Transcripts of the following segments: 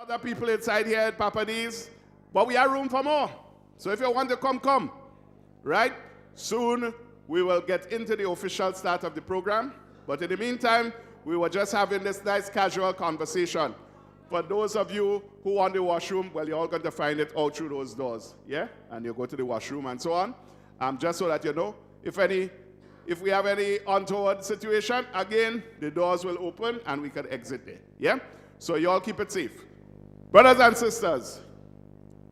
Other people inside here at Papa D's, but we have room for more. So if you want to come, right? Soon we will get into the official start of the program, but in the meantime, we were just having this nice casual conversation. For those of you who want the washroom, well, you're all going to find it out through those doors, yeah? And you go to the washroom and so on. Just so that you know, if we have any untoward situation, again, the doors will open and we can exit there, yeah? So you all keep it safe. Brothers and sisters,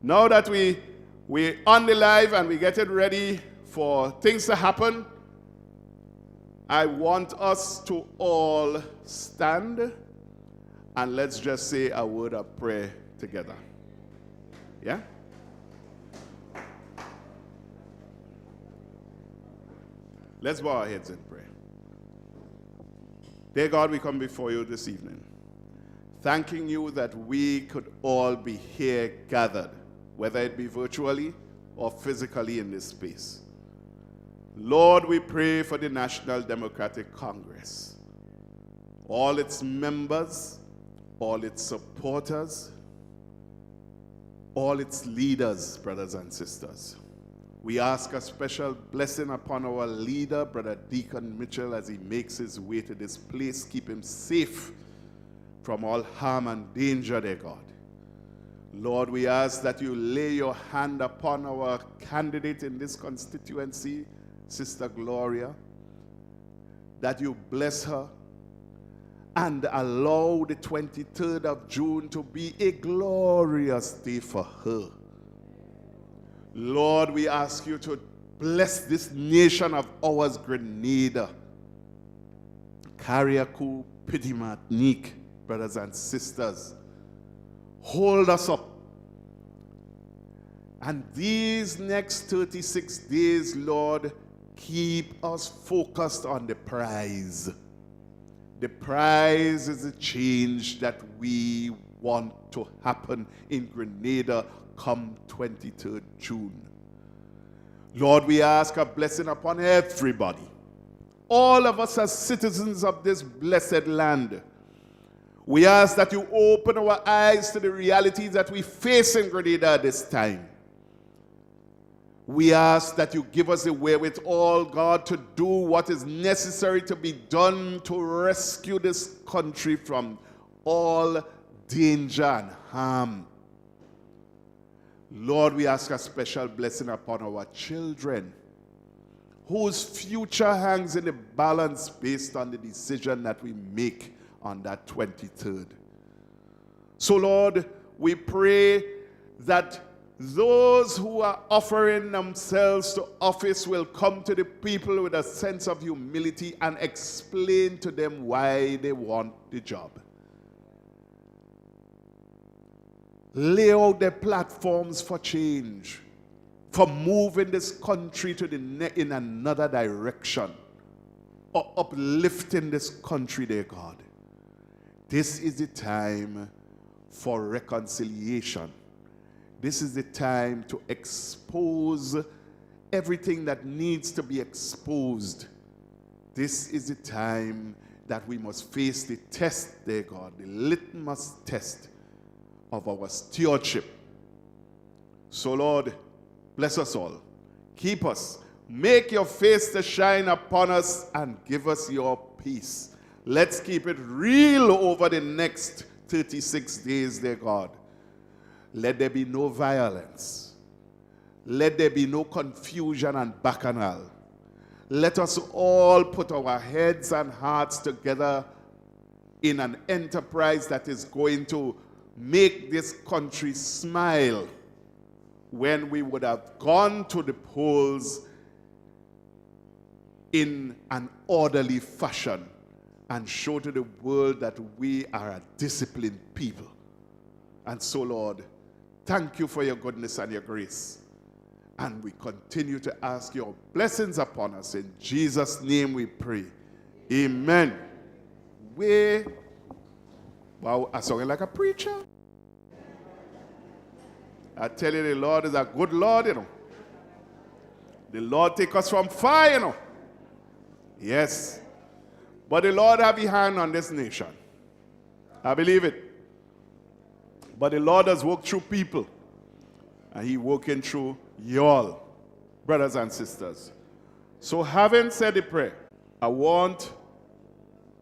now that we're on the live and we're getting ready for things to happen, I want us to all stand and let's just say a word of prayer together. Yeah? Let's bow our heads in prayer. Dear God, we come before you this evening, thanking you that we could all be here gathered, whether it be virtually or physically in this space. Lord, we pray for the National Democratic Congress, all its members, all its supporters, all its leaders, brothers and sisters. We ask a special blessing upon our leader, Brother Deacon Mitchell, as he makes his way to this place. Keep him safe from all harm and danger, dear God. Lord, we ask that you lay your hand upon our candidate in this constituency, Sister Gloria, that you bless her and allow the 23rd of June to be a glorious day for her. Lord, we ask you to bless this nation of ours, Grenada, Carriacou, Petit Martinique, brothers and sisters. Hold us up. And these next 36 days, Lord, keep us focused on the prize. The prize is the change that we want to happen in Grenada come 23rd June. Lord, we ask a blessing upon everybody. All of us as citizens of this blessed land. We ask that you open our eyes to the realities that we face in Grenada at this time. We ask that you give us the wherewithal, God, to do what is necessary to be done to rescue this country from all danger and harm. Lord, we ask a special blessing upon our children, whose future hangs in the balance based on the decision that we make on that 23rd. So, Lord, we pray that those who are offering themselves to office will come to the people with a sense of humility and explain to them why they want the job. Lay out their platforms for change, for moving this country to in another direction, or uplifting this country, dear God. This is the time for reconciliation. This is the time to expose everything that needs to be exposed. This is the time that we must face the test, dear God, the litmus test of our stewardship. So, Lord, bless us all. Keep us. Make your face to shine upon us and give us your peace. Let's keep it real over the next 36 days, dear God. Let there be no violence. Let there be no confusion and bacchanal. Let us all put our heads and hearts together in an enterprise that is going to make this country smile when we would have gone to the polls in an orderly fashion and show to the world that we are a disciplined people. And so, Lord, thank you for your goodness and your grace. And we continue to ask your blessings upon us. In Jesus' name we pray. Amen. Wow, I sound like a preacher. I tell you, the Lord is a good Lord, you know. The Lord take us from far, you know. Yes. But the Lord have his hand on this nation. I believe it. But the Lord has worked through people. And He's working through y'all, brothers and sisters. So having said the prayer, I want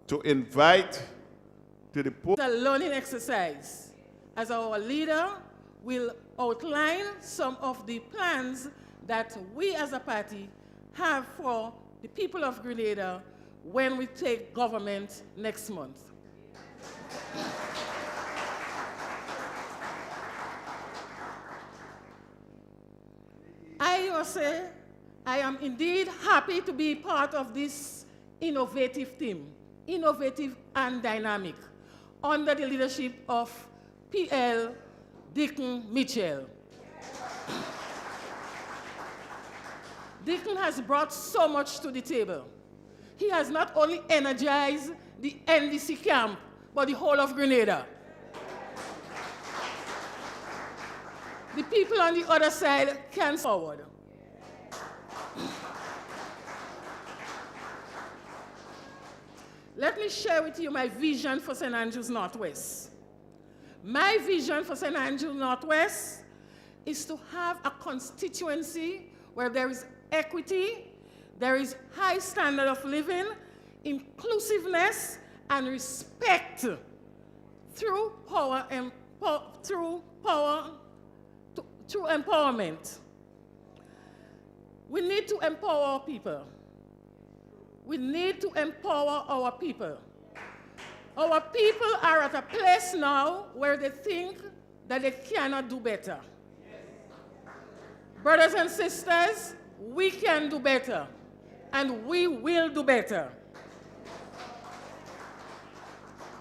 to invite to the a learning exercise. As our leader will outline some of the plans that we as a party have for the people of Grenada when we take government next month. I must say, I am indeed happy to be part of this innovative team, innovative and dynamic, under the leadership of PL Deacon Mitchell. Deacon has brought so much to the table. He has not only energized the NDC camp, but the whole of Grenada. The people on the other side can forward. Let me share with you my vision for St. Andrews Northwest. My vision for St. Andrews Northwest is to have a constituency where there is equity, there is high standard of living, inclusiveness, and respect through empowerment. We need to empower our people. We need to empower our people. Our people are at a place now where they think that they cannot do better. Brothers and sisters, we can do better, and we will do better.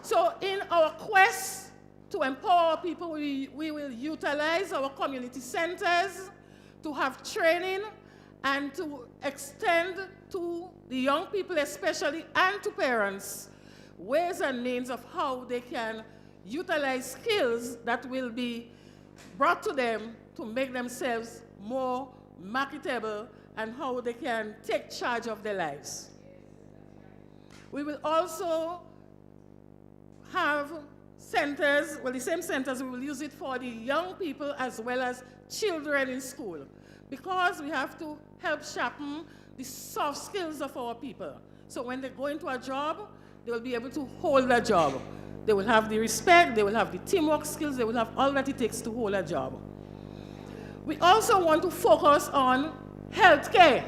So in our quest to empower our people, we will utilize our community centers to have training and to extend to the young people especially and to parents ways and means of how they can utilize skills that will be brought to them to make themselves more marketable and how they can take charge of their lives. We will also have centers, well, the same centers, we will use it for the young people as well as children in school, because we have to help sharpen the soft skills of our people. So when they go into a job, they will be able to hold a job. They will have the respect, they will have the teamwork skills, they will have all that it takes to hold a job. We also want to focus on healthcare.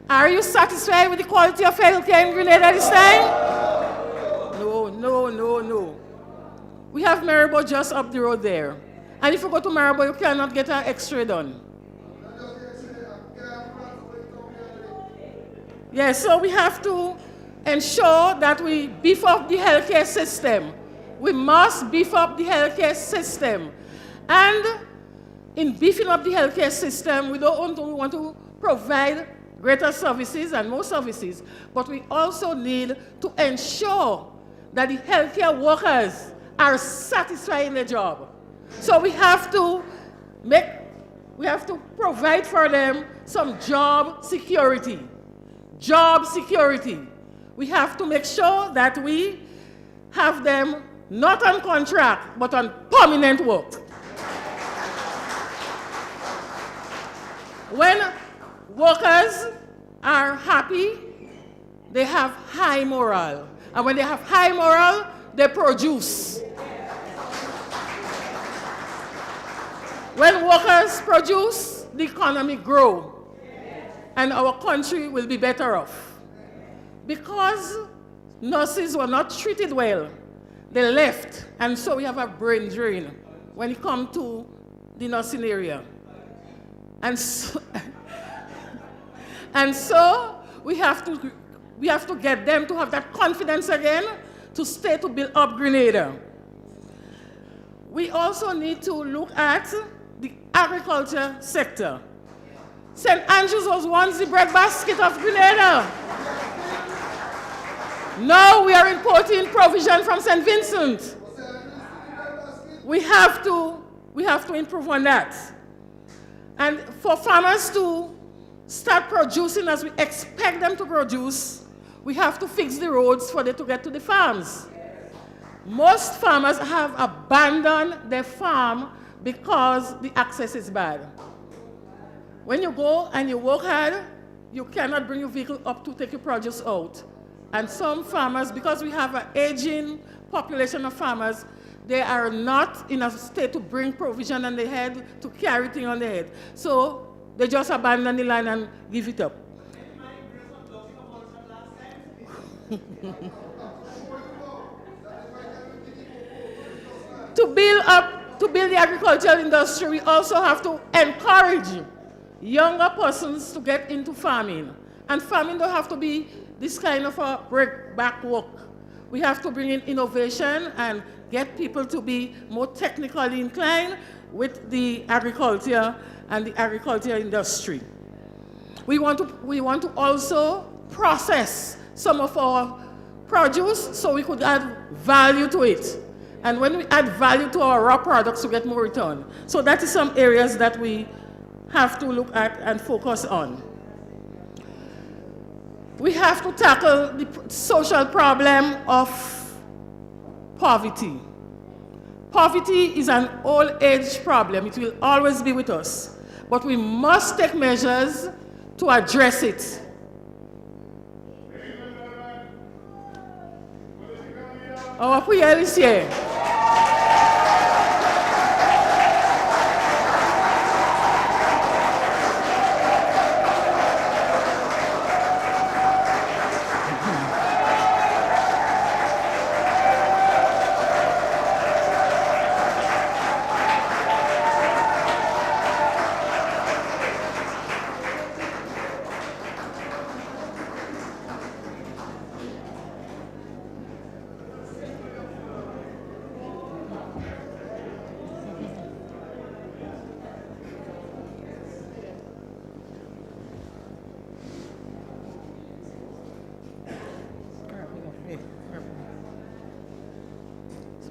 Are you satisfied with the quality of healthcare in Grenada this time? No, no, no, no. We have Maribor just up the road there. And if you go to Maribor, you cannot get an X-ray done. Yes, so we have to ensure that we beef up the healthcare system. We must beef up the healthcare system. And in beefing up the healthcare system, we want to provide greater services and more services, but we also need to ensure that the healthcare workers are satisfied in their job. So we have to provide for them some job security. Job security. We have to make sure that we have them not on contract, but on permanent work. When workers are happy, they have high morale. And when they have high morale, they produce. When workers produce, the economy grows. And our country will be better off. Because nurses were not treated well, they left. And so we have a brain drain when it comes to the nursing area. And so, we have to get them to have that confidence again to stay to build up Grenada. We also need to look at the agriculture sector. St. Andrews was once the breadbasket of Grenada. Now we are importing provision from St. Vincent. We have to improve on that. And for farmers to start producing as we expect them to produce, we have to fix the roads for them to get to the farms. Most farmers have abandoned their farm because the access is bad. When you go and you work hard, you cannot bring your vehicle up to take your produce out. And some farmers, because we have an aging population of farmers, they are not in a state to bring provision on the head, to carry things on the head. So they just abandon the land and give it up. To build the agricultural industry, we also have to encourage younger persons to get into farming. And farming don't have to be this kind of a break-back work. We have to bring in innovation and get people to be more technically inclined with the agriculture and the agriculture industry. We want to also process some of our produce so we could add value to it. And when we add value to our raw products, we get more return. So that is some areas that we have to look at and focus on. We have to tackle the social problem of poverty. Poverty is an old age problem. It will always be with us. But we must take measures to address it. Our PL is here.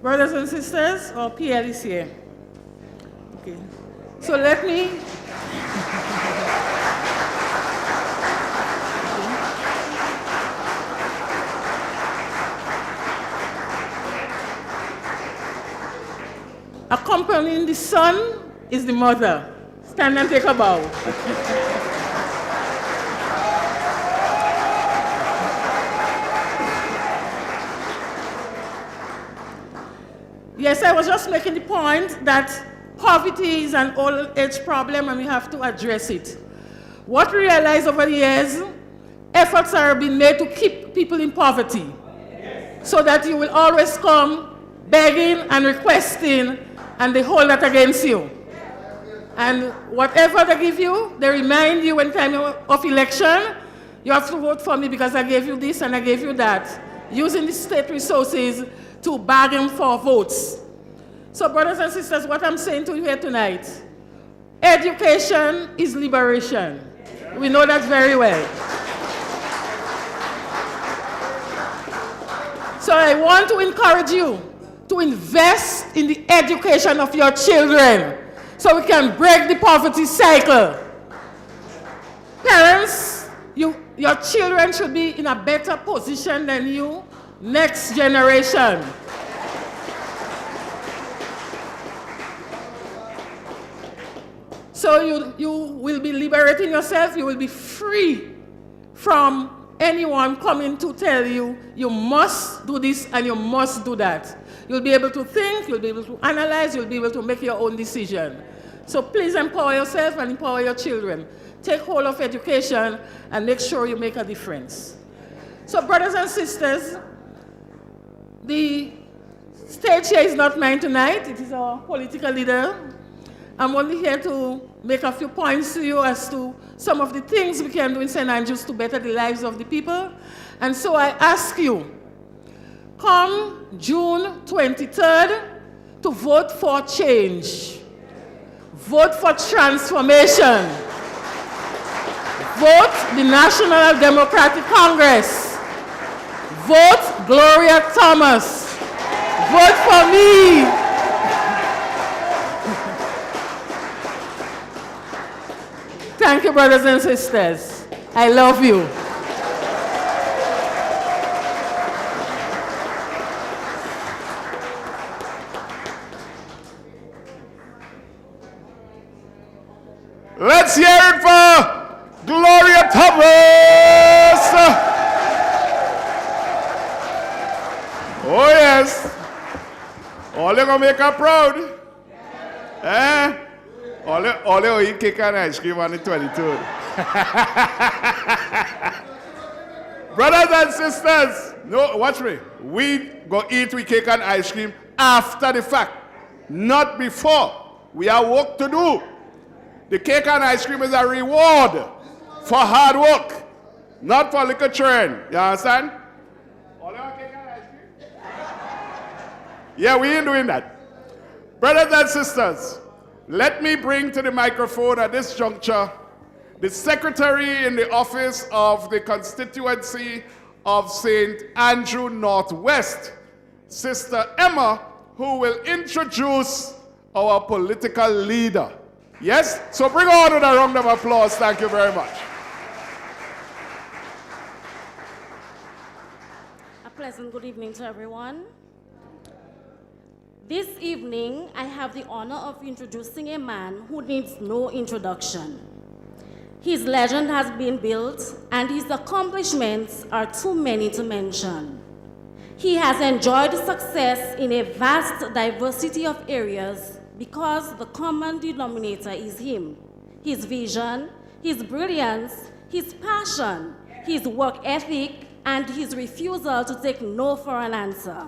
Brothers and sisters, our PL is here. Okay. So let me... Accompanying the son is the mother. Stand and take a bow. Yes, I was just making the point that poverty is an old age problem and we have to address it. What we realize over the years, efforts are being made to keep people in poverty so that you will always come begging and requesting and they hold that against you. And whatever they give you, they remind you when time of election, you have to vote for me because I gave you this and I gave you that, using the state resources to bargain for votes. So brothers and sisters, what I'm saying to you here tonight, education is liberation. We know that very well. So I want to encourage you to invest in the education of your children so we can break the poverty cycle. Parents, your children should be in a better position than you. Next generation. So you will be liberating yourself. You will be free from anyone coming to tell you, you must do this and you must do that. You'll be able to think, you'll be able to analyze, you'll be able to make your own decision. So please empower yourself and empower your children. Take hold of education and make sure you make a difference. So brothers and sisters, the stage here is not mine tonight. It is our political leader. I'm only here to make a few points to you as to some of the things we can do in St. Andrews to better the lives of the people. And so I ask you, come June 23rd to vote for change. Vote for transformation. Vote the National Democratic Congress. Vote Gloria Thomas. Vote for me. Thank you, brothers and sisters. I love you. All you gonna make her proud? Eh? All you eat cake and ice cream on the 23rd. Brothers and sisters, no, watch me. We go eat with cake and ice cream after the fact, not before. We have work to do. The cake and ice cream is a reward for hard work, not for liquor train. You understand? All you want cake and ice cream? Yeah, we ain't doing that. Brothers and sisters, let me bring to the microphone at this juncture the secretary in the office of the constituency of St. Andrew Northwest, Sister Emma, who will introduce our political leader. Yes? So bring on with a round of applause. Thank you very much. A pleasant good evening to everyone. This evening, I have the honor of introducing a man who needs no introduction. His legend has been built, and his accomplishments are too many to mention. He has enjoyed success in a vast diversity of areas because the common denominator is him. His vision, his brilliance, his passion, his work ethic, and his refusal to take no for an answer.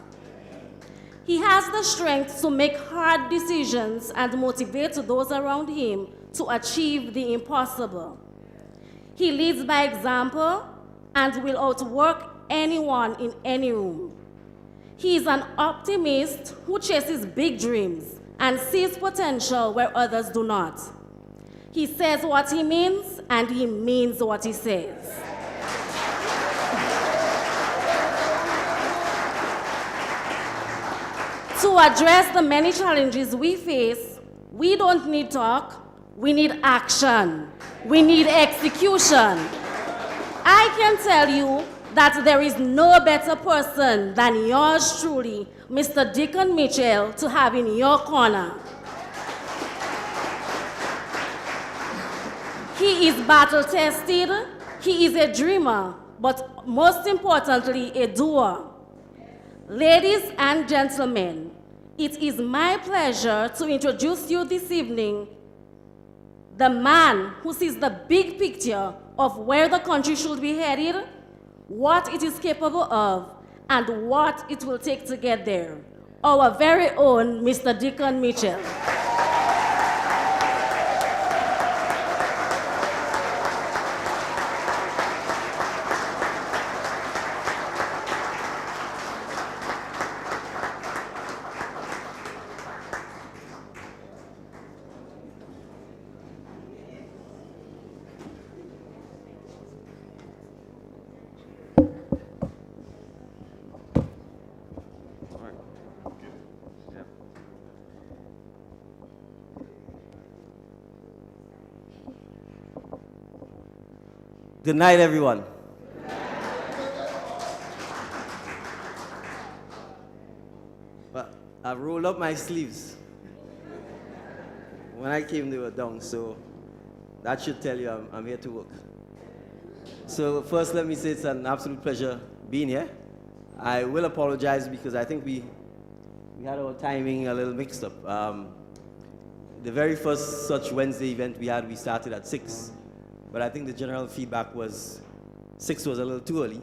He has the strength to make hard decisions and motivate those around him to achieve the impossible. He leads by example and will outwork anyone in any room. He is an optimist who chases big dreams and sees potential where others do not. He says what he means, and he means what he says. To address the many challenges we face, we don't need talk, we need action. We need execution. I can tell you that there is no better person than yours truly, Mr. Deacon Mitchell, to have in your corner. He is battle-tested, he is a dreamer, but most importantly, a doer. Ladies and gentlemen, it is my pleasure to introduce you this evening the man who sees the big picture of where the country should be headed, what it is capable of, and what it will take to get there. Our very own Mr. Deacon Mitchell. Good night, everyone. Well, I rolled up my sleeves. When I came, they were down, so that should tell you I'm here to work. So first, let me say it's an absolute pleasure being here. I will apologize because I think we had our timing a little mixed up. The very first such Wednesday event we started at 6. But I think the general feedback was 6 was a little too early,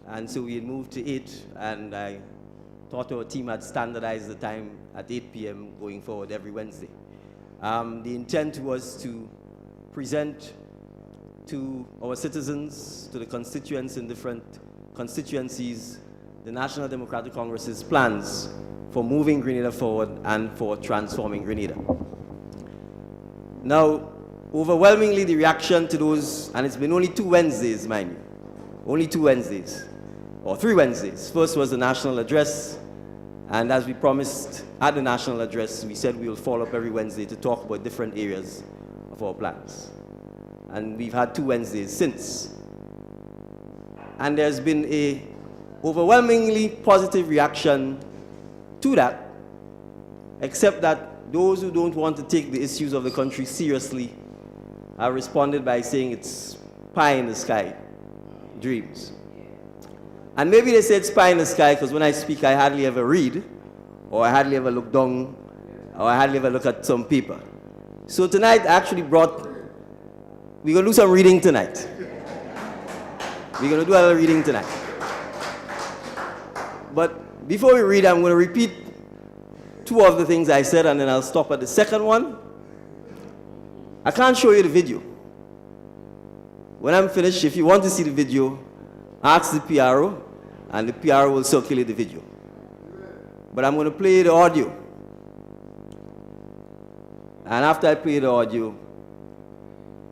and so we had moved to 8, and I thought our team had standardized the time at 8 p.m. going forward every Wednesday. The intent was to present to our citizens, to the constituents in different constituencies, the National Democratic Congress's plans for moving Grenada forward and for transforming Grenada. Now, overwhelmingly, the reaction to those, and it's been only 2 Wednesdays, mind you, only 2 Wednesdays, or 3 Wednesdays. First was the national address, and as we promised at the national address, we said we will follow up every Wednesday to talk about different areas of our plans. And we've had 2 Wednesdays since. And there's been a overwhelmingly positive reaction to that, except that those who don't want to take the issues of the country seriously have responded by saying it's pie in the sky, dreams. And maybe they say it's pie in the sky because when I speak, I hardly ever read, or I hardly ever look down, or I hardly ever look at some paper. So tonight I actually brought, we're going to do some reading tonight. We're going to do a little reading tonight. But before we read, I'm going to repeat two of the things I said, and then I'll stop at the second one. I can't show you the video. When I'm finished, if you want to see the video, ask the PRO, and the PRO will circulate the video. But I'm going to play the audio. And after I play the audio,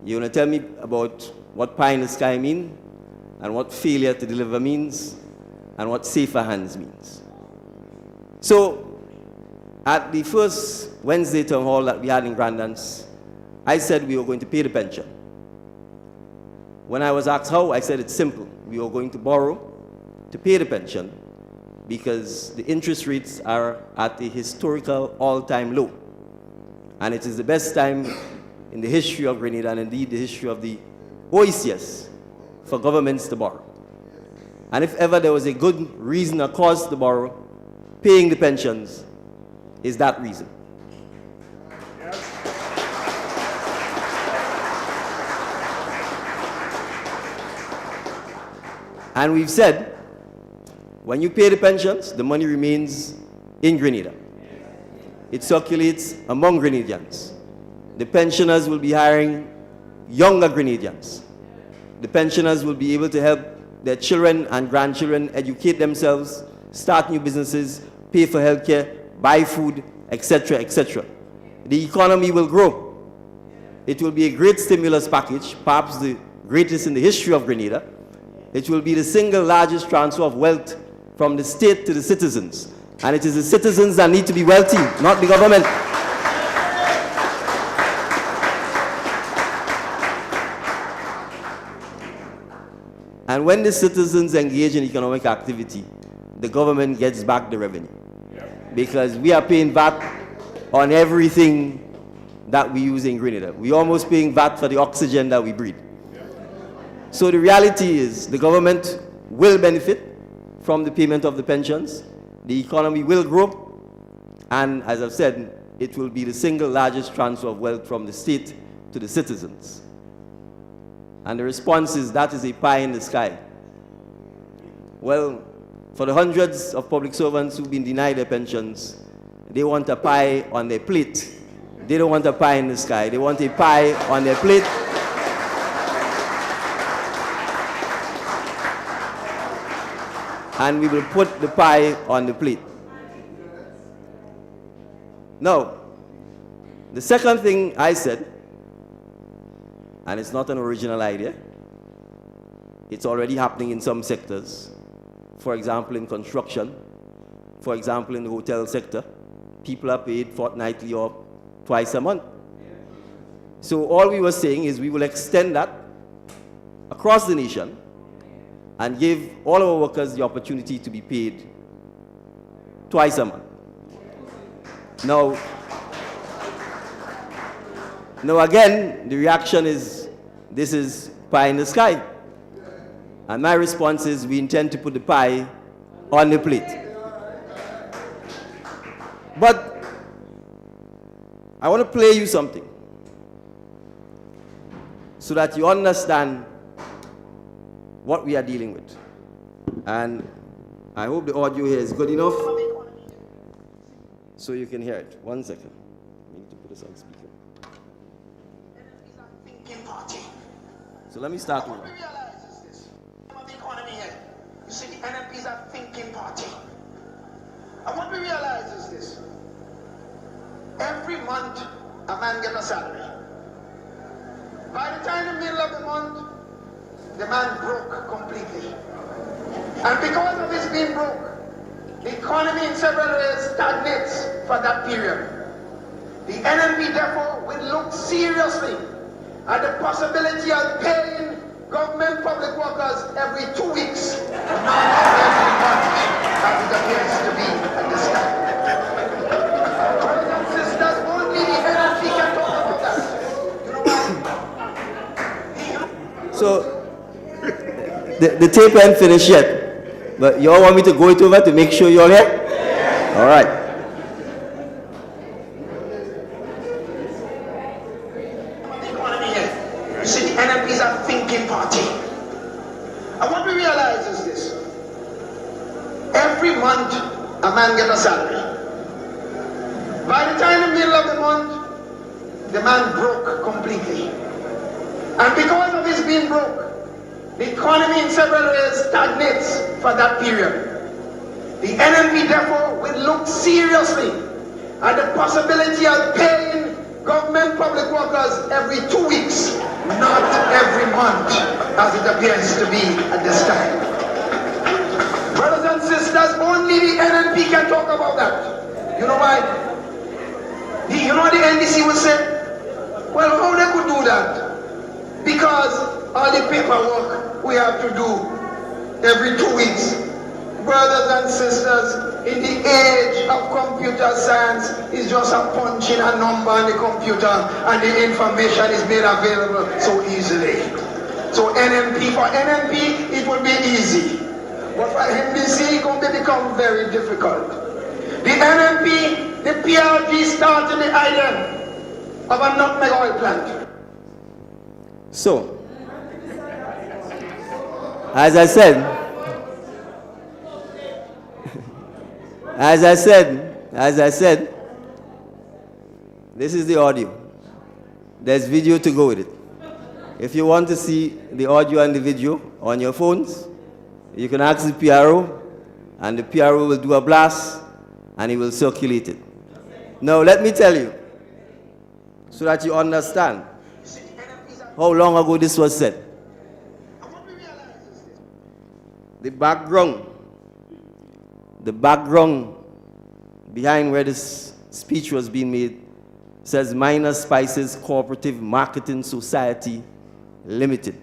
you're going to tell me about what pie in the sky means, and what failure to deliver means, and what safer hands means. So, at the first Wednesday town hall that we had in Grandance, I said we were going to pay the pension. When I was asked how, I said it's simple. We were going to borrow to pay the pension because the interest rates are at a historical all-time low. And it is the best time in the history of Grenada, and indeed the history of the OECS, for governments to borrow. And if ever there was a good reason or cause to borrow, paying the pensions is that reason. And we've said, when you pay the pensions, the money remains in Grenada. It circulates among Grenadians. The pensioners will be hiring younger Grenadians. The pensioners will be able to help their children and grandchildren educate themselves, start new businesses, pay for healthcare, buy food, etc., etc. The economy will grow. It will be a great stimulus package, perhaps the greatest in the history of Grenada. It will be the single largest transfer of wealth from the state to the citizens. And it is the citizens that need to be wealthy, not the government. And when the citizens engage in economic activity, the government gets back the revenue. Because we are paying VAT on everything that we use in Grenada. We're almost paying VAT for the oxygen that we breathe. So the reality is the government will benefit from the payment of the pensions. The economy will grow. And as I've said, it will be the single largest transfer of wealth from the state to the citizens. And the response is, that is a pie in the sky. Well, for the hundreds of public servants who've been denied their pensions, they want a pie on their plate. They don't want a pie in the sky. They want a pie on their plate. And we will put the pie on the plate. Now, the second thing I said, and it's not an original idea, it's already happening in some sectors. For example, in construction, for example, in the hotel sector, people are paid fortnightly or twice a month. So all we were saying is we will extend that across the nation and give all our workers the opportunity to be paid twice a month. Now again, the reaction is, this is pie in the sky. And my response is, we intend to put the pie on the plate. But I want to play you something so that you understand what we are dealing with. And I hope the audio here is good enough so you can hear it. 1 second. I need to put this on speaker. So let me start with What we realize is this. Of the economy here. You see, the NMP is a thinking party. And what we realize is this. Every month, a man gets a salary. By the time the middle of the month, the man broke completely. And because of his being broke, the economy in several ways stagnates for that period. The NMP therefore will look seriously at the possibility of paying government public workers every 2 weeks, not every month, as it appears to be at this time. Brothers and sisters, only the NMP can talk about that. You know why? So, the tape ain't finished yet, but you all want me to go it over to make sure you're here? All right. every month a man get a salary. By the time the middle of the month, the man broke completely. And because of his being broke, the economy in several ways stagnates for that period. The NNP therefore will look seriously at the possibility of paying government public workers every 2 weeks, not every month, as it appears to be at this time. Brothers and sisters, only the NNP can talk about that. You know why? You know what the NDC would say? Well, how they could do that? Because all the paperwork we have to do every 2 weeks. Brothers and sisters, in the age of computer science, it's just a punch in a number on the computer and the information is made available so easily. So NNP, for NNP, it will be easy. But for NDC, it's going to become very difficult. The NNP, the PRG started the idea of a nutmeg oil plant. So, as I said, this is the audio. There's video to go with it. If you want to see the audio and the video on your phones, you can ask the PRO, and the PRO will do a blast, and he will circulate it. Now, let me tell you, so that you understand how long ago this was said. The background behind where this speech was being made says Minor Spices Cooperative Marketing Society Limited.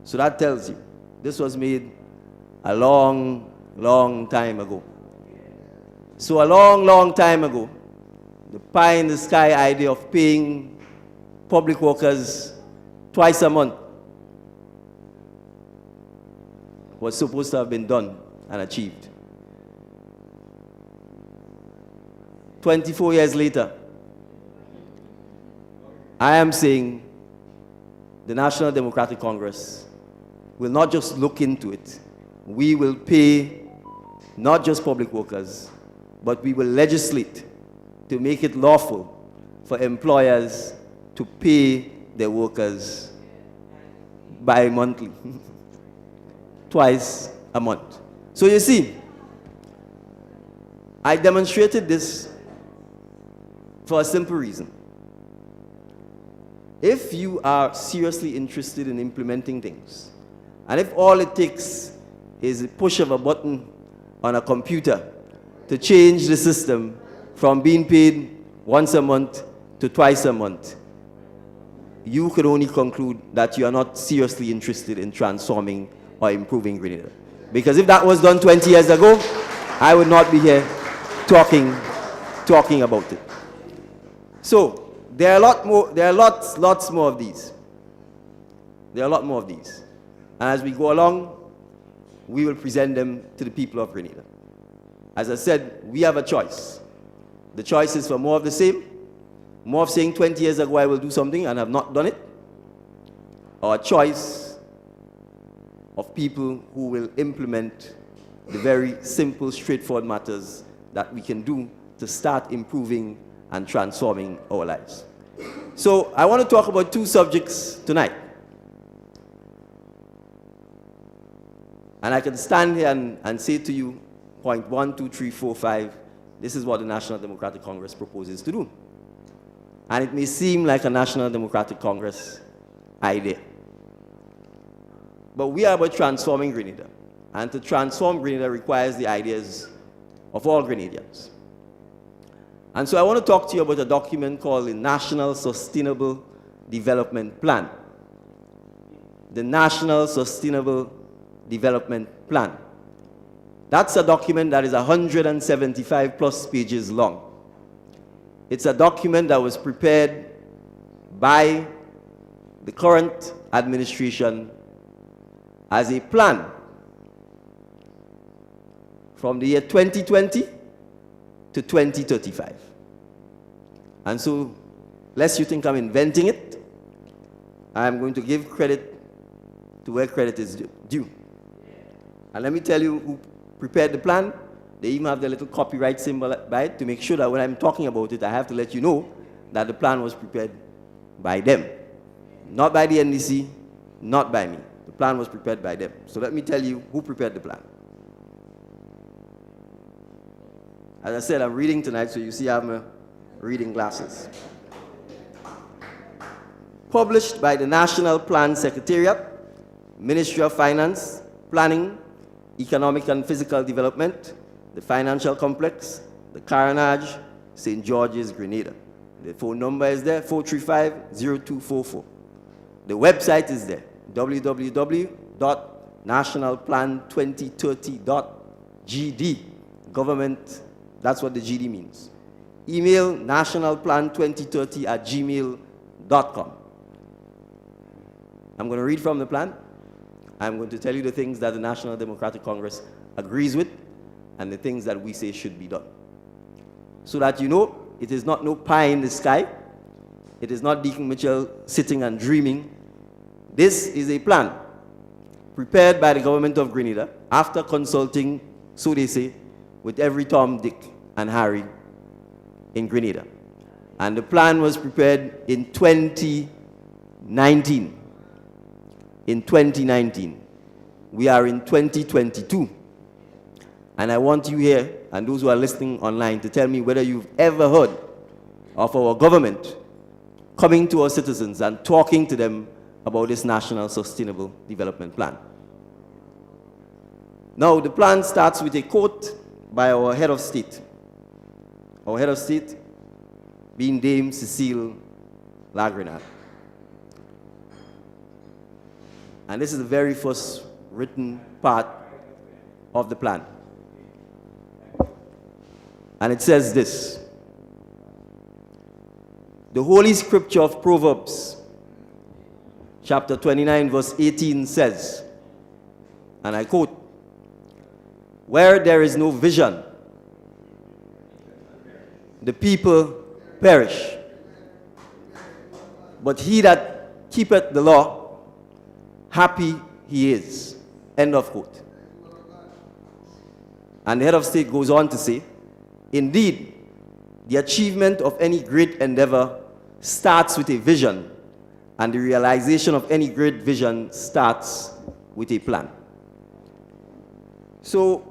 So that tells you this was made a long, long time ago. So a long, long time ago, the pie in the sky idea of paying public workers twice a month was supposed to have been done and achieved. 24 years later, I am saying the National Democratic Congress will not just look into it. We will pay not just public workers, but we will legislate to make it lawful for employers to pay their workers bi-monthly, twice a month. So you see, I demonstrated this for a simple reason. If you are seriously interested in implementing things, and if all it takes is a push of a button on a computer to change the system from being paid once a month to twice a month, you could only conclude that you are not seriously interested in transforming or improving Grenada. Because if that was done 20 years ago, I would not be here talking about it. So, there are lots more of these. There are a lot more of these. And as we go along, we will present them to the people of Grenada. As I said, we have a choice. The choice is for more of the same, more of saying 20 years ago I will do something and have not done it, or a choice of people who will implement the very simple, straightforward matters that we can do to start improving and transforming our lives. So I want to talk about two subjects tonight. And I can stand here and say to you, point 1, 2, 3, 4, 5, this is what the National Democratic Congress proposes to do. And it may seem like a National Democratic Congress idea. But we are about transforming Grenada. And to transform Grenada requires the ideas of all Grenadians. And so I want to talk to you about a document called the National Sustainable Development Plan. The National Sustainable Development Plan. That's a document that is 175 plus pages long. It's a document that was prepared by the current administration as a plan from the year 2020 to 2035. And so, lest you think I'm inventing it, I'm going to give credit to where credit is due. And let me tell you who prepared the plan. They even have the little copyright symbol by it to make sure that when I'm talking about it, I have to let you know that the plan was prepared by them. Not by the NDC, not by me. The plan was prepared by them. So let me tell you who prepared the plan. As I said, I'm reading tonight, so you see I have my reading glasses. Published by the National Plan Secretariat, Ministry of Finance, Planning, Economic and Physical Development, the Financial Complex, the Carnage, St. George's, Grenada. The phone number is there, 435-0244. The website is there, www.nationalplan2030.gd. Government, that's what the GD means. Email nationalplan2030@gmail.com. I'm going to read from the plan. I'm going to tell you the things that the National Democratic Congress agrees with and the things that we say should be done. So that you know, it is not no pie in the sky. It is not Deacon Mitchell sitting and dreaming. This is a plan prepared by the government of Grenada after consulting, so they say, with every Tom, Dick, and Harry in Grenada. And the plan was prepared in 2019. In 2019. We are in 2022. And I want you here, and those who are listening online, to tell me whether you've ever heard of our government coming to our citizens and talking to them about this National Sustainable Development Plan. Now, the plan starts with a quote by our head of state. Our head of state being Dame Cecile Lagrenade. And this is the very first written part of the plan. And it says this: the Holy Scripture of Proverbs, chapter 29, verse 18 says, and I quote, "Where there is no vision, the people perish. But he that keepeth the law, happy he is." End of quote. And the head of state goes on to say, "Indeed, the achievement of any great endeavor starts with a vision, and the realization of any great vision starts with a plan." So,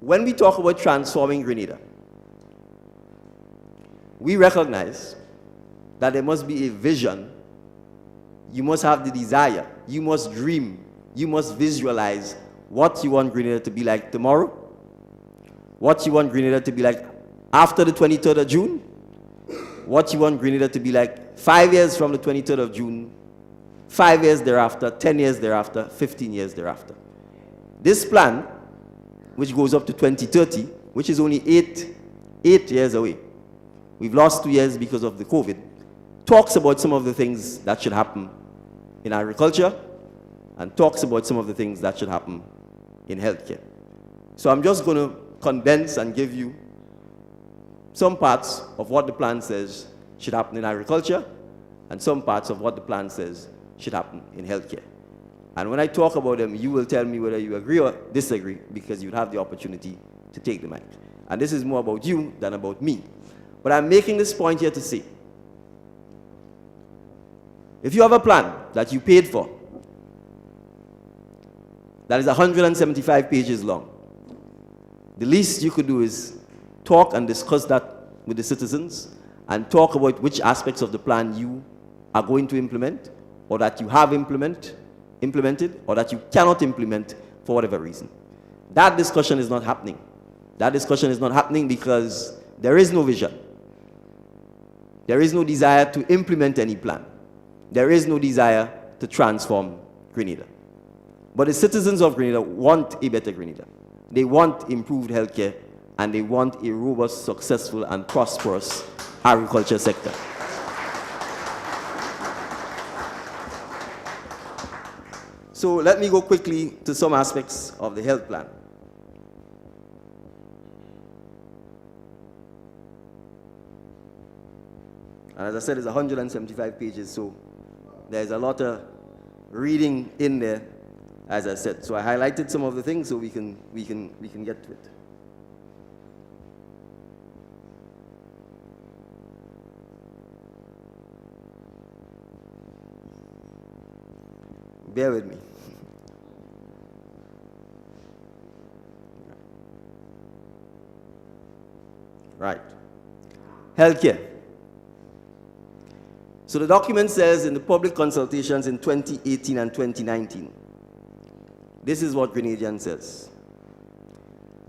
when we talk about transforming Grenada, we recognize that there must be a vision. You must have the desire. You must dream. You must visualize what you want Grenada to be like tomorrow, what you want Grenada to be like after the 23rd of June, what you want Grenada to be like 5 years from the 23rd of June, 5 years thereafter, 10 years thereafter, 15 years thereafter. This plan, which goes up to 2030, which is only eight years away, we've lost 2 years because of the COVID, talks about some of the things that should happen in agriculture and talks about some of the things that should happen in healthcare. So I'm just going to condense and give you some parts of what the plan says should happen in agriculture and some parts of what the plan says should happen in healthcare. And when I talk about them, you will tell me whether you agree or disagree, because you'd have the opportunity to take the mic. And this is more about you than about me. But I'm making this point here to say, if you have a plan that you paid for, that is 175 pages long, the least you could do is talk and discuss that with the citizens and talk about which aspects of the plan you are going to implement, or that you have implemented, or that you cannot implement for whatever reason. That discussion is not happening. That discussion is not happening because there is no vision. There is no desire to implement any plan. There is no desire to transform Grenada. But the citizens of Grenada want a better Grenada. They want improved healthcare, and they want a robust, successful, and prosperous agriculture sector. So let me go quickly to some aspects of the health plan. And as I said, it's 175 pages, so there's a lot of reading in there. as I said. So I highlighted some of the things so we can get to it. Bear with me. Right. Healthcare. So the document says in the public consultations in 2018 and 2019, this is what Grenadian says.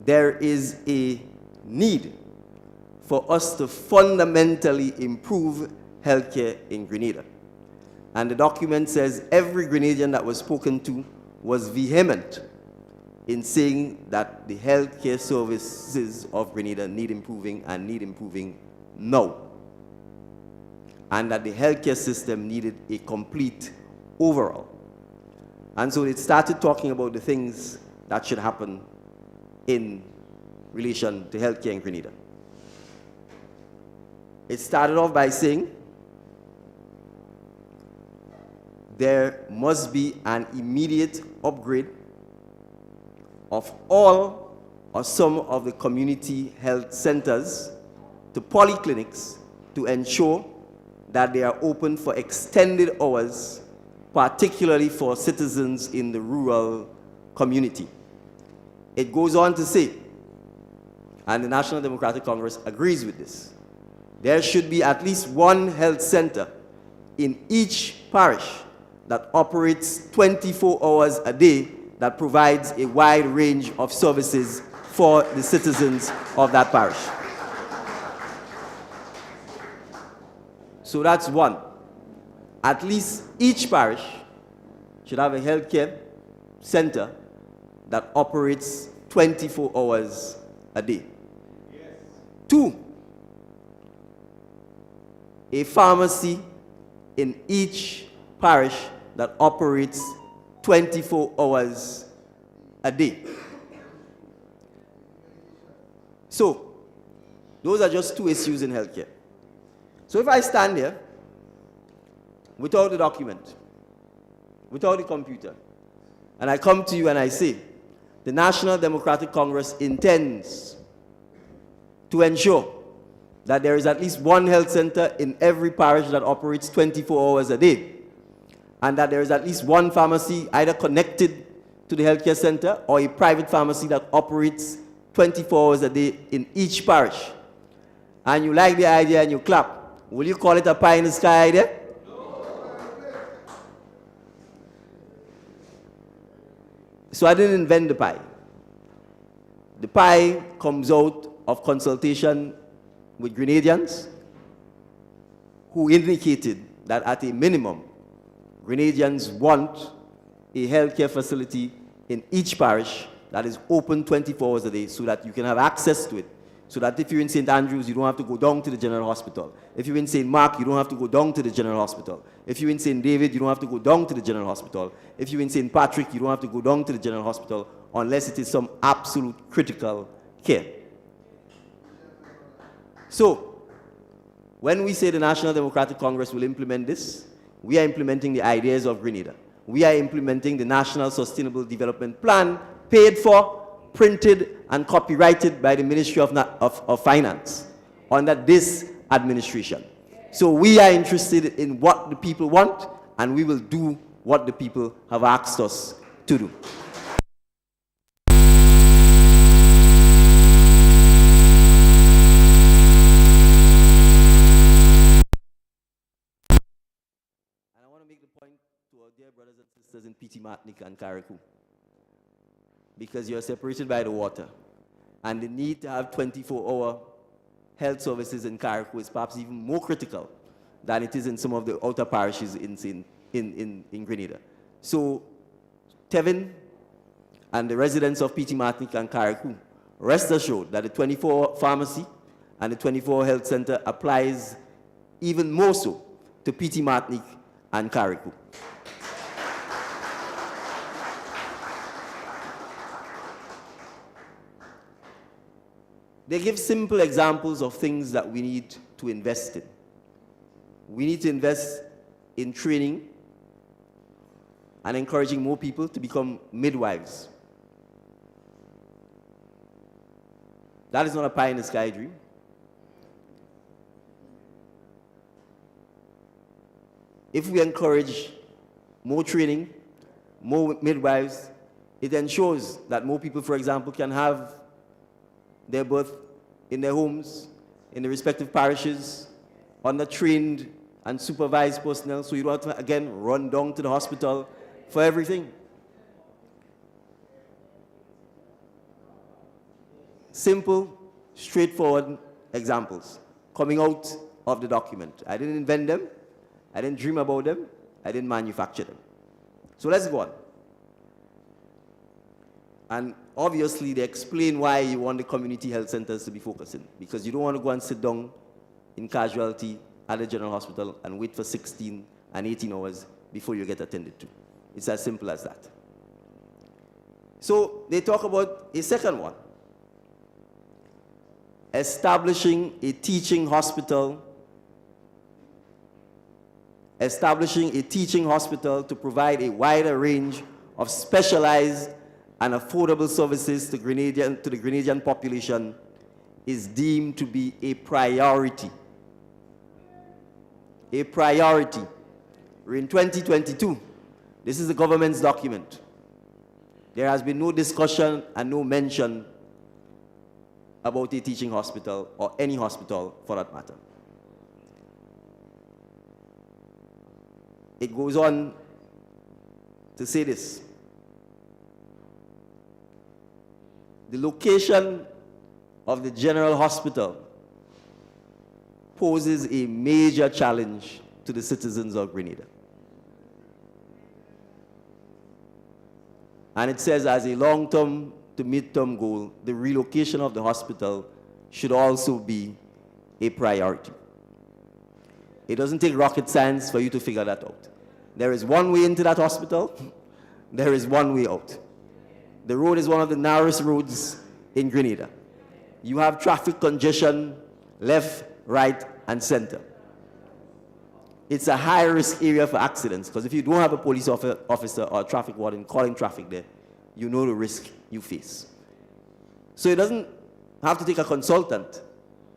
There is a need for us to fundamentally improve healthcare in Grenada. And the document says every Grenadian that was spoken to was vehement in saying that the healthcare services of Grenada need improving and need improving now. And that the healthcare system needed a complete overhaul. And so it started talking about the things that should happen in relation to healthcare in Grenada. It started off by saying there must be an immediate upgrade of all or some of the community health centers to polyclinics to ensure that they are open for extended hours, particularly for citizens in the rural community. It goes on to say, and the National Democratic Congress agrees with this, there should be at least one health center in each parish that operates 24 hours a day that provides a wide range of services for the citizens of that parish. So that's one. At least each parish should have a healthcare center that operates 24 hours a day. Yes. 2, a pharmacy in each parish that operates 24 hours a day. So, those are just 2 issues in healthcare. So if I stand here without the document, without the computer, and I come to you and I say, the National Democratic Congress intends to ensure that there is at least one health center in every parish that operates 24 hours a day, and that there is at least one pharmacy either connected to the healthcare center or a private pharmacy that operates 24 hours a day in each parish. And you like the idea and you clap. Will you call it a pie in the sky idea? No. So I didn't invent the pie. The pie comes out of consultation with Grenadians who indicated that at a minimum, Grenadians want a healthcare facility in each parish that is open 24 hours a day so that you can have access to it. So that if you're in St. Andrews, you don't have to go down to the General Hospital. If you're in St. Mark, you don't have to go down to the General Hospital. If you're in St. David, you don't have to go down to the General Hospital. If you're in St. Patrick, you don't have to go down to the General Hospital unless it is some absolute critical care. So, when we say the National Democratic Congress will implement this, we are implementing the ideas of Grenada. We are implementing the National Sustainable Development Plan, paid for, printed, and copyrighted by the Ministry of Finance under this administration. So we are interested in what the people want, and we will do what the people have asked us to do. And I want to make the point to our dear brothers and sisters in P.T. Martinique and Carriacou, because you're separated by the water. And the need to have 24-hour health services in Carriacou is perhaps even more critical than it is in some of the outer parishes in Grenada. So, Tevin and the residents of P.T. Martinique and Carriacou, rest assured that the 24-hour pharmacy and the 24-hour health center applies even more so to P.T. Martinique and Carriacou. They give simple examples of things that we need to invest in. We need to invest in training and encouraging more people to become midwives. That is not a pie in the sky dream. If we encourage more training, more midwives, it ensures that more people, for example, can have their birth in their homes, in the respective parishes, under trained and supervised personnel, so you don't have to, again, run down to the hospital for everything. Simple, straightforward examples coming out of the document. I didn't invent them. I didn't dream about them. I didn't manufacture them. So let's go on. And obviously, they explain why you want the community health centers to be focusing, because you don't want to go and sit down in casualty at a general hospital and wait for 16 and 18 hours before you get attended to. It's as simple as that. So they talk about a second one, establishing a teaching hospital to provide a wider range of specialized and affordable services to the Grenadian population is deemed to be a priority. A priority. We're in 2022. This is the government's document. There has been no discussion and no mention about a teaching hospital or any hospital for that matter. It goes on to say this. The location of the general hospital poses a major challenge to the citizens of Grenada. And it says, as a long-term to mid-term goal, the relocation of the hospital should also be a priority. It doesn't take rocket science for you to figure that out. There is one way into that hospital, there is one way out. The road is one of the narrowest roads in Grenada. You have traffic congestion left, right, and center. It's a high-risk area for accidents, because if you don't have a police officer or a traffic warden calling traffic there, you know the risk you face. So it doesn't have to take a consultant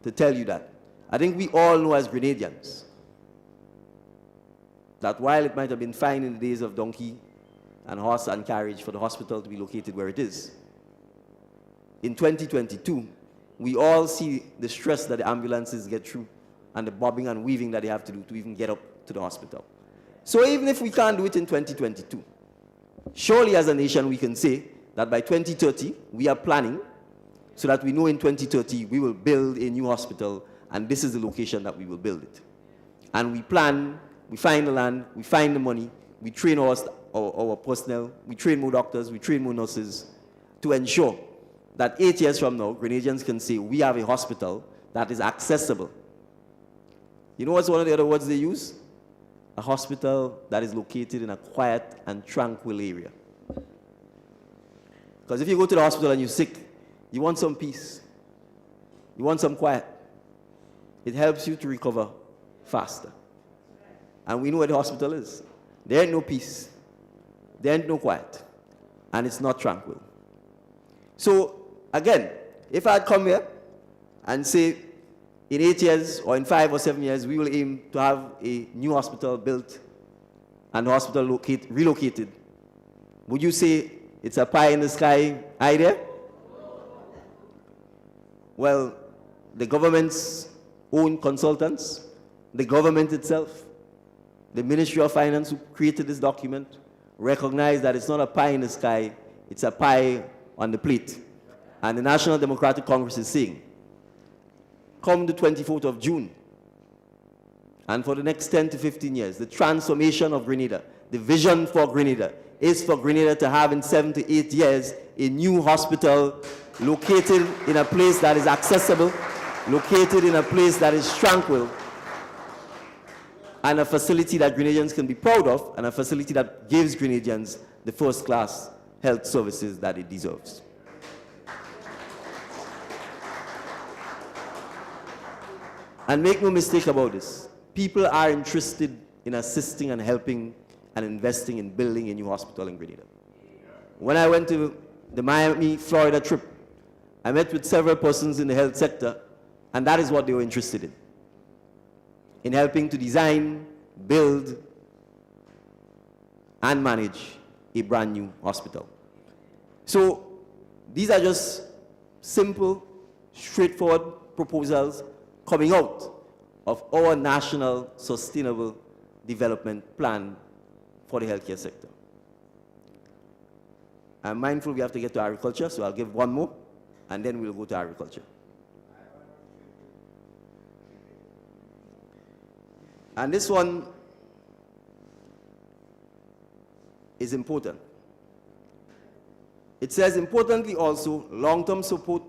to tell you that. I think we all know as Grenadians that while it might have been fine in the days of donkey and horse and carriage for the hospital to be located where it is, in 2022, we all see the stress that the ambulances get through and the bobbing and weaving that they have to do to even get up to the hospital. So even if we can't do it in 2022, surely as a nation we can say that by 2030 we are planning so that we know in 2030 we will build a new hospital and this is the location that we will build it. And we plan, we find the land, we find the money, we train our personnel, we train more doctors, we train more nurses to ensure that 8 years from now, Grenadians can say we have a hospital that is accessible. You know what's one of the other words they use? A hospital that is located in a quiet and tranquil area. Because if you go to the hospital and you're sick, you want some peace. You want some quiet. It helps you to recover faster. And we know where the hospital is. There ain't no peace. There ain't no quiet. And it's not tranquil. So, again, if I'd come here and say, in 8 years or in 5 or 7 years, we will aim to have a new hospital built and the hospital relocated, would you say it's a pie in the sky idea? Well, the government's own consultants, the government itself, the Ministry of Finance who created this document, recognize that it's not a pie in the sky, it's a pie on the plate. And the National Democratic Congress is saying, come the 24th of June, and for the next 10 to 15 years, the transformation of Grenada, the vision for Grenada, is for Grenada to have in 7 to 8 years a new hospital located in a place that is accessible, located in a place that is tranquil, and a facility that Grenadians can be proud of, and a facility that gives Grenadians the first-class health services that it deserves. And make no mistake about this, people are interested in assisting and helping and investing in building a new hospital in Grenada. When I went to the Miami, Florida trip, I met with several persons in the health sector, and that is what they were interested in helping to design, build, and manage a brand new hospital. So these are just simple, straightforward proposals coming out of our national sustainable development plan for the healthcare sector. I'm mindful we have to get to agriculture, so I'll give one more, and then we'll go to agriculture. And this one is important. It says, importantly also, long-term support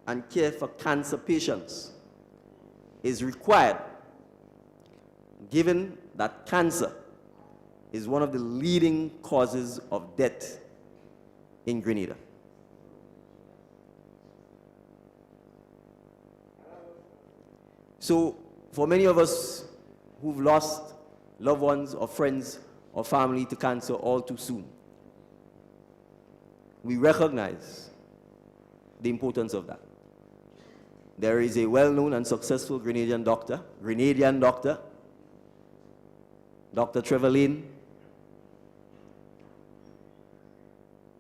and care for cancer patients is required, given that cancer is one of the leading causes of death in Grenada. So, for many of us who've lost loved ones or friends or family to cancer all too soon, we recognize the importance of that. There is a well-known and successful Grenadian doctor, Dr. Trevor Lane,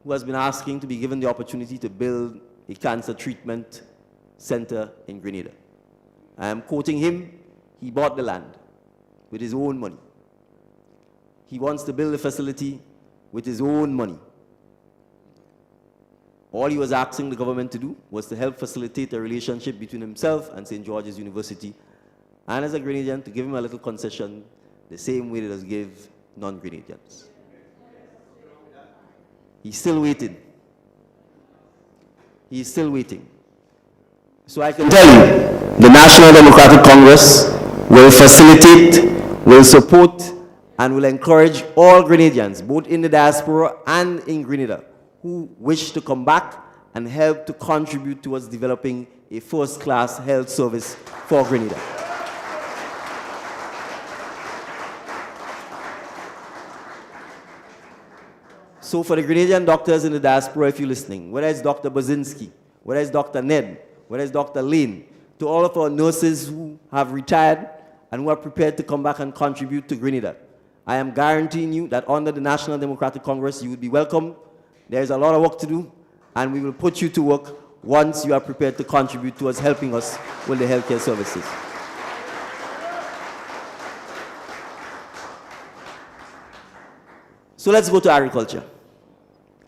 who has been asking to be given the opportunity to build a cancer treatment center in Grenada. I am quoting him. He bought the land with his own money. He wants to build a facility with his own money. All he was asking the government to do was to help facilitate a relationship between himself and St. George's University, and as a Grenadian, to give him a little concession the same way it does give non-Grenadians. He's still waiting. He's still waiting. So I can tell you, the National Democratic Congress will facilitate, will support, and will encourage all Grenadians, both in the diaspora and in Grenada, who wish to come back and help to contribute towards developing a first-class health service for Grenada. So for the Grenadian doctors in the diaspora, if you're listening, whether it's Dr. Bazinski, whether it's Dr. Ned, whether it's Dr. Lane, to all of our nurses who have retired and who are prepared to come back and contribute to Grenada, I am guaranteeing you that under the National Democratic Congress, you would be welcome. There's a lot of work to do, and we will put you to work once you are prepared to contribute towards helping us with the healthcare services. So let's go to agriculture.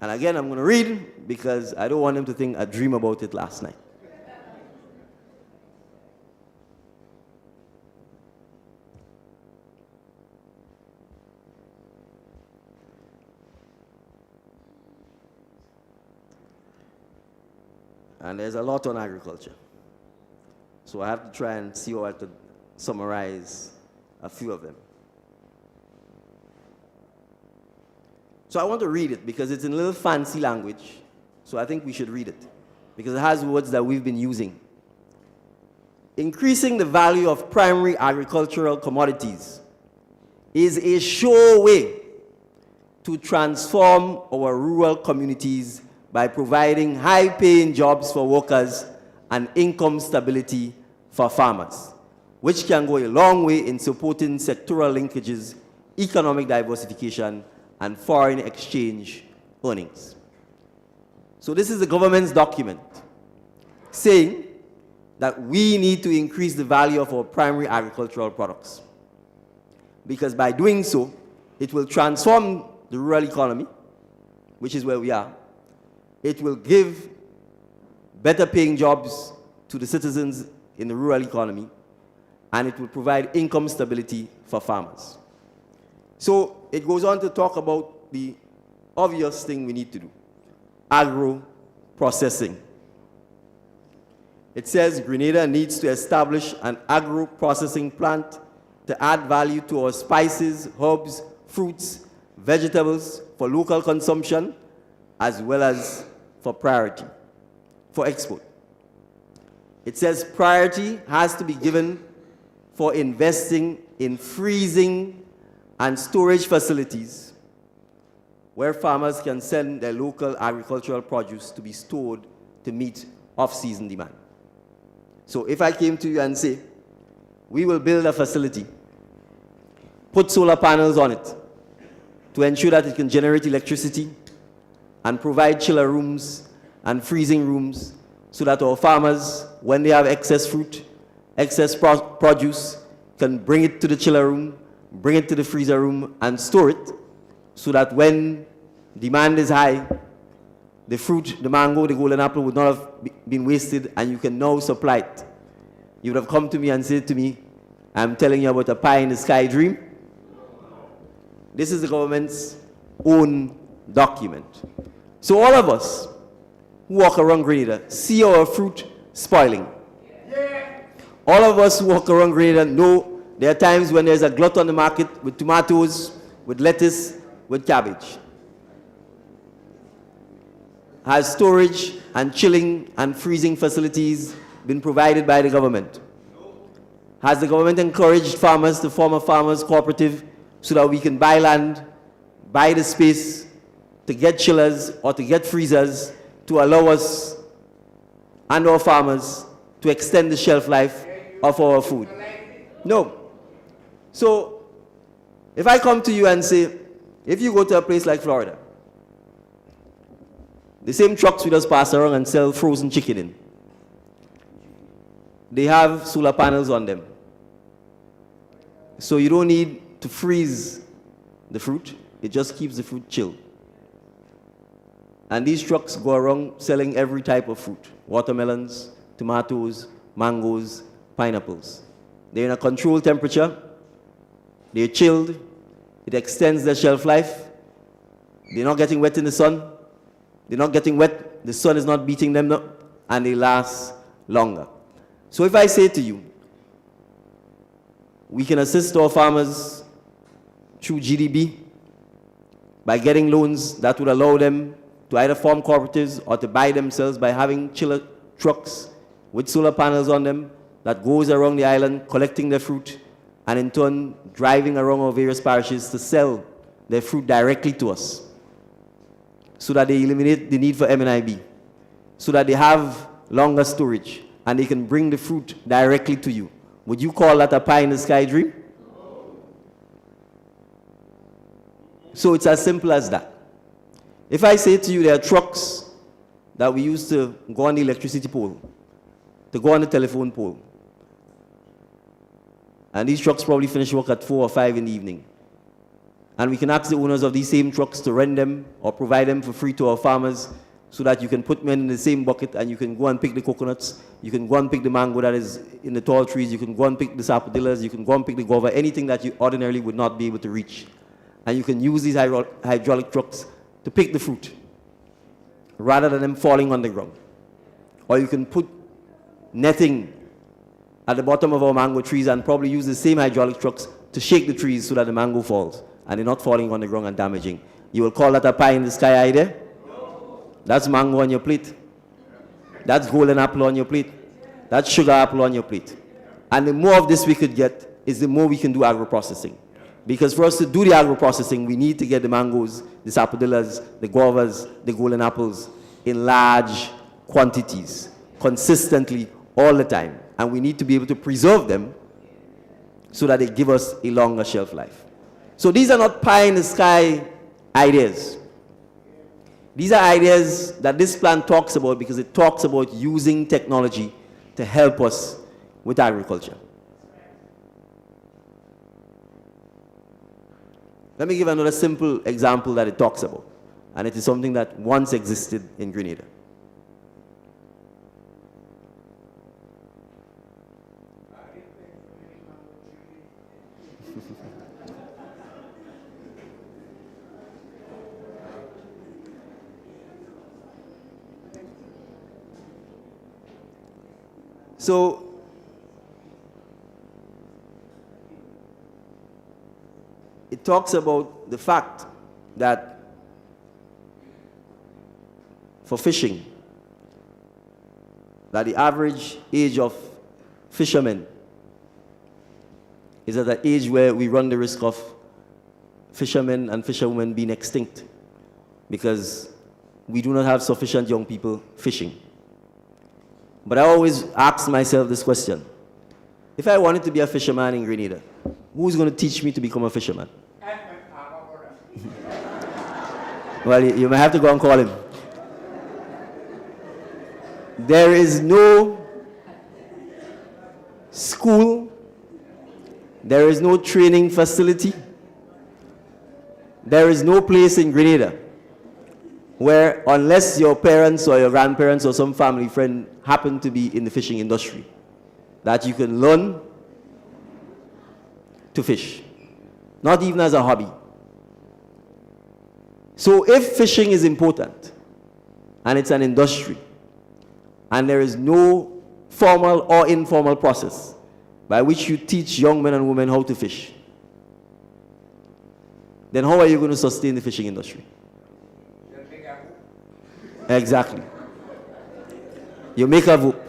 And again, I'm going to read because I don't want them to think I dreamed about it last night. And there's a lot on agriculture. So I have to try and see how I could summarize a few of them. So I want to read it because it's in a little fancy language. So I think we should read it because it has words that we've been using. Increasing the value of primary agricultural commodities is a sure way to transform our rural communities by providing high-paying jobs for workers and income stability for farmers, which can go a long way in supporting sectoral linkages, economic diversification, and foreign exchange earnings. So this is the government's document saying that we need to increase the value of our primary agricultural products, because by doing so, it will transform the rural economy, which is where we are. It will give better paying jobs to the citizens in the rural economy, and it will provide income stability for farmers. So it goes on to talk about the obvious thing we need to do, agro-processing. It says Grenada needs to establish an agro-processing plant to add value to our spices, herbs, fruits, vegetables for local consumption, as well as for export. It says priority has to be given for investing in freezing and storage facilities where farmers can send their local agricultural produce to be stored to meet off-season demand. So if I came to you and say, we will build a facility, put solar panels on it to ensure that it can generate electricity and provide chiller rooms and freezing rooms so that our farmers, when they have excess fruit, excess produce, can bring it to the chiller room, bring it to the freezer room and store it so that when demand is high, the fruit, the mango, the golden apple would not have been wasted and you can now supply it. You would have come to me and said to me, I'm telling you about a pie in the sky dream. This is the government's own document. So all of us who walk around Grenada see our fruit spoiling. All of us who walk around Grenada know there are times when there's a glut on the market with tomatoes, with lettuce, with cabbage. Has storage and chilling and freezing facilities been provided by the government? Has the government encouraged farmers to form a farmers cooperative so that we can buy land, buy the space to get chillers or to get freezers to allow us and our farmers to extend the shelf life of our food? No. So, if I come to you and say, if you go to a place like Florida, the same trucks we just pass around and sell frozen chicken in, they have solar panels on them. So you don't need to freeze the fruit, it just keeps the fruit chilled. And these trucks go around selling every type of fruit: watermelons, tomatoes, mangoes, pineapples. They're in a controlled temperature, they're chilled, it extends their shelf life, they're not getting wet in the sun, they're not getting wet, the sun is not beating them up, and they last longer. So if I say to you, we can assist our farmers through GDB by getting loans that would allow them to either form cooperatives or to buy themselves by having chiller trucks with solar panels on them that goes around the island collecting their fruit and in turn driving around our various parishes to sell their fruit directly to us so that they eliminate the need for M&IB, so that they have longer storage and they can bring the fruit directly to you. Would you call that a pie in the sky dream? So it's as simple as that. If I say to you there are trucks that we use to go on the electricity pole, to go on the telephone pole, and these trucks probably finish work at 4 or 5 in the evening, and we can ask the owners of these same trucks to rent them or provide them for free to our farmers so that you can put them in the same bucket and you can go and pick the coconuts, you can go and pick the mango that is in the tall trees, you can go and pick the sapodillas, you can go and pick the guava, anything that you ordinarily would not be able to reach. And you can use these hydraulic trucks to pick the fruit rather than them falling on the ground. Or you can put netting at the bottom of our mango trees and probably use the same hydraulic trucks to shake the trees so that the mango falls and they're not falling on the ground and damaging. You will call that a pie in the sky idea? That's mango on your plate. That's golden apple on your plate. That's sugar apple on your plate. And the more of this we could get is the more we can do agro-processing. Because for us to do the agro-processing, we need to get the mangoes, the sapodillas, the guavas, the golden apples in large quantities, consistently, all the time. And we need to be able to preserve them so that they give us a longer shelf life. So these are not pie in the sky ideas. These are ideas that this plan talks about because it talks about using technology to help us with agriculture. Let me give another simple example that it talks about, and it is something that once existed in Grenada. So, it talks about the fact that for fishing, that the average age of fishermen is at an age where we run the risk of fishermen and fisherwomen being extinct because we do not have sufficient young people fishing. But I always ask myself this question. If I wanted to be a fisherman in Grenada, who's going to teach me to become a fisherman? Well, you may have to go and call him. There is no school, there is no training facility, there is no place in Grenada where, unless your parents or your grandparents or some family friend happen to be in the fishing industry, that you can learn to fish, not even as a hobby. So if fishing is important, and it's an industry, and there is no formal or informal process by which you teach young men and women how to fish, then how are you going to sustain the fishing industry? Exactly. You make a vote.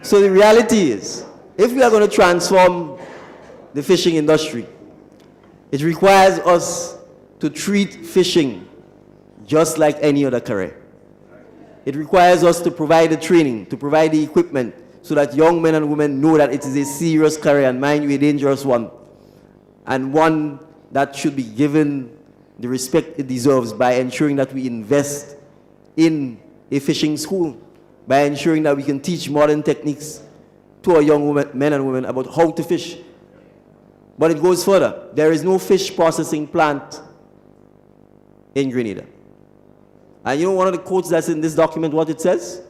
So the reality is, if we are going to transform the fishing industry, it requires us to treat fishing just like any other career. It requires us to provide the training, to provide the equipment, so that young men and women know that it is a serious career, and mind you, a dangerous one, and one that should be given the respect it deserves by ensuring that we invest in a fishing school, by ensuring that we can teach modern techniques to our young men and women about how to fish. But it goes further. There is no fish processing plant in Grenada. And you know one of the quotes that's in this document, what it says?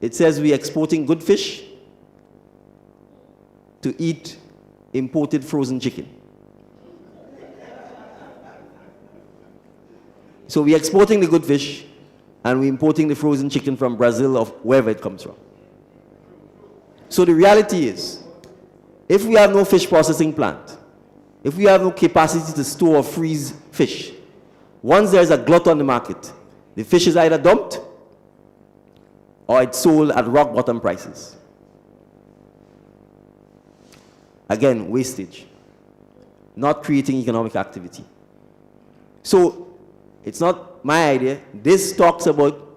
It says we're exporting good fish to eat imported frozen chicken. So we're exporting the good fish and we're importing the frozen chicken from Brazil or wherever it comes from. So the reality is, if we have no fish processing plant, if we have no capacity to store or freeze fish, once there's a glut on the market, the fish is either dumped or it's sold at rock bottom prices. Again, wastage, not creating economic activity. So it's not my idea. This talks about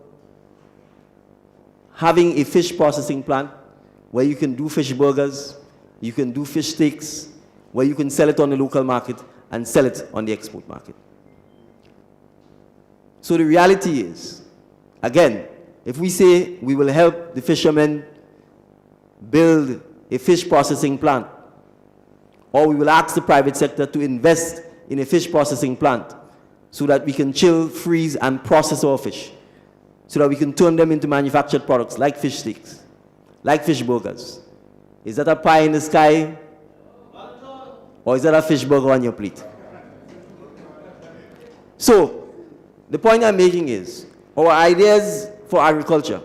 having a fish processing plant where you can do fish burgers, you can do fish steaks, where you can sell it on the local market and sell it on the export market. So the reality is, again, if we say we will help the fishermen build a fish processing plant, or we will ask the private sector to invest in a fish processing plant so that we can chill, freeze, and process our fish, so that we can turn them into manufactured products like fish steaks, like fish burgers. Is that a pie in the sky? Or is that a fish burger on your plate? So, the point I'm making is, our ideas for agriculture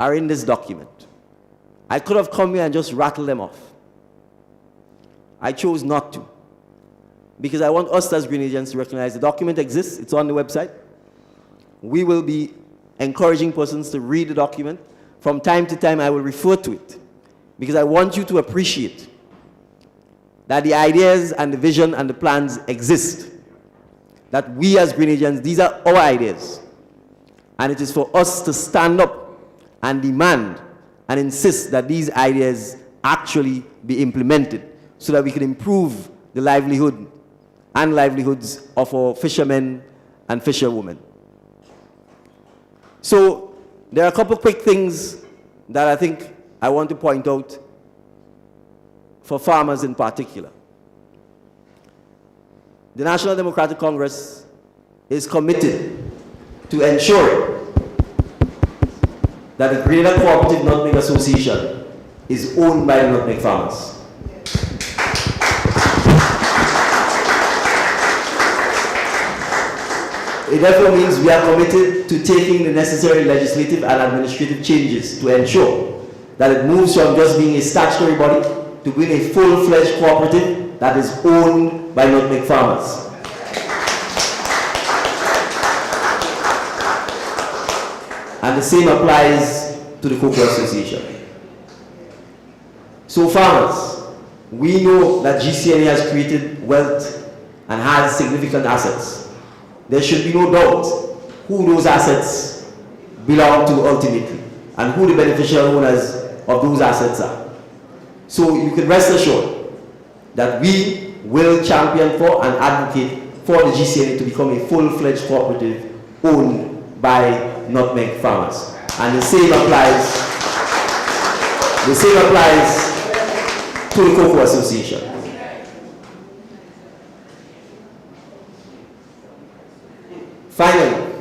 are in this document. I could have come here and just rattled them off. I chose not to, because I want us as Grenadians to recognize the document exists, it's on the website. We will be encouraging persons to read the document. From time to time, I will refer to it, because I want you to appreciate that the ideas and the vision and the plans exist. That we as Grenadians, these are our ideas. And it is for us to stand up and demand and insist that these ideas actually be implemented so that we can improve the livelihood and livelihoods of our fishermen and fisherwomen. So there are a couple quick things that I think I want to point out for farmers in particular. The National Democratic Congress is committed to ensure that the Grenada Cooperative Nutmeg Association is owned by the nutmeg farmers. It therefore means we are committed to taking the necessary legislative and administrative changes to ensure that it moves from just being a statutory body to being a full-fledged cooperative that is owned by nutmeg farmers. And the same applies to the Cocoa Association. So farmers, we know that GCNA has created wealth and has significant assets. There should be no doubt who those assets belong to ultimately and who the beneficial owners of those assets are. So you can rest assured that we will champion for and advocate for the GCNA to become a full-fledged cooperative owned by nutmeg farmers. And the same applies to the Cocoa Association. Finally,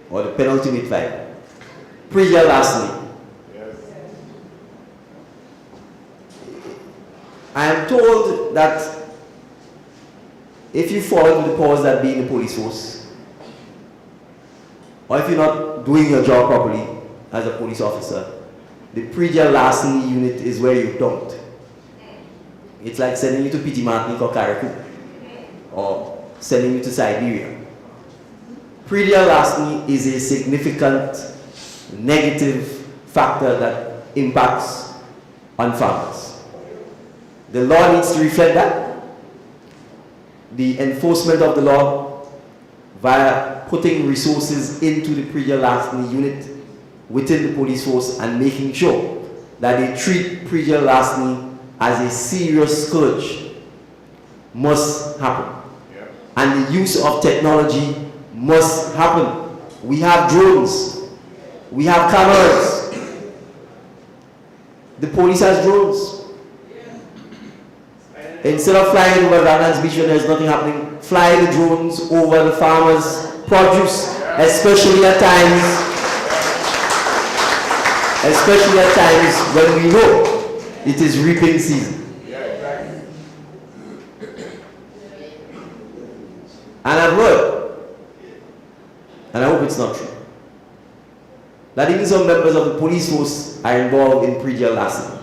or the penultimate fight, pre-year lastly. I am told that if you fall into the powers that be in the police force, or if you're not doing your job properly as a police officer, the pre-jail larceny unit is where you don't. It's like sending you to Piti Martinique or Carriacou, or sending you to Siberia. Pre-jail larceny is a significant negative factor that impacts on farmers. The law needs to reflect that. The enforcement of the law via putting resources into the pre-jail larceny unit within the police force and making sure that they treat pre-jail larceny as a serious scourge must happen. Yeah. And the use of technology must happen. We have drones. We have cameras. The police has drones. Instead of flying over Ghanaian's beach when there's nothing happening, fly the drones over the farmers' produce, especially at times when we know it is reaping season. And I've heard, and I hope it's not true, that even some members of the police force are involved in pre-jail larceny.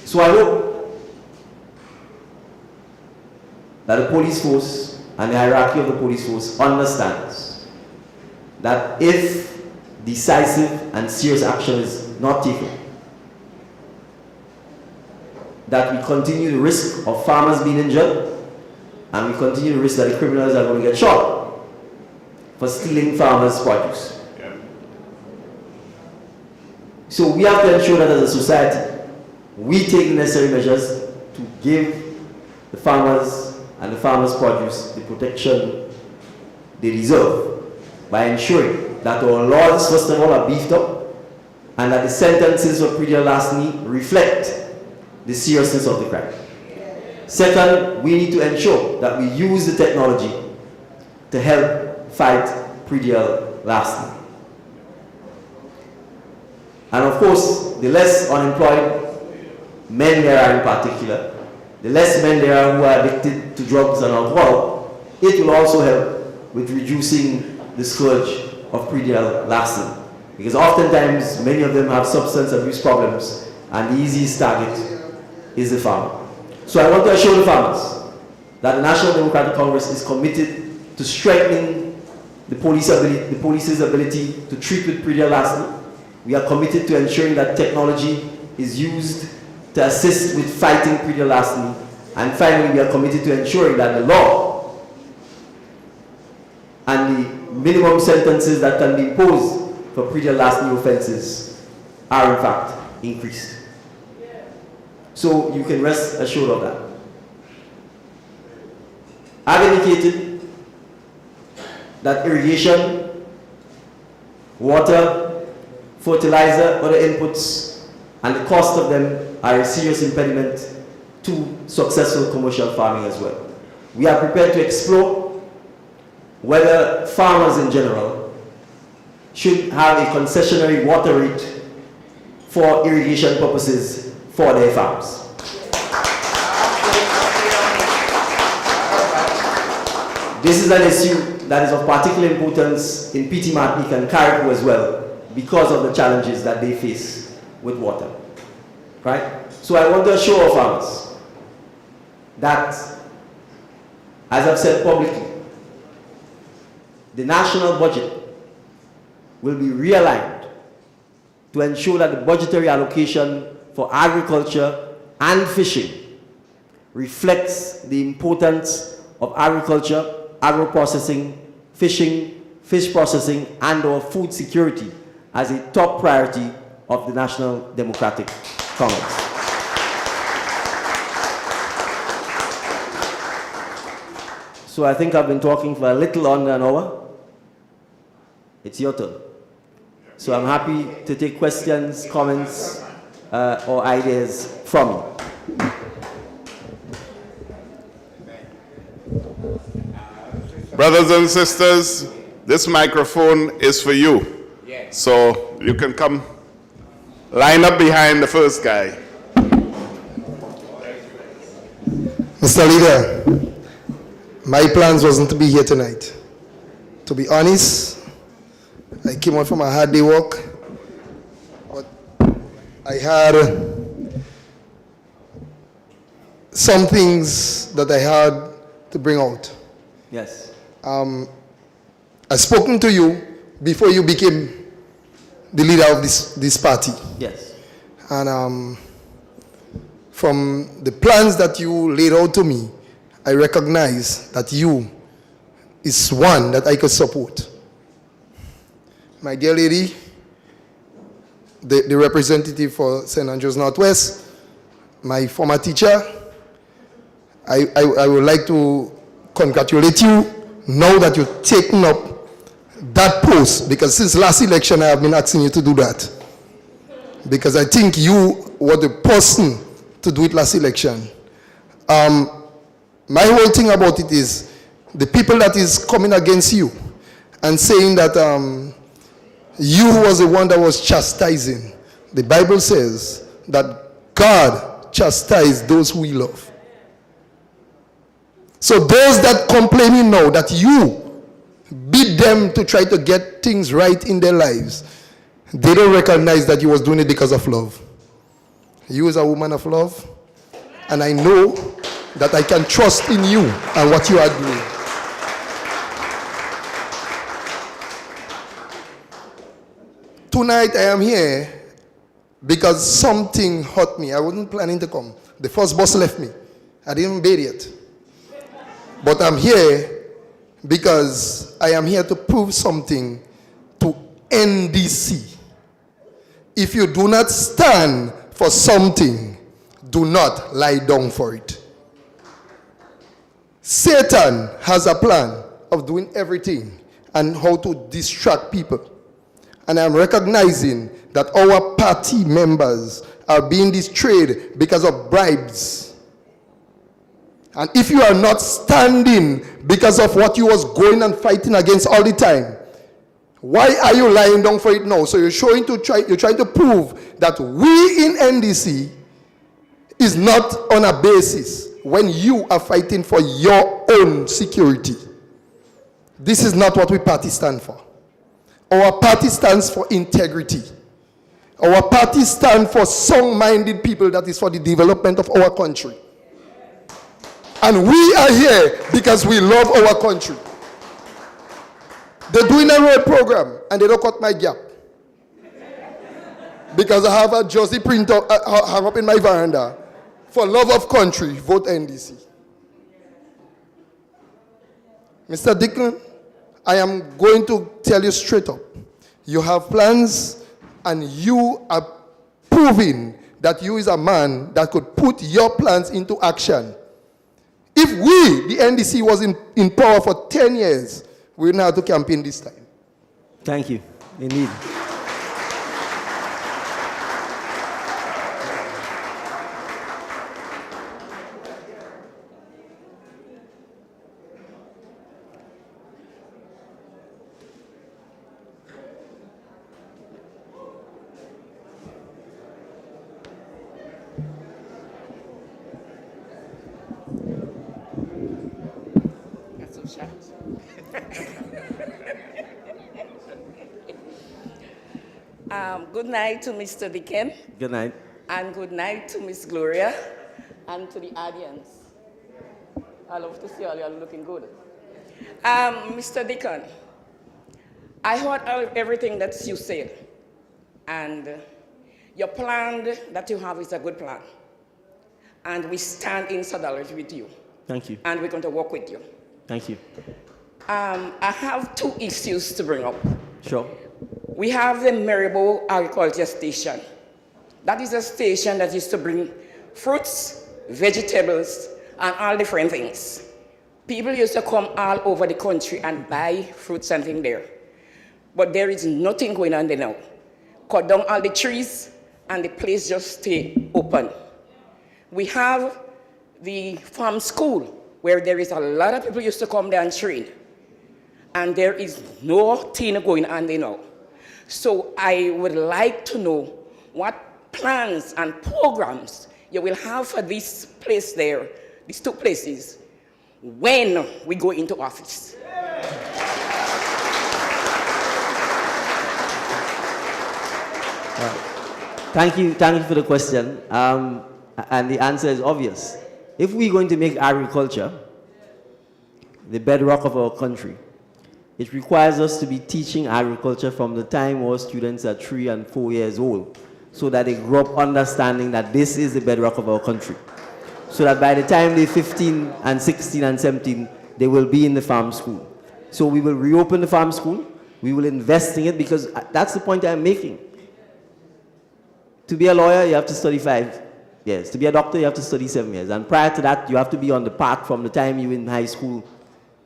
So I hope that the police force and the hierarchy of the police force understands that if decisive and serious action is not taken, that we continue the risk of farmers being injured, and we continue the risk that the criminals are going to get shot for stealing farmers' produce. Yeah. So we have to ensure that as a society, we take the necessary measures to give the farmers and the farmers' produce the protection they deserve by ensuring that our laws, first of all, are beefed up and that the sentences for pre-jail larceny reflect the seriousness of the crime. Second, we need to ensure that we use the technology to help fight pre-jail larceny. And of course, the less unemployed men there are in particular, the less men there are who are addicted to drugs and alcohol, it will also help with reducing the scourge of pre-jail larceny. Because oftentimes, many of them have substance abuse problems, and the easiest target is the farmer. So I want to assure the farmers that the National Democratic Congress is committed to strengthening the police's ability to treat with pre-jail larceny. We are committed to ensuring that technology is used to assist with fighting pre-jail larceny. And finally, we are committed to ensuring that the law and the minimum sentences that can be imposed for pre-jail larceny offenses are in fact increased. So you can rest assured of that. I've indicated that irrigation, water, fertilizer, other inputs, and the cost of them are a serious impediment to successful commercial farming as well. We are prepared to explore whether farmers in general should have a concessionary water rate for irrigation purposes for their farms. This is an issue that is of particular importance in Piti Martinique and Carriacou as well, because of the challenges that they face with water. Right? So I want to assure our farmers that, as I've said publicly, the national budget will be realigned to ensure that the budgetary allocation for agriculture and fishing reflects the importance of agriculture, agro-processing, fishing, fish processing, and or food security as a top priority of the National Democratic Congress. So I think I've been talking for a little under an hour. It's your turn. So I'm happy to take questions, comments, or ideas from you. Brothers and sisters, this microphone is for you. Yes. So you can come line up behind the first guy. Mr. Leader, my plans wasn't to be here tonight. To be honest, I came out from a hard day work, but I had some things that I had to bring out. Yes. I've spoken to you before you became the leader of this party. Yes. And from the plans that you laid out to me, I recognize that you is one that I could support. My dear lady, the representative for St. Andrews Northwest, my former teacher, I would like to congratulate you now that you've taken up that post, because since last election I have been asking you to do that. Because I think you were the person to do it last election. My whole thing about it is the people that is coming against you and saying that you was the one that was chastising. The Bible says that God chastised those who he loved. So those that complaining now that you beat them to try to get things right in their lives, they don't recognize that you was doing it because of love. You is a woman of love, and I know that I can trust in you and what you are doing. Tonight I am here because something hurt me. I wasn't planning to come. The first bus left me. I didn't bathe yet. But I'm here because I am here to prove something to NDC. If you do not stand for something, do not lie down for it. Satan has a plan of doing everything and how to distract people. And I'm recognizing that our party members are being betrayed because of bribes. And if you are not standing because of what you was going and fighting against all the time, why are you lying down for it now? So you're trying to prove that we in NDC is not on a basis when you are fighting for your own security. This is not what we party stand for. Our party stands for integrity. Our party stands for sound-minded people that is for the development of our country. And we are here because we love our country. They're doing a road program and they don't cut my gap. Because I have a jersey print hung up in my veranda. For love of country, vote NDC. Mr. Dicklin, I am going to tell you straight up. You have plans and you are proving that you is a man that could put your plans into action. If we, the NDC, was in power for 10 years, we wouldn't have to campaign this time. Thank you. Indeed. Good night to Mr. Dicken. Good night. And good night to Miss Gloria and to the audience. I love to see all you all looking good. Mr. Dicken, I heard everything that you said, and your plan that you have is a good plan. And we stand in solidarity with you. Thank you. And we're going to work with you. Thank you. I have 2 issues to bring up. Sure. We have the Maribor Agriculture Station. That is a station that used to bring fruits, vegetables, and all different things. People used to come all over the country and buy fruits and things there. But there is nothing going on there now. Cut down all the trees, and the place just stay open. We have the farm school, where there is a lot of people used to come there and train. And there is nothing going on there now. So I would like to know what plans and programs you will have for this place there, these 2 places, when we go into office. Thank you for the question. And the answer is obvious. If we're going to make agriculture the bedrock of our country, it requires us to be teaching agriculture from the time our students are 3 and 4 years old, so that they grow up understanding that this is the bedrock of our country. So that by the time they're 15 and 16 and 17, they will be in the farm school. So we will reopen the farm school. We will invest in it, because that's the point I'm making. To be a lawyer, you have to study 5 years. To be a doctor, you have to study 7 years. And prior to that, you have to be on the path from the time you're in high school,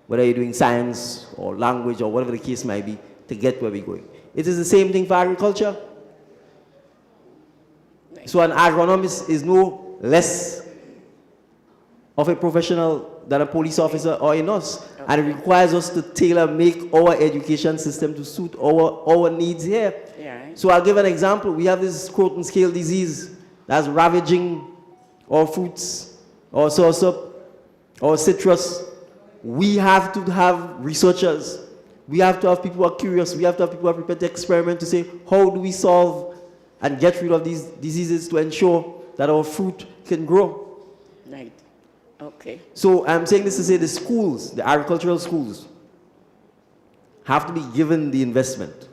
whether you're doing science or language or whatever the case might be, to get where we're going. It is the same thing for agriculture. So an agronomist is no less of a professional than a police officer or a nurse. Okay. And it requires us to tailor-make our education system to suit our needs here. Yeah. So I'll give an example. We have this croton scale disease that's ravaging our fruits, our saursop, our citrus. We have to have researchers. We have to have people who are curious. We have to have people who are prepared to experiment to say, how do we solve and get rid of these diseases to ensure that our fruit can grow? Right. Okay. So I'm saying this to say the schools, the agricultural schools, have to be given the investment,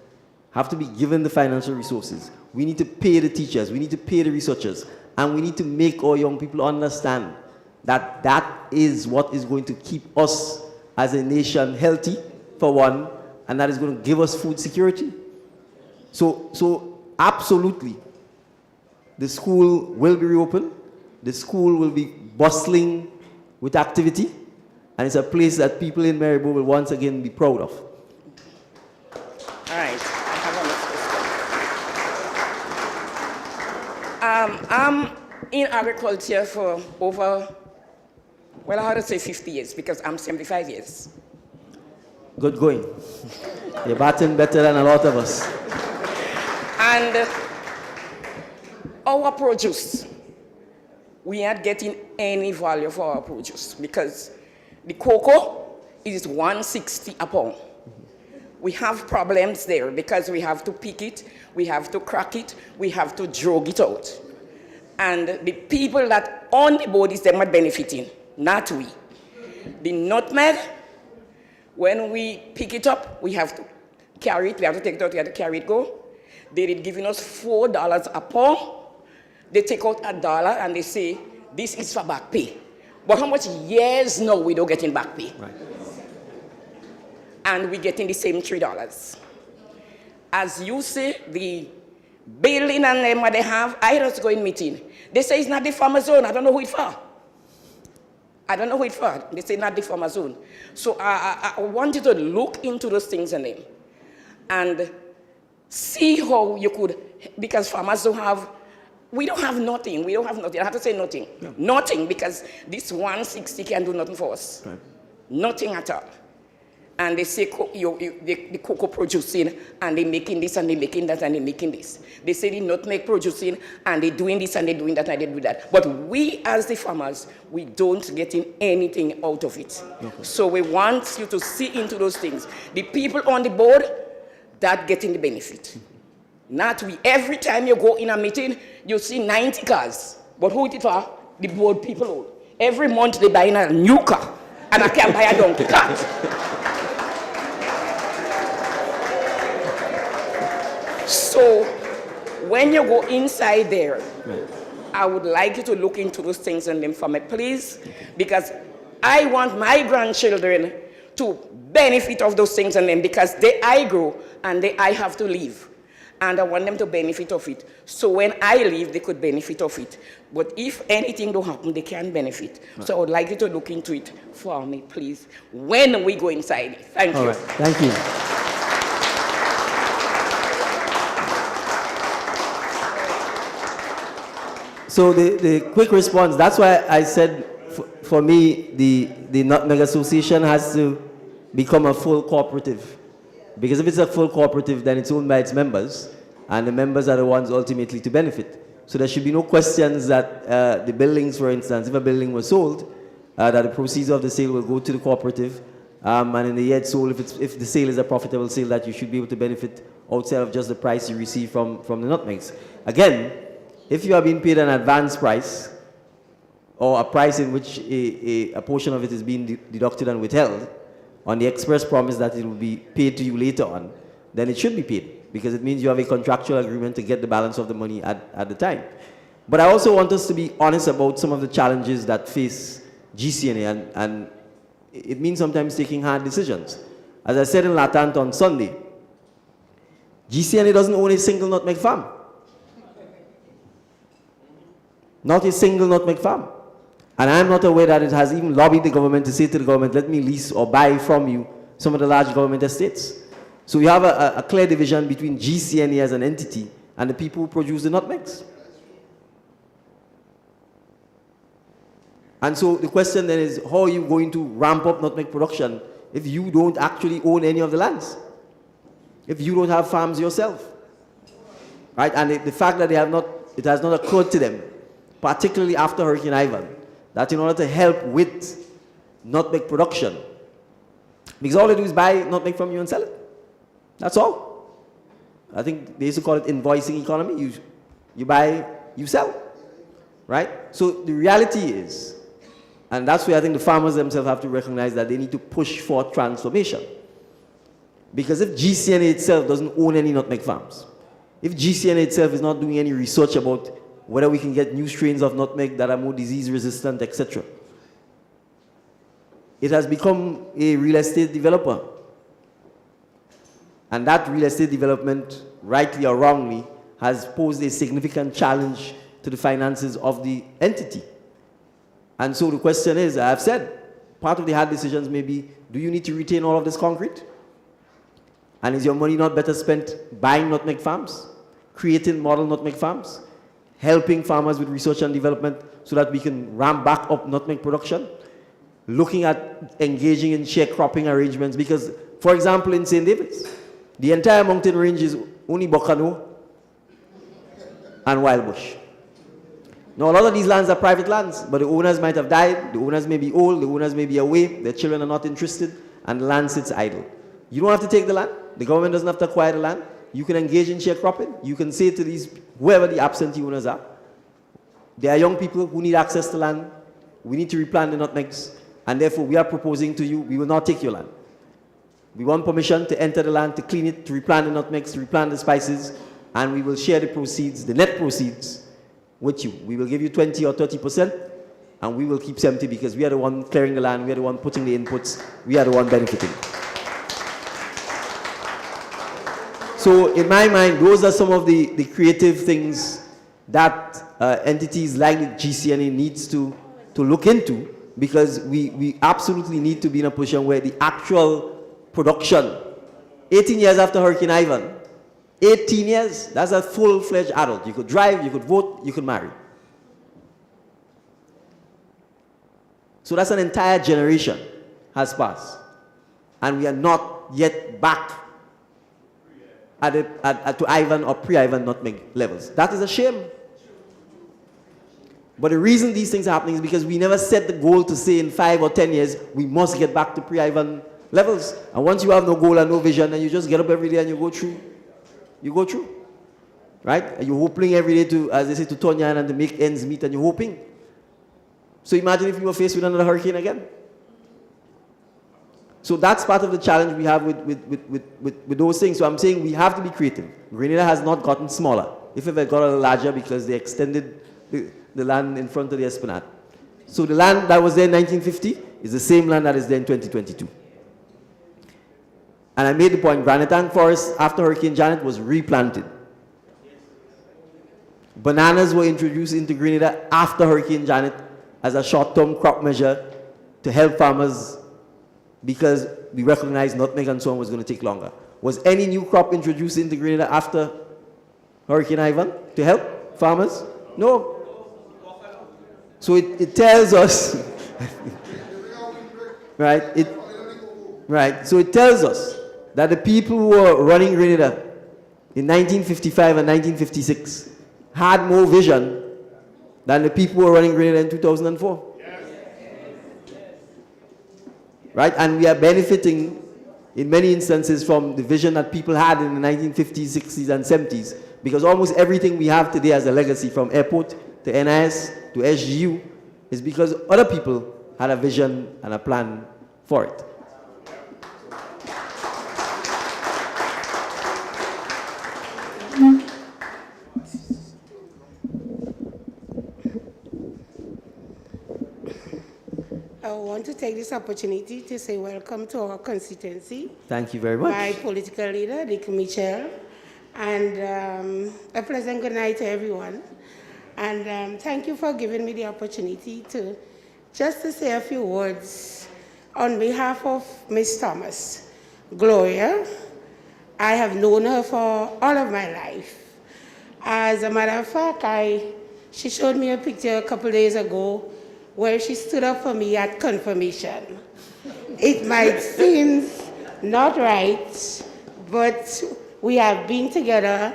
have to be given the financial resources. We need to pay the teachers, we need to pay the researchers, and we need to make our young people understand that that is what is going to keep us as a nation healthy, for one, and that is going to give us food security. So absolutely, the school will be reopened, the school will be bustling with activity, and it's a place that people in Maribor will once again be proud of. All right, I have a next question. I'm in agriculture for over, well, I had to say 50 years, because I'm 75 years. Good going. You're batting better than a lot of us. And our produce, we aren't getting any value for our produce, because the cocoa is 160 a pound. We have problems there because we have to pick it, we have to crack it, we have to drag it out. And the people that own the board is them are benefiting, not we. The nutmeg, when we pick it up, we have to carry it, we have to take it out, we have to carry it go. They're giving us $4 a pound. They take out $1 and they say, this is for back pay. But how much years now we don't get in back pay? Right. And we're getting the same $3. As you say, the building and them what they have, I just go in meeting. They say it's not the farmer zone. I don't know who it's for. I don't know who it's for. They say not the farmer zone. So I want you to look into those things and them. And see how you could, because farmers don't have, we don't have nothing. We don't have nothing. I have to say nothing. Yeah. Nothing, because this 160 can do nothing for us. Right. Nothing at all. And they say the cocoa producing, and they're making this, and they're making that, and they're making this. They say the nutmeg producing, and they're doing this, and they're doing that, and they do that. But we, as the farmers, we don't get anything out of it. Okay. So we want you to see into those things. The people on the board, that getting the benefit. Not we. Every time you go in a meeting, you see 90 cars. But who it for? The board people own. Every month they buy a new car. And I can't buy a donkey cart. So when you go inside there, I would like you to look into those things and them for me, please, because I want my grandchildren to benefit of those things and them, because I grow and I have to leave. And I want them to benefit of it. So when I leave, they could benefit of it. But if anything don't happen, they can benefit. Right. So I would like you to look into it for me, please, when we go inside. Thank you. Right. Thank you. So the quick response, that's why I said, for me, the Nutmeg Association has to become a full cooperative. Because if it's a full cooperative, then it's owned by its members, and the members are the ones ultimately to benefit. So there should be no questions that the buildings, for instance, if a building was sold, that the proceeds of the sale will go to the cooperative, and in the year it's sold, if the sale is a profitable sale, that you should be able to benefit outside of just the price you receive from the nutmegs. Again, if you are being paid an advance price, or a price in which a portion of it is being deducted and withheld, on the express promise that it will be paid to you later on, then it should be paid, because it means you have a contractual agreement to get the balance of the money at the time. But I also want us to be honest about some of the challenges that face GCNA, and it means sometimes taking hard decisions. As I said in Latant on Sunday, GCNA doesn't own a single nutmeg farm. Not a single nutmeg farm. And I'm not aware that it has even lobbied the government to say to the government, let me lease or buy from you some of the large government estates. So we have a clear division between GCNA as an entity and the people who produce the nutmegs. And so the question then is, how are you going to ramp up nutmeg production if you don't actually own any of the lands? If you don't have farms yourself? Right? And the fact that it has not occurred to them, particularly after Hurricane Ivan, that in order to help with nutmeg production, because all they do is buy nutmeg from you and sell it. That's all. I think they used to call it invoicing economy. You buy, you sell. Right? So the reality is, and that's where I think the farmers themselves have to recognize that they need to push for transformation. Because if GCNA itself doesn't own any nutmeg farms, if GCNA itself is not doing any research about whether we can get new strains of nutmeg that are more disease resistant, etc. It has become a real estate developer. And that real estate development, rightly or wrongly, has posed a significant challenge to the finances of the entity. And so the question is, I've said, part of the hard decisions may be, do you need to retain all of this concrete? And is your money not better spent buying nutmeg farms, creating model nutmeg farms, helping farmers with research and development so that we can ramp back up nutmeg production, looking at engaging in sharecropping arrangements, because, for example, in St. David's, the entire mountain range is only Bocano and Wild Bush. Now, a lot of these lands are private lands, but the owners might have died, the owners may be old, the owners may be away, their children are not interested, and the land sits idle. You don't have to take the land. The government doesn't have to acquire the land. You can engage in sharecropping. You can say to these, whoever the absentee owners are, there are young people who need access to land. We need to replant the nutmegs. And therefore, we are proposing to you, we will not take your land. We want permission to enter the land, to clean it, to replant the nutmegs, to replant the spices, and we will share the proceeds, the net proceeds, with you. We will give you 20 or 30%, and we will keep 70 because we are the one clearing the land, we are the one putting the inputs, we are the one benefiting. So in my mind, those are some of the creative things that entities like the GCNA needs to look into, because we absolutely need to be in a position where the actual production, 18 years after Hurricane Ivan, 18 years, that's a full-fledged adult. You could drive, you could vote, you could marry. So that's an entire generation has passed. And we are not yet back to Ivan or pre-Ivan nutmeg levels. That is a shame. But the reason these things are happening is because we never set the goal to say in 5 or 10 years, we must get back to pre-Ivan levels. And once you have no goal and no vision, then you just get up every day and you go through. You go through. Right? And you're hoping every day to, as they say, to turn your hand and to make ends meet, and you're hoping. So imagine if you were faced with another hurricane again. So that's part of the challenge we have with those things. So I'm saying we have to be creative. Grenada has not gotten smaller. If it got a little larger because they extended the land in front of the Esplanade. So the land that was there in 1950 is the same land that is there in 2022. And I made the point, Granatan Forest after Hurricane Janet was replanted. Bananas were introduced into Grenada after Hurricane Janet as a short-term crop measure to help farmers because we recognized nutmeg and so on was going to take longer. Was any new crop introduced into Grenada after Hurricane Ivan to help farmers? No. So it tells us, right? Right. So it tells us that the people who were running Grenada in 1955 and 1956 had more vision than the people who were running Grenada in 2004. Right? And we are benefiting in many instances from the vision that people had in the 1950s, 60s, and 70s, because almost everything we have today as a legacy, from airport to NIS to SGU, is because other people had a vision and a plan for it. I want to take this opportunity to say welcome to our constituency. Thank you very much. My political leader, Dick Mitchell, and a pleasant good night to everyone. And thank you for giving me the opportunity to say a few words on behalf of Ms. Thomas. Gloria, I have known her for all of my life. As a matter of fact, she showed me a picture a couple days ago where she stood up for me at confirmation. It might seem not right, but we have been together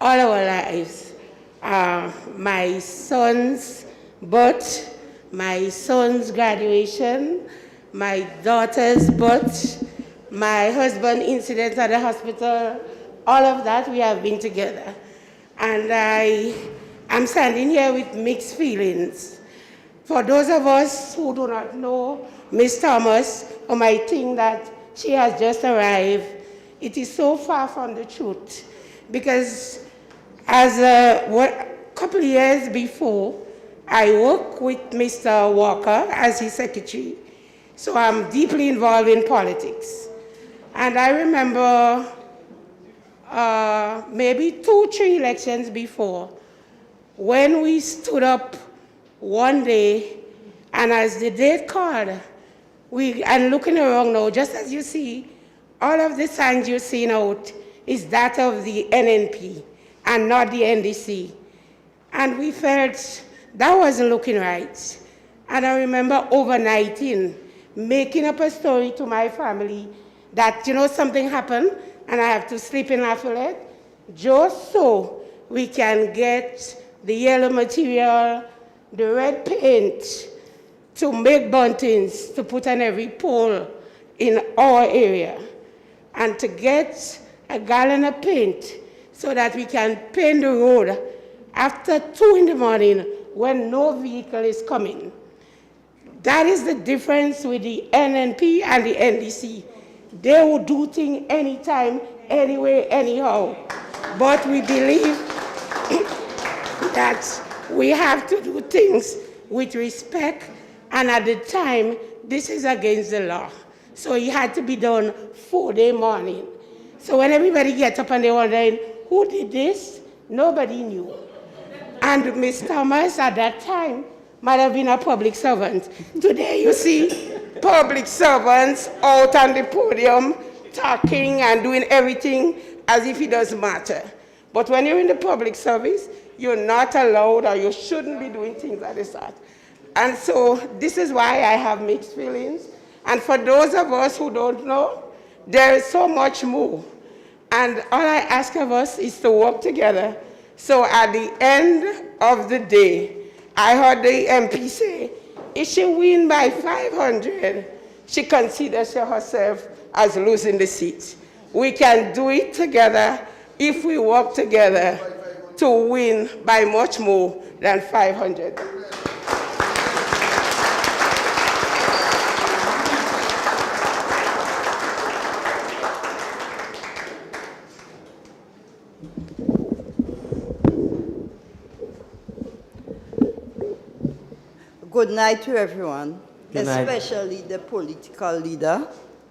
all our lives. My son's birth, my son's graduation, my daughter's birth, my husband's incident at the hospital, all of that we have been together. And I'm standing here with mixed feelings. For those of us who do not know Ms. Thomas, or might think that she has just arrived, it is so far from the truth. Because as a couple of years before, I worked with Mr. Walker as his secretary. So I'm deeply involved in politics. And I remember maybe 2-3 elections before, when we stood up one day, and as the date called, and looking around now, just as you see, all of the signs you're seeing out is that of the NNP and not the NDC. And we felt that wasn't looking right. And I remember overnighting, making up a story to my family that, something happened and I have to sleep in Lafayette, just so we can get the yellow material, the red paint, to make buntings to put on every pole in our area, and to get a gallon of paint so that we can paint the road after 2 in the morning when no vehicle is coming. That is the difference with the NNP and the NDC. They will do things anytime, anywhere, anyhow. But we believe that we have to do things with respect, and at the time, this is against the law. So it had to be done 4-day morning. So when everybody gets up and they're wondering, who did this? Nobody knew. And Ms. Thomas, at that time, might have been a public servant. Today, you see public servants out on the podium talking and doing everything as if it doesn't matter. But when you're in the public service, you're not allowed, or you shouldn't be doing things like this. And so this is why I have mixed feelings. And for those of us who don't know, there is so much more. And all I ask of us is to work together. So at the end of the day, I heard the MP say, if she wins by 500, she considers herself as losing the seat. We can do it together if we work together to win by much more than 500. Good night to everyone, Good night. especially the political leader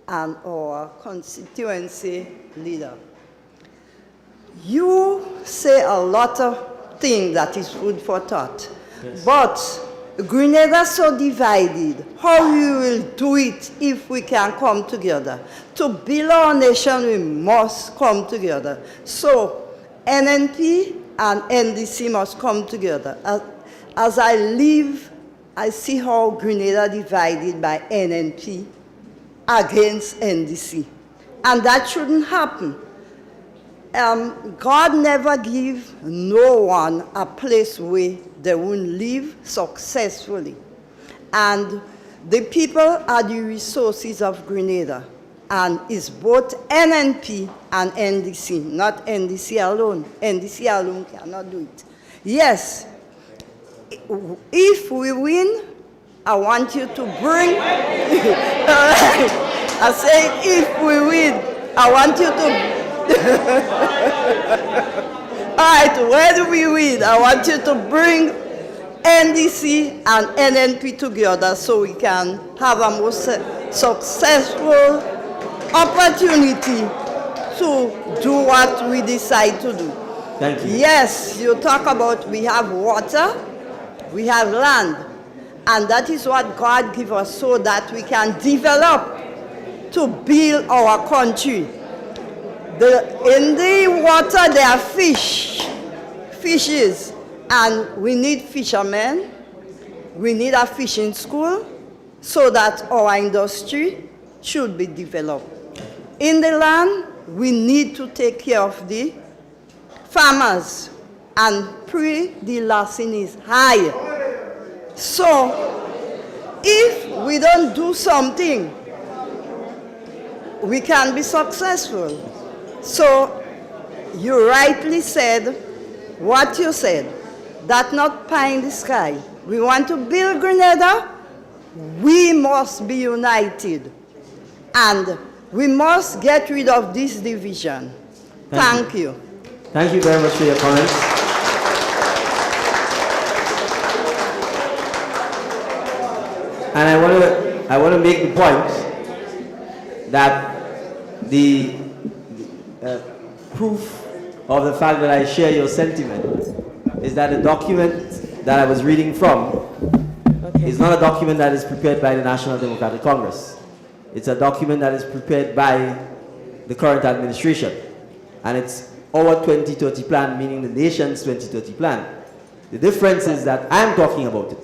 and our constituency leader. You say a lot of things that is food for thought, yes. But Grenada so divided. How we will do it if we can come together? To build our nation, we must come together. So NNP and NDC must come together. As I live, I see how Grenada divided by NNP against NDC. And that shouldn't happen. God never give no one a place where they won't live successfully. And the people are the resources of Grenada. And it's both NNP and NDC, not NDC alone. NDC alone cannot do it. Yes, if we win, I want you to bring, I say if we win, I want you to, all right, when we win, I want you to bring NDC and NNP together so we can have a more successful opportunity to do what we decide to do. Thank you. Yes, you talk about we have water, we have land, and that is what God gives us so that we can develop to build our country. In the water there are fishes, and we need fishermen. We need a fishing school so that our industry should be developed. In the land, we need to take care of the farmers, and the lesson is high. So, if we don't do something, we can be successful. So, you rightly said what you said, that not pie in the sky. We want to build Grenada, we must be united. And we must get rid of this division. Thank you. Thank you very much for your comments. And I want to make the point that the proof of the fact that I share your sentiment is that the document that I was reading from is not a document that is prepared by the National Democratic Congress. It's a document that is prepared by the current administration. And it's our 2030 plan, meaning the nation's 2030 plan. The difference is that I'm talking about it.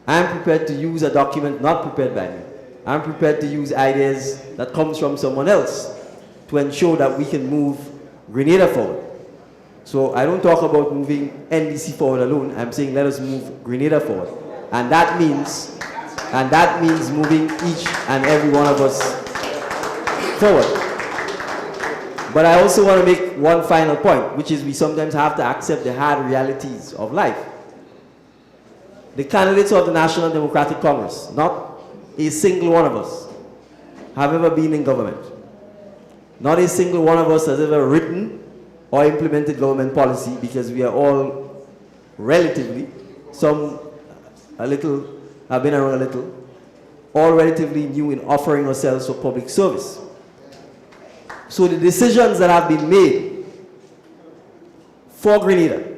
I'm prepared to use a document not prepared by me. I'm prepared to use ideas that comes from someone else to ensure that we can move Grenada forward. So I don't talk about moving NDC forward alone. I'm saying let us move Grenada forward. And that means moving each and every one of us forward. But I also want to make one final point, which is we sometimes have to accept the hard realities of life. The candidates of the National Democratic Congress, not a single one of us, have ever been in government. Not a single one of us has ever written or implemented government policy, because we are all relatively, some a little, have been around a little, all relatively new in offering ourselves for public service. So the decisions that have been made for Grenada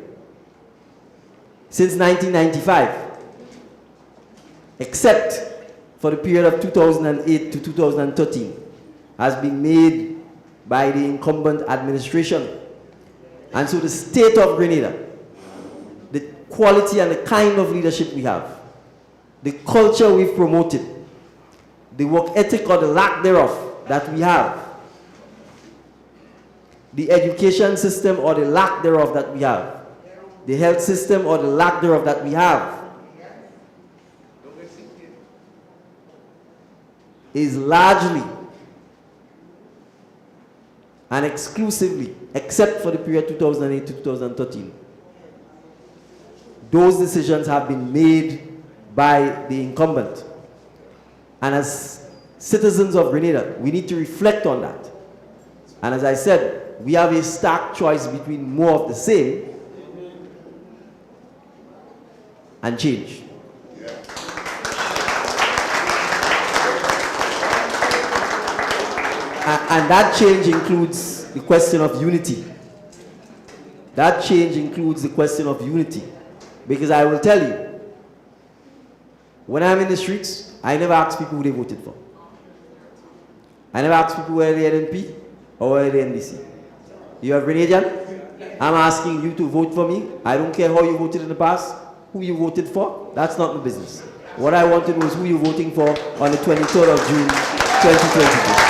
since 1995, except for the period of 2008 to 2013, has been made by the incumbent administration. And so the state of Grenada, the quality and the kind of leadership we have, the culture we've promoted, the work ethic or the lack thereof that we have, the education system or the lack thereof that we have, the health system or the lack thereof that we have, is largely and exclusively, except for the period 2008 to 2013, those decisions have been made by the incumbent. And as citizens of Grenada, we need to reflect on that. And as I said, we have a stark choice between more of the same and change. And that change includes the question of unity. That change includes the question of unity. Because I will tell you, when I'm in the streets, I never ask people who they voted for. I never ask people where they're NP or where they're NDC. You are Grenadian? I'm asking you to vote for me. I don't care how you voted in the past, who you voted for. That's not my business. What I want to know is who you're voting for on the 23rd of June, 2022.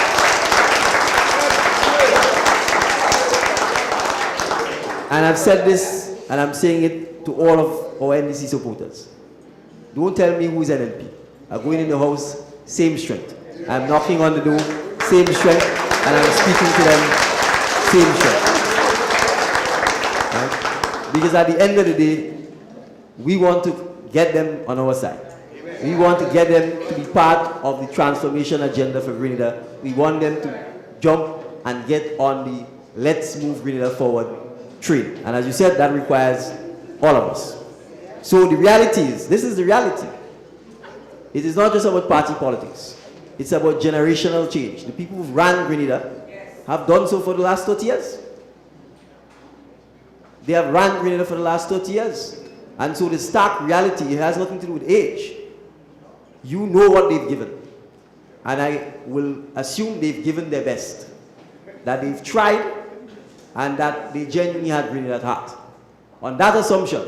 And I've said this, and I'm saying it to all of our NDC supporters. Don't tell me who's NNP. I'm going in the house, same strength. I'm knocking on the door, same strength, and I'm speaking to them, same strength. Right? Because at the end of the day, we want to get them on our side. We want to get them to be part of the transformation agenda for Grenada. We want them to jump and get on the let's move Grenada forward train. And as you said, that requires all of us. So the reality is, this is the reality. It is not just about party politics. It's about generational change. The people who've ran Grenada have done so for the last 30 years. They have ran Grenada for the last 30 years. And so the stark reality, it has nothing to do with age. You know what they've given. And I will assume they've given their best. That they've tried and that they genuinely had Grenada at heart. On that assumption,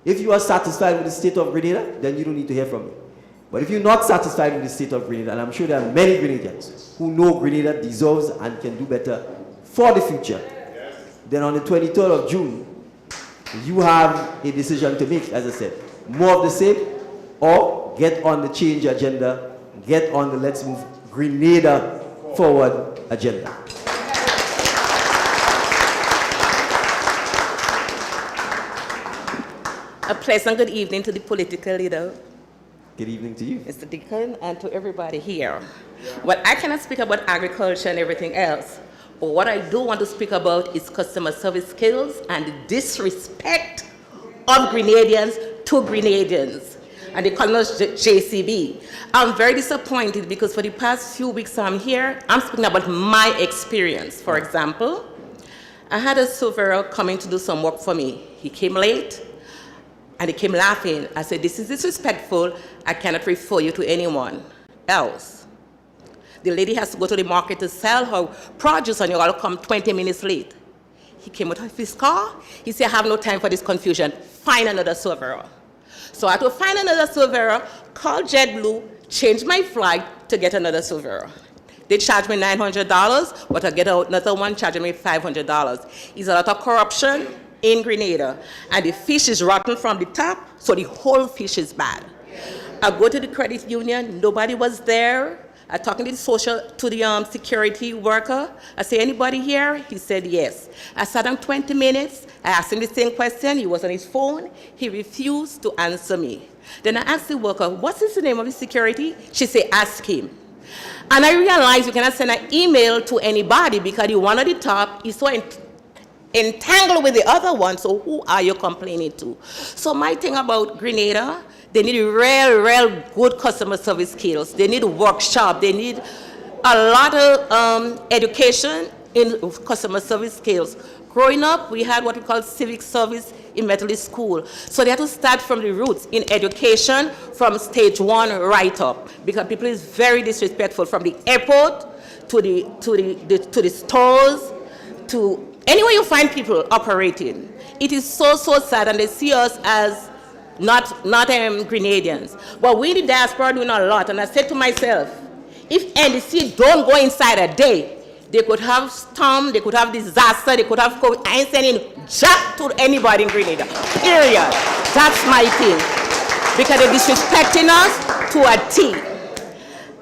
if you are satisfied with the state of Grenada, then you don't need to hear from me. But if you're not satisfied with the state of Grenada, and I'm sure there are many Grenadians who know Grenada deserves and can do better for the future, then on the 23rd of June, you have a decision to make, as I said. More of the same, or get on the change agenda, get on the let's move Grenada forward agenda. A pleasant good evening to the political leader. Good evening to you. Mr. Deacon, and to everybody here. Well, I cannot speak about agriculture and everything else, but what I do want to speak about is customer service skills and the disrespect of Grenadians to Grenadians. And they call us JCB. I'm very disappointed because for the past few weeks I'm here, I'm speaking about my experience. For example, I had a surveyor coming to do some work for me. He came late. And he came laughing. I said, this is disrespectful. I cannot refer you to anyone else. The lady has to go to the market to sell her produce and you all come 20 minutes late. He came out of his car. He said, I have no time for this confusion. Find another surveyor. So I had to find another surveyor, call JetBlue, change my flight to get another surveyor. They charged me $900, but I get another one charging me $500. It's a lot of corruption in Grenada, and the fish is rotten from the top, so the whole fish is bad. I go to the credit union, nobody was there. I talking to the security worker. I say, anybody here? He said yes. I sat down 20 minutes. I asked him the same question. He was on his phone. He refused to answer me. Then I asked the worker, what is the name of the security? She said, ask him. And I realized you cannot send an email to anybody because the one at the top is so entangled with the other one, so who are you complaining to? So my thing about Grenada, they need real good customer service skills. They need a workshop. They need a lot of education in customer service skills. Growing up, we had what we call civic service in Methodist school. So they had to start from the roots in education from stage 1 right up, because people is very disrespectful from the airport to the stores to anywhere you find people operating. It is so sad, and they see us as not Grenadians. But we in the diaspora are doing a lot, and I said to myself, if NDC don't go inside a day, they could have storm, they could have disaster, they could have COVID. I ain't sending jack to anybody in Grenada, period. That's my thing. Because they're disrespecting us to a T.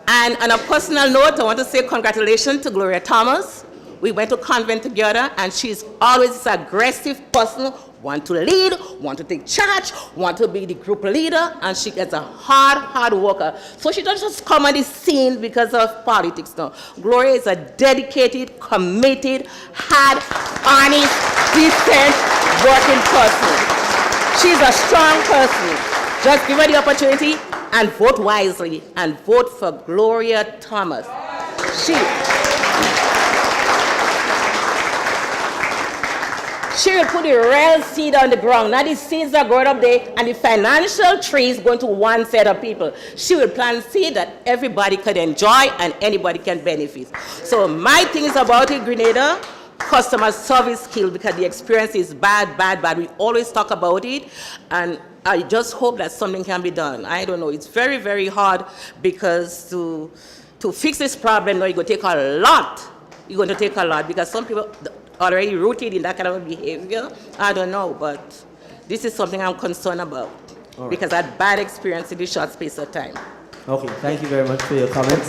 And on a personal note, I want to say congratulations to Gloria Thomas. We went to convent together, and she's always this aggressive person, want to lead, want to take charge, want to be the group leader, and she is a hard worker. So she doesn't just come on the scene because of politics, no. Gloria is a dedicated, committed, hard, honest, decent, working person. She's a strong person. Just give her the opportunity and vote wisely, and vote for Gloria Thomas. She She will put the real seed on the ground. Now the seeds are growing up there, and the financial tree is going to one set of people. She will plant seed that everybody can enjoy and anybody can benefit. So my thing is about it, Grenada, customer service skill, because the experience is bad. We always talk about it, and I just hope that something can be done. I don't know. It's very, very hard because to fix this problem, you're going to take a lot. You're going to take a lot because some people already rooted in that kind of behavior. I don't know, but this is something I'm concerned about because I had bad experience in this short space of time. Okay, thank you very much for your comments.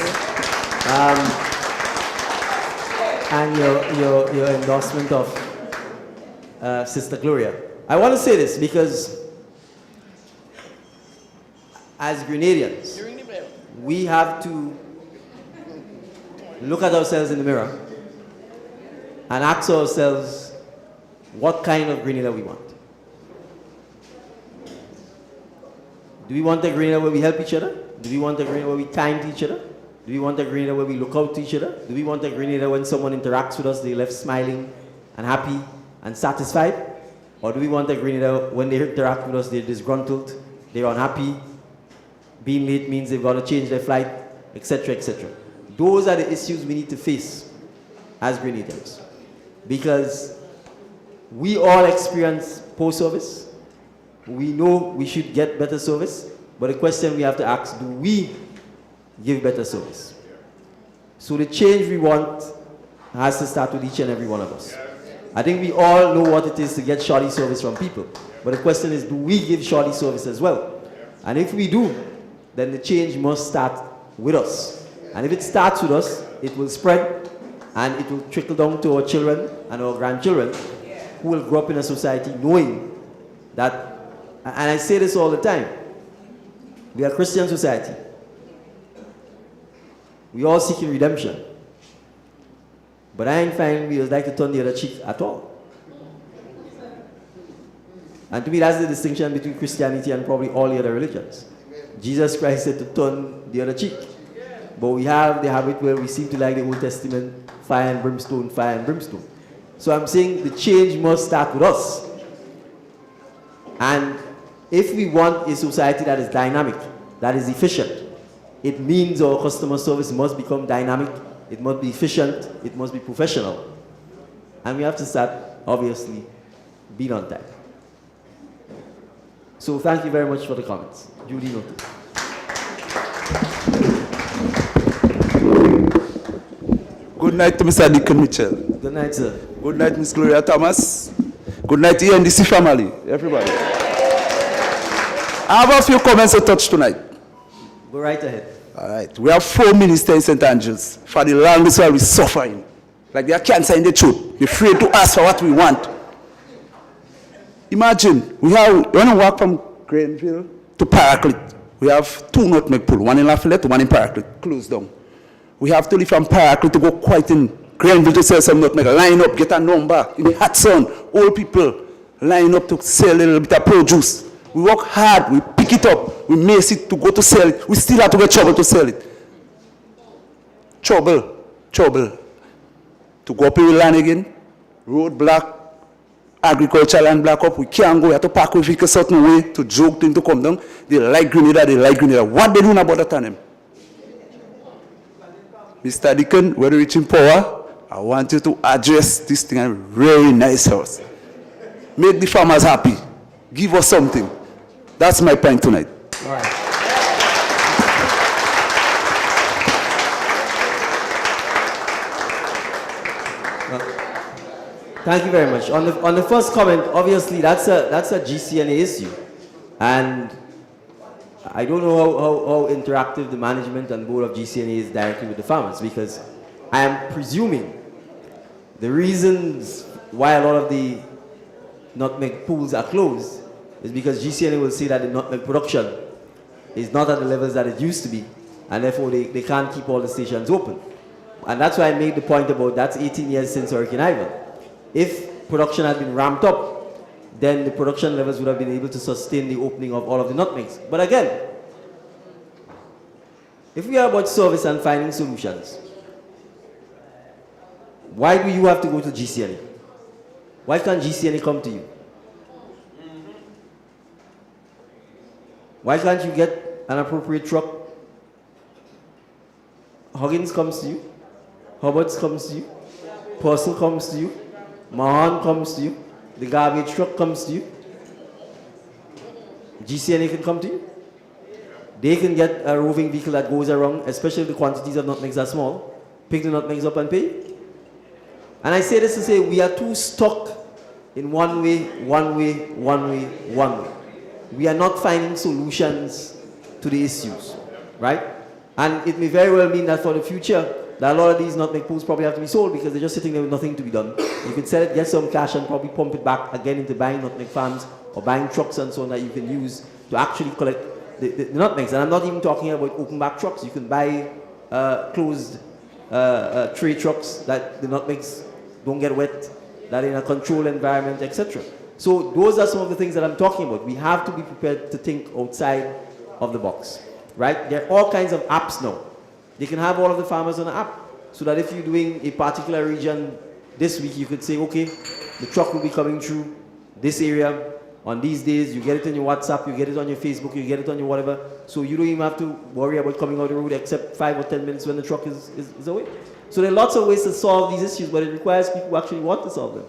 And your endorsement of Sister Gloria. I want to say this because as Grenadians, we have to look at ourselves in the mirror and ask ourselves what kind of Grenada we want. Do we want a Grenada where we help each other? Do we want a Grenada where we kind to each other? Do we want a Grenada where we look out to each other? Do we want a Grenada when someone interacts with us, they left smiling and happy and satisfied? Or do we want a Grenada when they interact with us, they're disgruntled, they're unhappy, being late means they've got to change their flight, etc., etc. Those are the issues we need to face as Grenadians. Because we all experience poor service. We know we should get better service, but the question we have to ask, do we give better service? So the change we want has to start with each and every one of us. I think we all know what it is to get shoddy service from people, but the question is, do we give shoddy service as well? And if we do, then the change must start with us. And if it starts with us, it will spread and it will trickle down to our children and our grandchildren who will grow up in a society knowing that, and I say this all the time, we are a Christian society. We all seeking redemption. But I ain't find we would like to turn the other cheek at all. And to me, that's the distinction between Christianity and probably all the other religions. Jesus Christ said to turn the other cheek. But we have the habit where we seem to like the Old Testament, fire and brimstone, fire and brimstone. So I'm saying the change must start with us. And if we want a society that is dynamic, that is efficient, it means our customer service must become dynamic, it must be efficient, it must be professional. And we have to start, obviously, being on time. So thank you very much for the comments. Duly noted. Good night to Mr. Deacon Mitchell. Good night, sir. Good night, Miss Gloria Thomas. Good night, NDC family, everybody. I have a few comments to touch tonight. Go right ahead. All right. We have 4 ministers in St. Andrews. For the longest while we're suffering. Like they can't say the truth. We're afraid to ask for what we want. Imagine, when we walk from Granville to Paraclete, we have 2 nutmeg pools, one in Lafayette, one in Paraclete, closed down. We have to leave from Paraclete to go quite in Granville to sell some nutmeg, line up, get a number, in the hot sun, old people line up to sell a little bit of produce. We work hard, we pick it up, we mace it to go to sell it. We still have to get trouble to sell it. Trouble. To go up in the land again, road block, agriculture land block up, we can't go, we have to park with vehicle certain way to joke thing to come down. They like Grenada. What they doing about that on them? Mr. Deacon, when you reach in power, I want you to address this thing in a very nice house. Make the farmers happy. Give us something. That's my point tonight. All right. Thank you very much. On the first comment, obviously that's a GCNA issue, and I don't know how interactive the management and board of GCNA is directly with the farmers, because I am presuming the reasons why a lot of the nutmeg pools are closed is because GCNA will say that the nutmeg production is not at the levels that it used to be, and therefore they can't keep all the stations open. And that's why I made the point about that's 18 years since Hurricane Ivan. If production had been ramped up, then the production levels would have been able to sustain the opening of all of the nutmegs. But again, if we are about service and finding solutions, why do you have to go to GCNA? Why can't GCNA come to you? Why can't you get an appropriate truck? Huggins comes to you. Hubbards comes to you. Purcell comes to you. Mahan comes to you. The garbage truck comes to you. GCNA can come to you. They can get a roving vehicle that goes around, especially if the quantities of nutmegs are small. Pick the nutmegs up and pay. And I say this to say we are too stuck in one way. We are not finding solutions to the issues, right? And it may very well mean that for the future, that a lot of these nutmeg pools probably have to be sold because they're just sitting there with nothing to be done. You can sell it, get some cash, and probably pump it back again into buying nutmeg farms or buying trucks and so on that you can use to actually collect the nutmegs. And I'm not even talking about open back trucks. You can buy closed tray trucks that the nutmegs don't get wet, that are in a controlled environment, etc. So those are some of the things that I'm talking about. We have to be prepared to think outside of the box, right? There are all kinds of apps now. They can have all of the farmers on an app, so that if you're doing a particular region this week, you could say, okay, the truck will be coming through this area on these days. You get it on your WhatsApp, you get it on your Facebook, you get it on your whatever. So you don't even have to worry about coming out the road except 5 or 10 minutes when the truck is away. So there are lots of ways to solve these issues, but it requires people who actually want to solve them.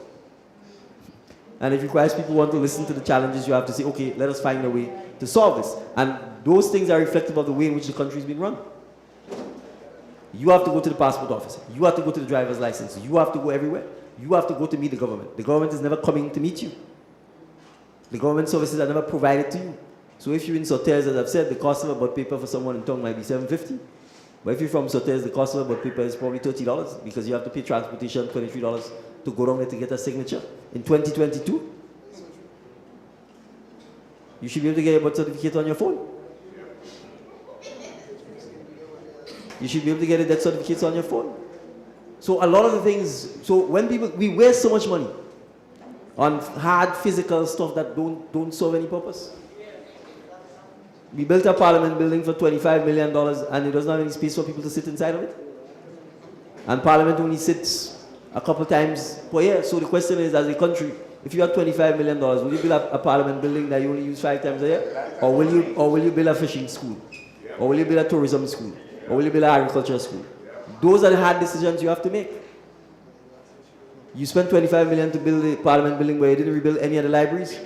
And it requires people who want to listen to the challenges. You have to say, okay, let us find a way to solve this. And those things are reflective of the way in which the country has been run. You have to go to the passport office. You have to go to the driver's license. You have to go everywhere. You have to go to meet the government. The government is never coming to meet you. The government services are never provided to you. So if you're in Soteres, as I've said, the cost of a bud paper for someone in town might be $7.50. But if you're from Soteres, the cost of a bud paper is probably $30 because you have to pay transportation $23 to go down there to get a signature. In 2022, you should be able to get your birth certificate on your phone. You should be able to get a death certificate on your phone. So a lot of the things, so when people, we waste so much money on hard physical stuff that don't serve any purpose. We built a parliament building for $25 million and it doesn't have any space for people to sit inside of it. And parliament only sits a couple times per year. So the question is, as a country, if you have $25 million, will you build a parliament building that you only use 5 times a year? Or will you build a fishing school? Or will you build a tourism school? Or will you build an agriculture school? Those are the hard decisions you have to make. You spent $25 million to build a parliament building where you didn't rebuild any other libraries.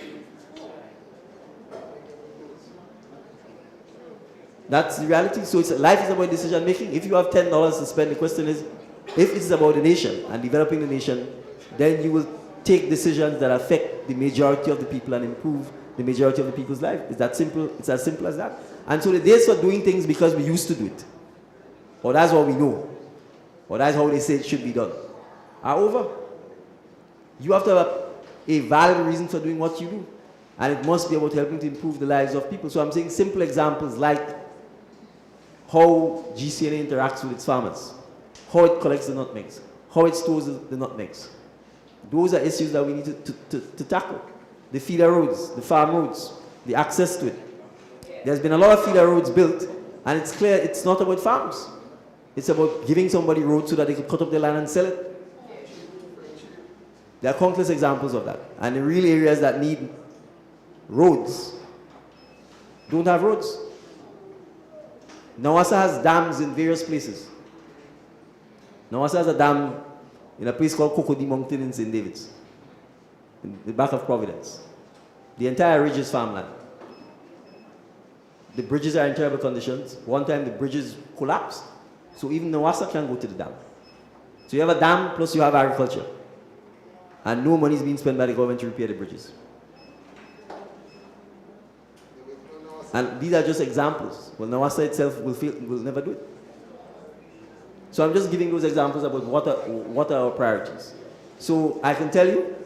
That's the reality. So life is about decision making. If you have $10 to spend, the question is, if it's about the nation and developing the nation, then you will take decisions that affect the majority of the people and improve the majority of the people's life. It's that simple. It's as simple as that. And so the days for doing things because we used to do it, or that's what we know, or that's how they say it should be done, are over. You have to have a valid reason for doing what you do. And it must be about helping to improve the lives of people. So I'm saying simple examples like how GCNA interacts with its farmers, how it collects the nutmegs, how it stores the nutmegs. Those are issues that we need to tackle. The feeder roads, the farm roads, the access to it. There's been a lot of feeder roads built, and it's clear it's not about farms. It's about giving somebody roads so that they can cut up their land and sell it. There are countless examples of that. And the real areas that need roads don't have roads. Nawasa has dams in various places. Nawasa has a dam in a place called Cocody Mountain in St. David's, in the back of Providence. The entire ridge is farmland. The bridges are in terrible conditions. One time the bridges collapsed, so even Nawasa can't go to the dam. So you have a dam plus you have agriculture. And no money is being spent by the government to repair the bridges. And these are just examples. Well, Nawasa itself will never do it. So I'm just giving those examples about what are our priorities. So I can tell you,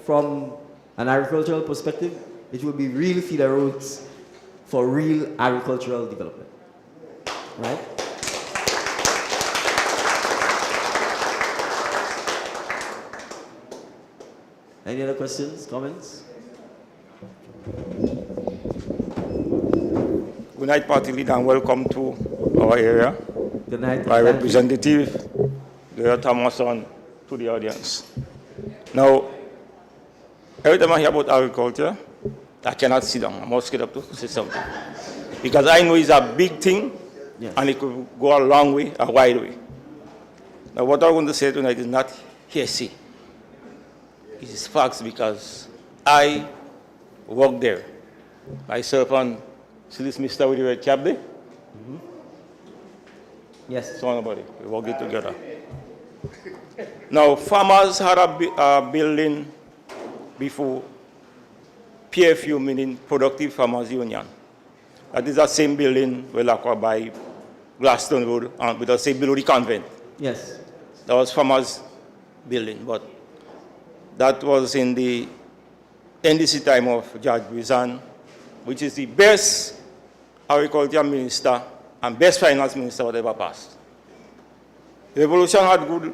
from an agricultural perspective, it will be real feeder roads for real agricultural development. Right? Any other questions, comments? Good night, party leader, and welcome to our area. Good night. By Representative Dr. Thomason to the audience. Now, Every time I hear about agriculture, I cannot sit down. I'm all scared up to say something. Because I know it's a big thing, and it could go a long way, a wide way. Now, what I'm going to say tonight is not hearsay. It is facts because I work there. Myself and see this mister with the red cap there? Yes. Somebody. We work it together. Now, farmers had a building before PFU, meaning Productive Farmers Union. That is the same building where Lacroix by Glaston Road, with the same below the convent. Yes. That was farmers' building, but that was in the NDC time of Judge Brizan, which is the best agriculture minister and best finance minister that ever passed. The revolution had good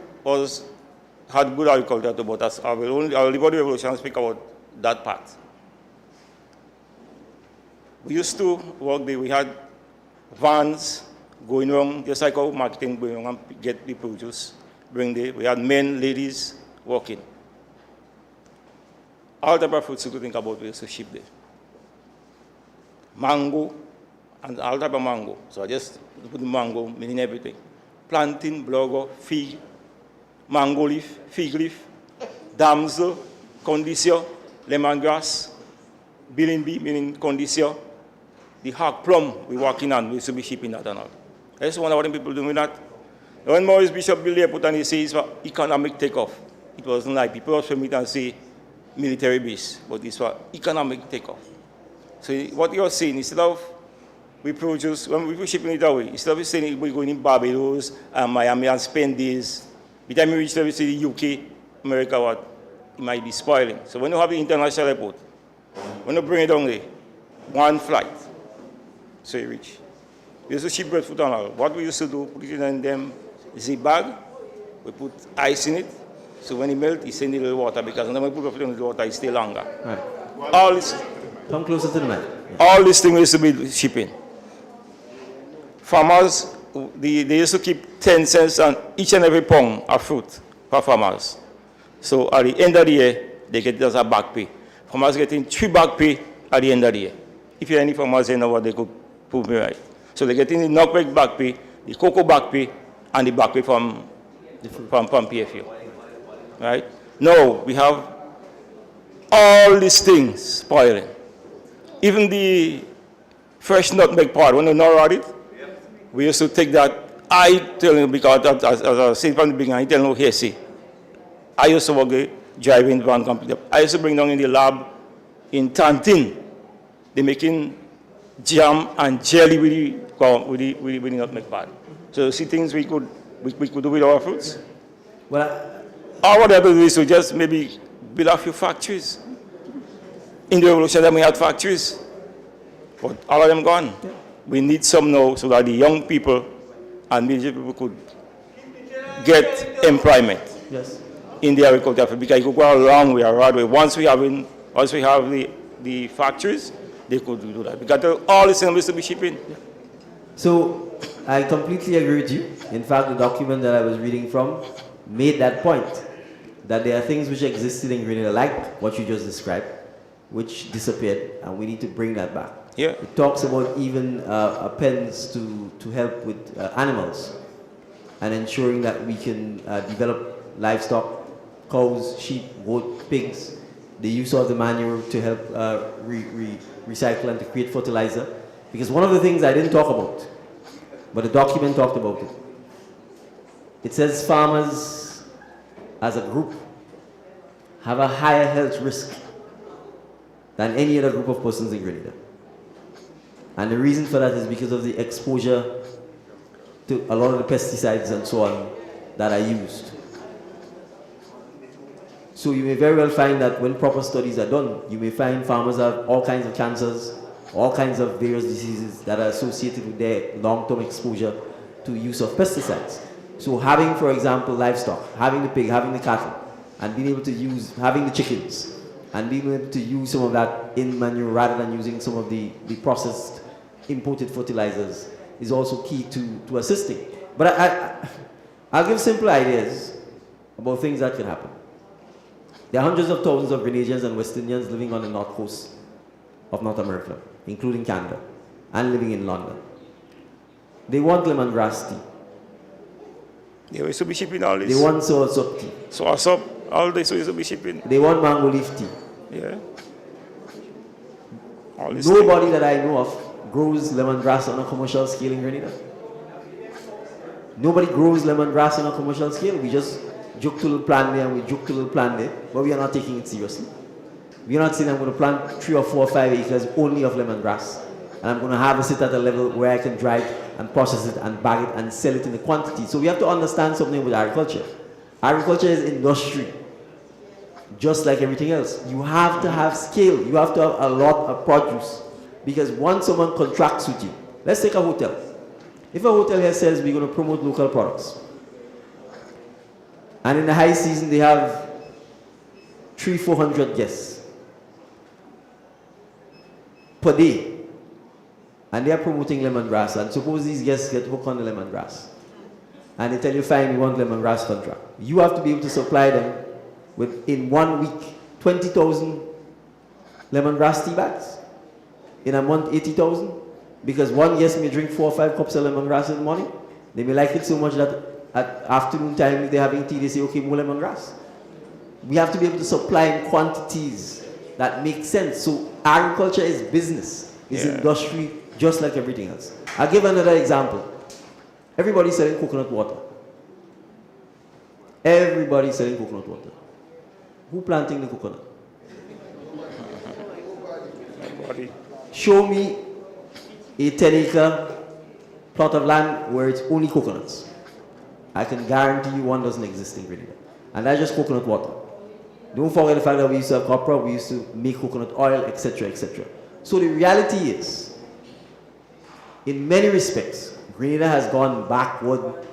agriculture too, but I will leave out the revolution and speak about that part. We used to work there. We had vans going around, just like our marketing going around and get the produce, bring there. We had men, ladies working. All type of fruits you could think about, we used to ship there. Mango, and all type of mango. So I just put the mango, meaning everything. Plantain, blogo, fig, mango leaf, fig leaf, damsel, condisio, lemongrass, bilinbi, meaning condisio. The hawk plum we're working on, we used to be shipping that and all. I just wonder what the people doing with that. When Maurice Bishop Bill put on his say it's for economic takeoff. It wasn't like people also meet and say military base, but it's for economic takeoff. So what you're saying, instead of we produce, when we shipping it away, instead of saying we're going in Barbados and Miami and spend days, by the time you reach there, we say the UK, America, what, it might be spoiling. So when you have the international airport, when you bring it down there, one flight, so you reach. We used to ship breadfruit and all. What we used to do, put it in them zip bag, we put ice in it, so when it melts, it sends a little water, because when we put breadfruit in the water, it stays longer. Right. All this, come closer to the mic. All these things used to be shipping. Farmers, they used to keep 10 cents on each and every pound of fruit for farmers. So at the end of the year, they get just a back pay. Farmers getting 3 back pay at the end of the year. If you have any farmers in what they could prove me right. So they're getting the knockback back pay, the cocoa back pay, and the back pay from PFU. Right? Now we have all these things spoiling. Even the fresh nutmeg part, when you know about it, we used to take that. I tell you, because as I said from the beginning, I tell you, here, see. I used to work there, driving van company. I used to bring down in the lab in Tantin. They're making jam and jelly with the nutmeg part. So you see things we could do with our fruits. Well, all what they have to do is to just maybe build a few factories. In the revolution, then we had factories, but all of them gone. Yeah. We need some now so that the young people and middle people could get employment in the agriculture field, because it could go a long way, a hard way. Once we have the factories, they could do that. Because all these things used to be shipping. So I completely agree with you. In fact, the document that I was reading from made that point, that there are things which existed in Grenada, like what you just described, which disappeared, and we need to bring that back. Yeah. It talks about even pens to help with animals and ensuring that we can develop livestock, cows, sheep, goat, pigs, the use of the manure to help recycle and to create fertilizer. Because one of the things I didn't talk about, but the document talked about it. It says farmers as a group have a higher health risk than any other group of persons in Grenada. And the reason for that is because of the exposure to a lot of the pesticides and so on that are used. So you may very well find that when proper studies are done, you may find farmers have all kinds of cancers, all kinds of various diseases that are associated with their long-term exposure to use of pesticides. So having, for example, livestock, having the pig, having the cattle, and being able to use, having the chickens, and being able to use some of that in manure rather than using some of the processed imported fertilizers is also key to assisting. But I'll give simple ideas about things that can happen. There are hundreds of thousands of Grenadians and West Indians living on the north coast of North America, including Canada, and living in London. They want lemongrass tea. They used to be shipping all this. They want soursop tea. Soursop, all this used to be shipping. They want mango leaf tea. Yeah. All this Nobody that I know of grows lemongrass on a commercial scale in Grenada. Nobody grows lemongrass on a commercial scale. We just joke to little plant there and we joke to little plant there, but we are not taking it seriously. We are not saying I'm going to plant 3 or 4 or 5 acres only of lemongrass, and I'm going to harvest it at a level where I can dry it and process it and bag it and sell it in the quantity. So we have to understand something with agriculture. Agriculture is industry, just like everything else. You have to have scale. You have to have a lot of produce, because once someone contracts with you, let's take a hotel. If a hotel here says we're going to promote local products, and in the high season they have 300-400 guests per day, and they are promoting lemongrass, and suppose these guests get hooked on the lemongrass, and they tell you, fine, we want lemongrass contract. You have to be able to supply them with, in 1 week, 20,000 lemongrass tea bags. In a month, 80,000. Because one guest may drink 4 or 5 cups of lemongrass in the morning. They may like it so much that at afternoon time, if they're having tea, they say, okay, more lemongrass. We have to be able to supply in quantities that make sense. So agriculture is business, it's industry, just like everything else. I'll give another example. Everybody's selling coconut water. Everybody's selling coconut water. Who planting the coconut? Nobody. Show me a 10-acre plot of land where it's only coconuts. I can guarantee you one doesn't exist in Grenada. And that's just coconut water. Don't forget the fact that we used to have copra, we used to make coconut oil, etc., etc. So the reality is, in many respects, Grenada has gone backward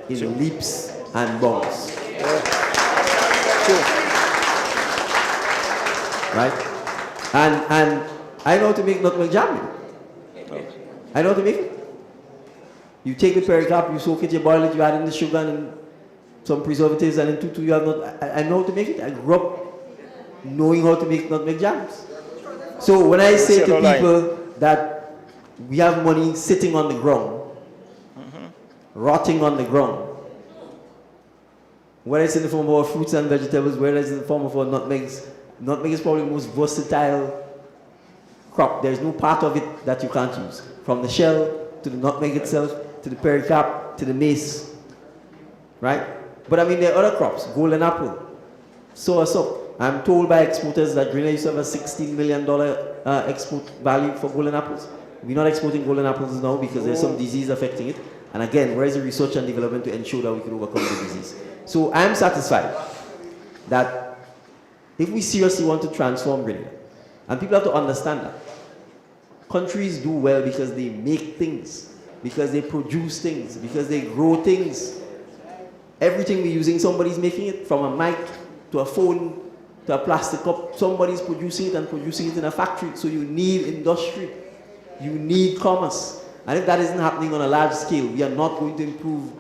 in leaps and bounds. Right? And I know how to make nutmeg jam. I know how to make it. You take the pericarp, you soak it, you boil it, you add in the sugar and some preservatives, and in tutu you have I know how to make it. I grew up knowing how to make nutmeg jams. So when I say to people that we have money sitting on the ground, rotting on the ground, whether it's in the form of our fruits and vegetables, whether it's in the form of our nutmegs, nutmeg is probably the most versatile crop. There's no part of it that you can't use. From the shell, to the nutmeg itself, to the pericarp, to the mace, right? But I mean, there are other crops, golden apple, soursop. I'm told by exporters that Grenada used to have a $16 million export value for golden apples. We're not exporting golden apples now because there's some disease affecting it. And again, where is the research and development to ensure that we can overcome the disease? So I'm satisfied that if we seriously want to transform Grenada, and people have to understand that, countries do well because they make things, because they produce things, because they grow things. Everything we're using, somebody's making it, from a mic to a phone to a plastic cup. Somebody's producing it and producing it in a factory. So you need industry. You need commerce. And if that isn't happening on a large scale, we are not going to improve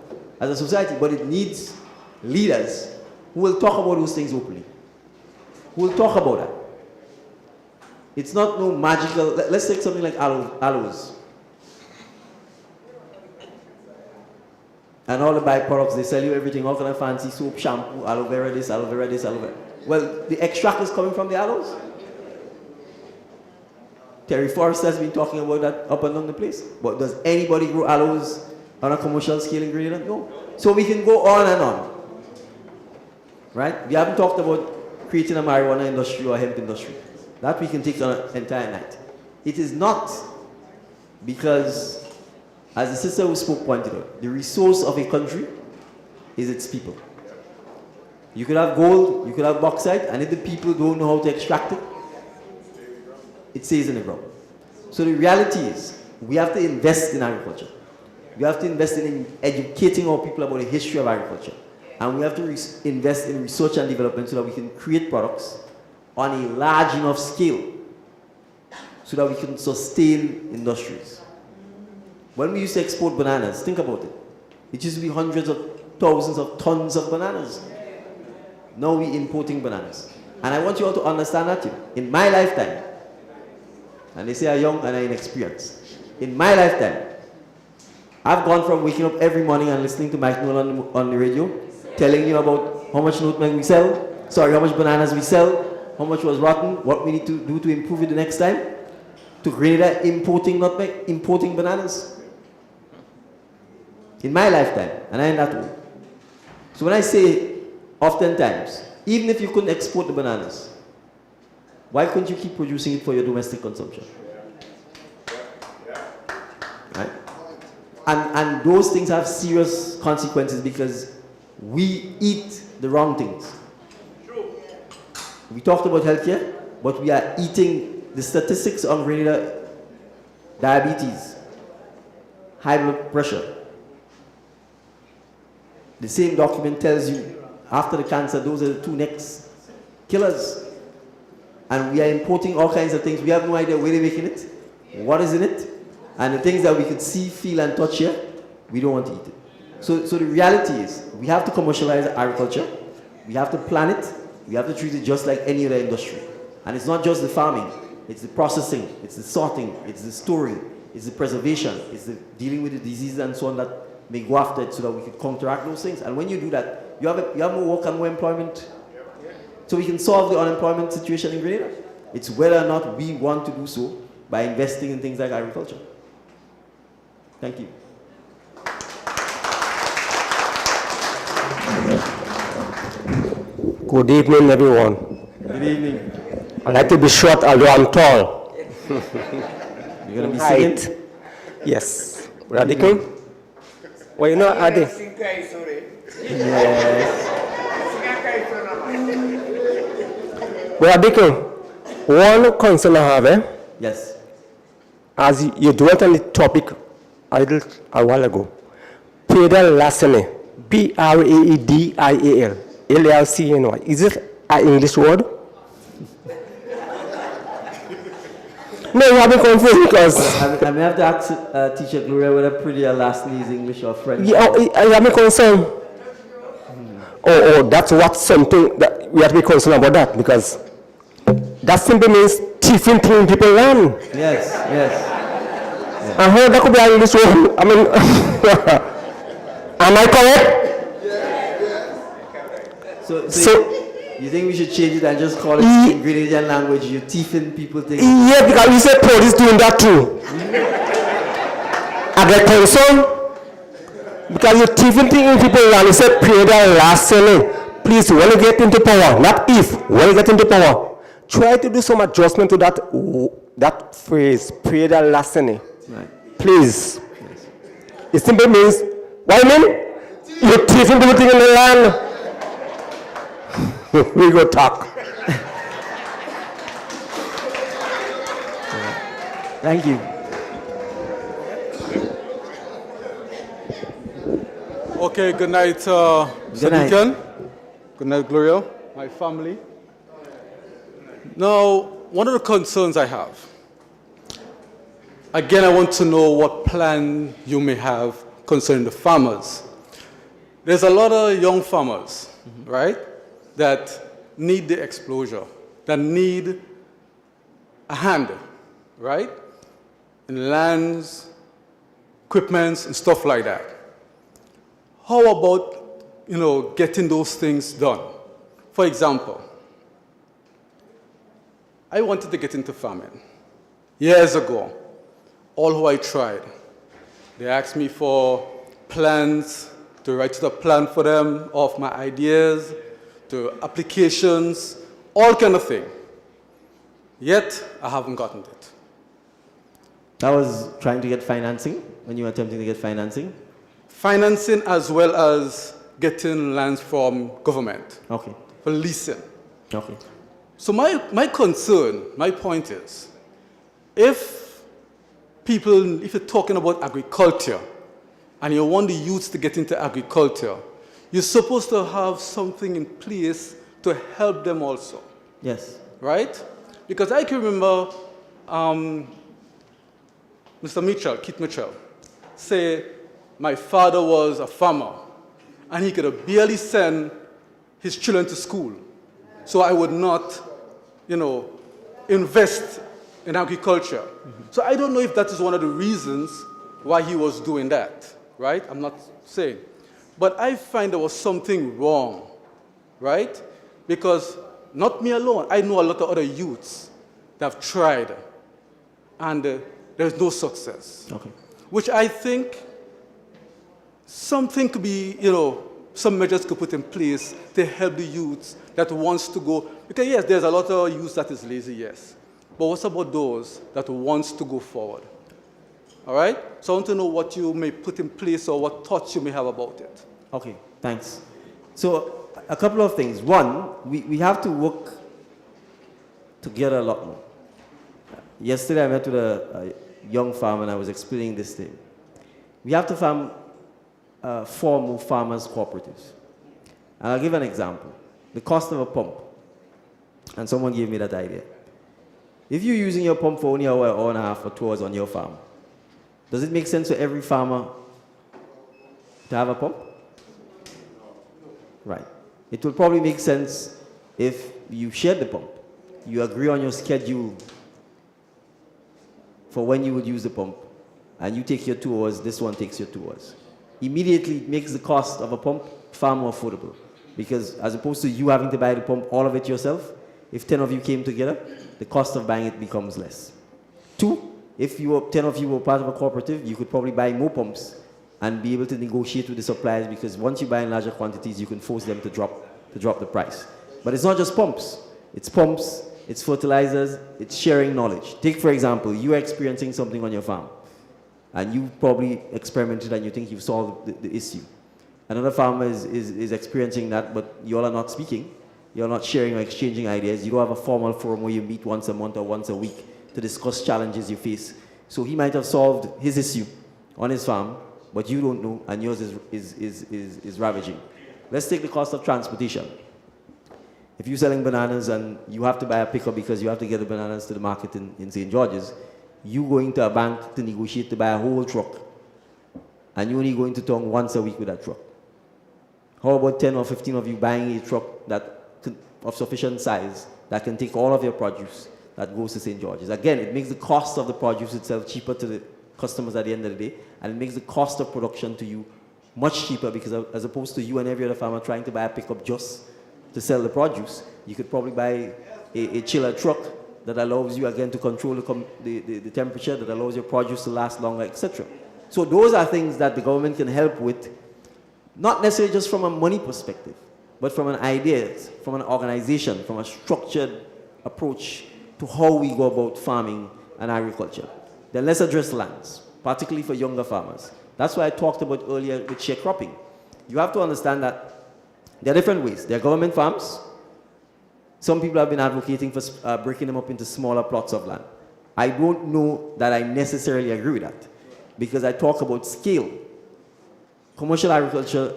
as a society. But it needs leaders who will talk about those things openly, who will talk about that. It's not no magical. Let's take something like aloes. And all the byproducts, they sell you everything, all kind of fancy soap, shampoo, aloe vera this, aloe vera this, aloe vera. Well, the extract is coming from the aloes. Terry Forrester has been talking about that up and down the place. But does anybody grow aloes on a commercial scale in Grenada? No. So we can go on and on. Right? We haven't talked about creating a marijuana industry or a hemp industry. That we can take on an entire night. It is not because, as the sister who spoke pointed out, the resource of a country is its people. You could have gold, you could have bauxite, and if the people don't know how to extract it, it stays in the ground. So the reality is, we have to invest in agriculture. We have to invest in educating our people about the history of agriculture. And we have to invest in research and development so that we can create products on a large enough scale so that we can sustain industries. When we used to export bananas, think about it. It used to be hundreds of thousands of tons of bananas. Now we're importing bananas. And I want you all to understand that in my lifetime, and they say I'm young and I'm inexperienced, in my lifetime, I've gone from waking up every morning and listening to Mike Nolan on the radio, telling you about how much nutmeg we sell, how much bananas we sell, how much was rotten, what we need to do to improve it the next time, to Grenada importing nutmeg, importing bananas. In my lifetime, and I am that old. So when I say oftentimes, even if you couldn't export the bananas, why couldn't you keep producing it for your domestic consumption? Right? And those things have serious consequences because we eat the wrong things. We talked about healthcare, but we are eating the statistics on Grenada: diabetes, high blood pressure. The same document tells you after the cancer, those are the two next killers. And we are importing all kinds of things. We have no idea where they're making it, what is in it. And the things that we could see, feel, and touch here, we don't want to eat it. So the reality is, we have to commercialize agriculture. We have to plan it. We have to treat it just like any other industry. And it's not just the farming. It's the processing. It's the sorting. It's the storing. It's the preservation. It's the dealing with the diseases and so on that may go after it so that we can counteract those things. And when you do that, you have more work and more employment. So we can solve the unemployment situation in Grenada. It's whether or not we want to do so by investing in things like agriculture. Thank you. Good evening, everyone. Good evening. I like to be short, although I'm tall. You're going to be singing? Yes. Radical? Well, you know, Adi. Yes. Radical, one concern I have, Yes. as you dwelt on the topic a while ago, Pedal Lassene, Braedial, LLCNY. Is it an English word? No, you haven't confused because... I may have to ask Teacher Gloria whether pretty or last name is English or French. Yeah, I am concerned. Oh, that's what something that we have to be concerned about that, because that simply means thieving through people's land. Yes, yes. I heard that could be an English word. I mean, am I correct? So you think we should change it and just call it in Grenadian language, you thieving people things? Yeah, because you said police doing that too. I get concerned because you're thieving in people's land. You said period last selling. Please, when you get into power, not if, when you get into power, try to do some adjustment to that phrase, period last selling. Right. Please. Yes. It simply means, what do you mean? You're thieving everything in the land. We go talk. Thank you. Okay, good night, Sadikan. Good night, Gloria, my family. Now, one of the concerns I have, again, I want to know what plan you may have concerning the farmers. There's a lot of young farmers, right, that need the exposure, that need a hand, right, in lands, equipments, and stuff like that. How about, getting those things done? For example, I wanted to get into farming years ago. All who I tried, they asked me for plans, to write a plan for them of my ideas, to applications, all kind of thing. Yet, I haven't gotten it. That was trying to get financing, when you were attempting to get financing? Financing as well as getting lands from government. Okay. For leasing. Okay. So my concern, my point is, if you're talking about agriculture, and you want the youth to get into agriculture, you're supposed to have something in place to help them also. Yes. Right? Because I can remember Mr. Mitchell, Keith Mitchell, say, my father was a farmer, and he could barely send his children to school. so I would not, invest in agriculture. So I don't know if that is one of the reasons why he was doing that, right? I'm not saying. But I find there was something wrong, right? Because not me alone, I know a lot of other youths that have tried, and there's no success. Okay. Which I think something could be, some measures could put in place to help the youths that wants to go. Because yes, there's a lot of youth that is lazy, yes. But what about those that wants to go forward? All right? So I want to know what you may put in place or what thoughts you may have about it. Okay, thanks. So a couple of things. One, we have to work together a lot more. Yesterday I met with a young farmer and I was explaining this thing. We have to form more farmers' cooperatives. And I'll give an example. The cost of a pump. And someone gave me that idea. If you're using your pump for only an hour and a half or 2 hours on your farm, does it make sense for every farmer to have a pump? Right. It will probably make sense if you share the pump. You agree on your schedule for when you would use the pump, and you take your 2 hours, this one takes your 2 hours. Immediately it makes the cost of a pump far more affordable, because as opposed to you having to buy the pump, all of it yourself, if 10 of you came together, the cost of buying it becomes less. 2, if 10 of you were part of a cooperative, you could probably buy more pumps and be able to negotiate with the suppliers, because once you buy in larger quantities, you can force them to drop the price. But it's not just pumps, it's fertilizers, it's sharing knowledge. Take, for example, you are experiencing something on your farm, and you probably experimented and you think you've solved the issue. Another farmer is experiencing that, but you all are not speaking. You're not sharing or exchanging ideas. You don't have a formal forum where you meet once a month or once a week to discuss challenges you face. So he might have solved his issue on his farm, but you don't know, and yours is ravaging. Let's take the cost of transportation. If you're selling bananas and you have to buy a pickup because you have to get the bananas to the market in St. George's, you going to a bank to negotiate to buy a whole truck, and you're only going to town once a week with that truck. How about 10 or 15 of you buying a truck of sufficient size that can take all of your produce that goes to St. George's? Again, it makes the cost of the produce itself cheaper to the customers at the end of the day, and it makes the cost of production to you much cheaper, because as opposed to you and every other farmer trying to buy a pickup just to sell the produce, you could probably buy a chiller truck that allows you again to control the temperature, that allows your produce to last longer, etc. So those are things that the government can help with, not necessarily just from a money perspective, but from an idea, from an organization, from a structured approach to how we go about farming and agriculture. Then let's address lands, particularly for younger farmers. That's why I talked about earlier with sharecropping. You have to understand that there are different ways. There are government farms. Some people have been advocating for breaking them up into smaller plots of land. I don't know that I necessarily agree with that, because I talk about scale. Commercial agriculture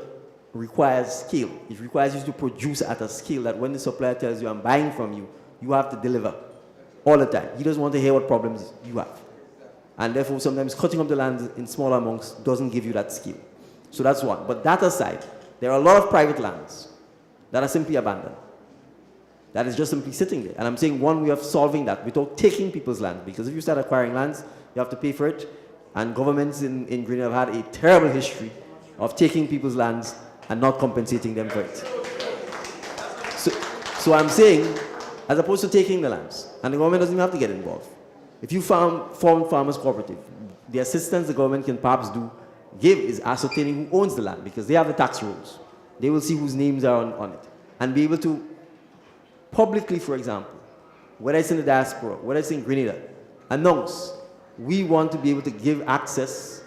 requires scale. It requires you to produce at a scale that when the supplier tells you, I'm buying from you, you have to deliver all the time. He doesn't want to hear what problems you have. And therefore, sometimes cutting up the land in smaller amounts doesn't give you that scale. So that's one. But that aside, there are a lot of private lands that are simply abandoned. That is just simply sitting there. And I'm saying one way of solving that without taking people's land, because if you start acquiring lands, you have to pay for it. And governments in Greenville have had a terrible history of taking people's lands and not compensating them for it. So I'm saying, as opposed to taking the lands, and the government doesn't even have to get involved. If you form farmers cooperative, the assistance the government can perhaps give is ascertaining who owns the land, because they have the tax rolls. They will see whose names are on it, and be able to publicly, for example, whether it's in the diaspora, whether it's in Grenada, announce, we want to be able to give access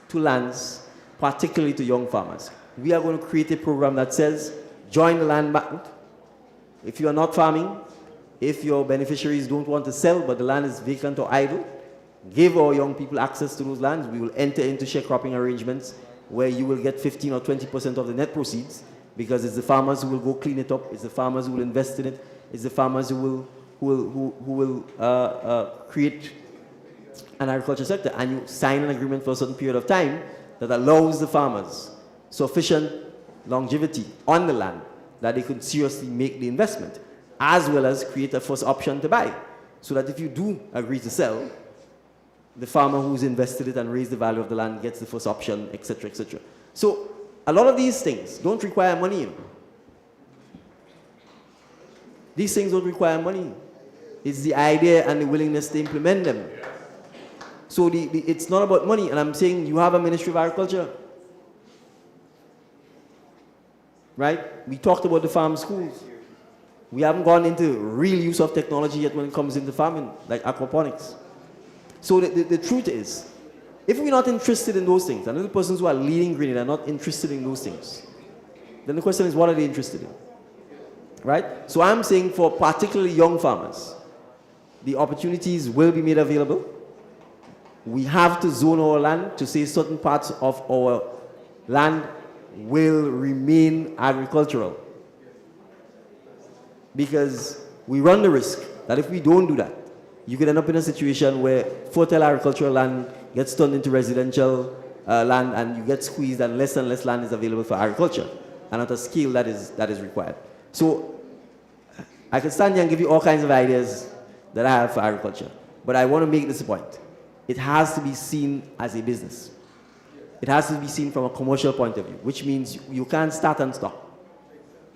to lands, particularly to young farmers. We are going to create a program that says, join the land bank. If you are not farming, if your beneficiaries don't want to sell, but the land is vacant or idle, give our young people access to those lands. We will enter into sharecropping arrangements where you will get 15 or 20% of the net proceeds, because it's the farmers who will go clean it up, it's the farmers who will invest in it, it's the farmers who will create an agriculture sector, and you sign an agreement for a certain period of time that allows the farmers sufficient longevity on the land that they could seriously make the investment. as well as create a first option to buy. So that if you do agree to sell, the farmer who's invested it and raised the value of the land gets the first option, etc., etc. So a lot of these things don't require money. You know. These things don't require money. It's the idea and the willingness to implement them. So it's not about money. And I'm saying you have a Ministry of Agriculture. Right? We talked about the farm schools. We haven't gone into real use of technology yet when it comes into farming, like aquaponics. So the truth is, if we're not interested in those things, and the persons who are leading Grenada are not interested in those things, then the question is, what are they interested in? Right? So I'm saying for particularly young farmers, the opportunities will be made available. We have to zone our land to say certain parts of our land will remain agricultural. Because we run the risk that if we don't do that, you could end up in a situation where fertile agricultural land gets turned into residential land, and you get squeezed and less land is available for agriculture, and at a scale that is required. So I can stand here and give you all kinds of ideas that I have for agriculture, but I want to make this point. It has to be seen as a business. It has to be seen from a commercial point of view, which means you can't start and stop.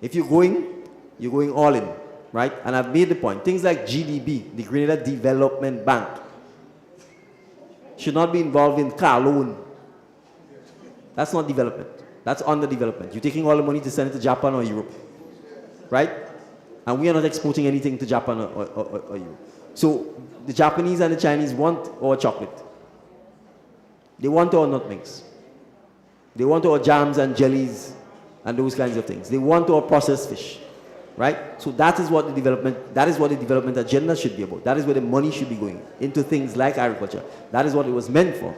If you're going all in, right? And I've made the point. Things like GDB, the Grenada Development Bank, should not be involved in car loan. That's not development. That's underdevelopment. You're taking all the money to send it to Japan or Europe, right? And we are not exporting anything to Japan or Europe. So the Japanese and the Chinese want our chocolate. They want our nutmegs. They want our jams and jellies and those kinds of things. They want our processed fish. Right? So that is what the development agenda should be about. That is where the money should be going, into things like agriculture. That is what it was meant for.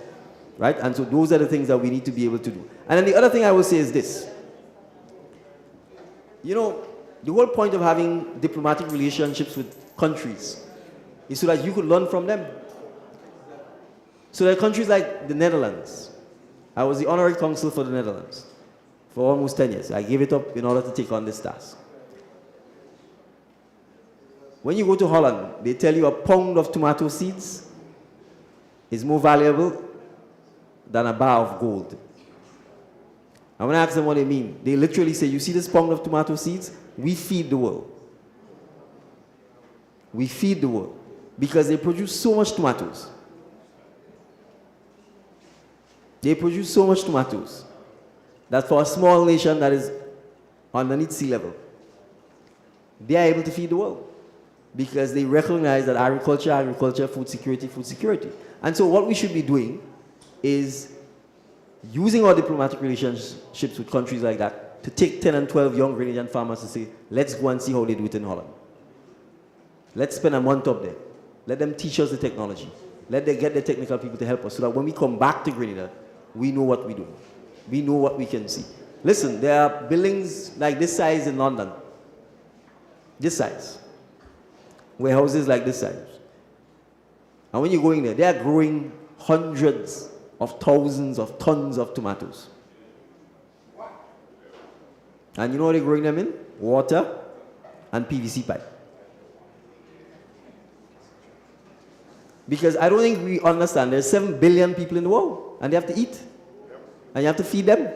Right? And so those are the things that we need to be able to do. And then the other thing I will say is this. You know, the whole point of having diplomatic relationships with countries is so that you could learn from them. So there are countries like the Netherlands. I was the honorary consul for the Netherlands for almost 10 years. I gave it up in order to take on this task. When you go to Holland, they tell you a pound of tomato seeds is more valuable than a bar of gold. And when I ask them what they mean, they literally say, you see this pound of tomato seeds? We feed the world. We feed the world because they produce so much tomatoes. They produce so much tomatoes that for a small nation that is underneath sea level, they are able to feed the world. Because they recognize that agriculture, food security. And so what we should be doing is using our diplomatic relationships with countries like that to take 10 and 12 young Grenadian farmers to say, let's go and see how they do it in Holland. Let's spend a month up there. Let them teach us the technology. Let them get the technical people to help us so that when we come back to Grenada, we know what we're doing. We know what we can see. Listen, there are buildings like this size in London. This size. Warehouses like this size. And when you go in there, they are growing hundreds of thousands of tons of tomatoes. And you know what they're growing them in? Water and PVC pipe. Because I don't think we understand there's 7 billion people in the world and they have to eat. And you have to feed them.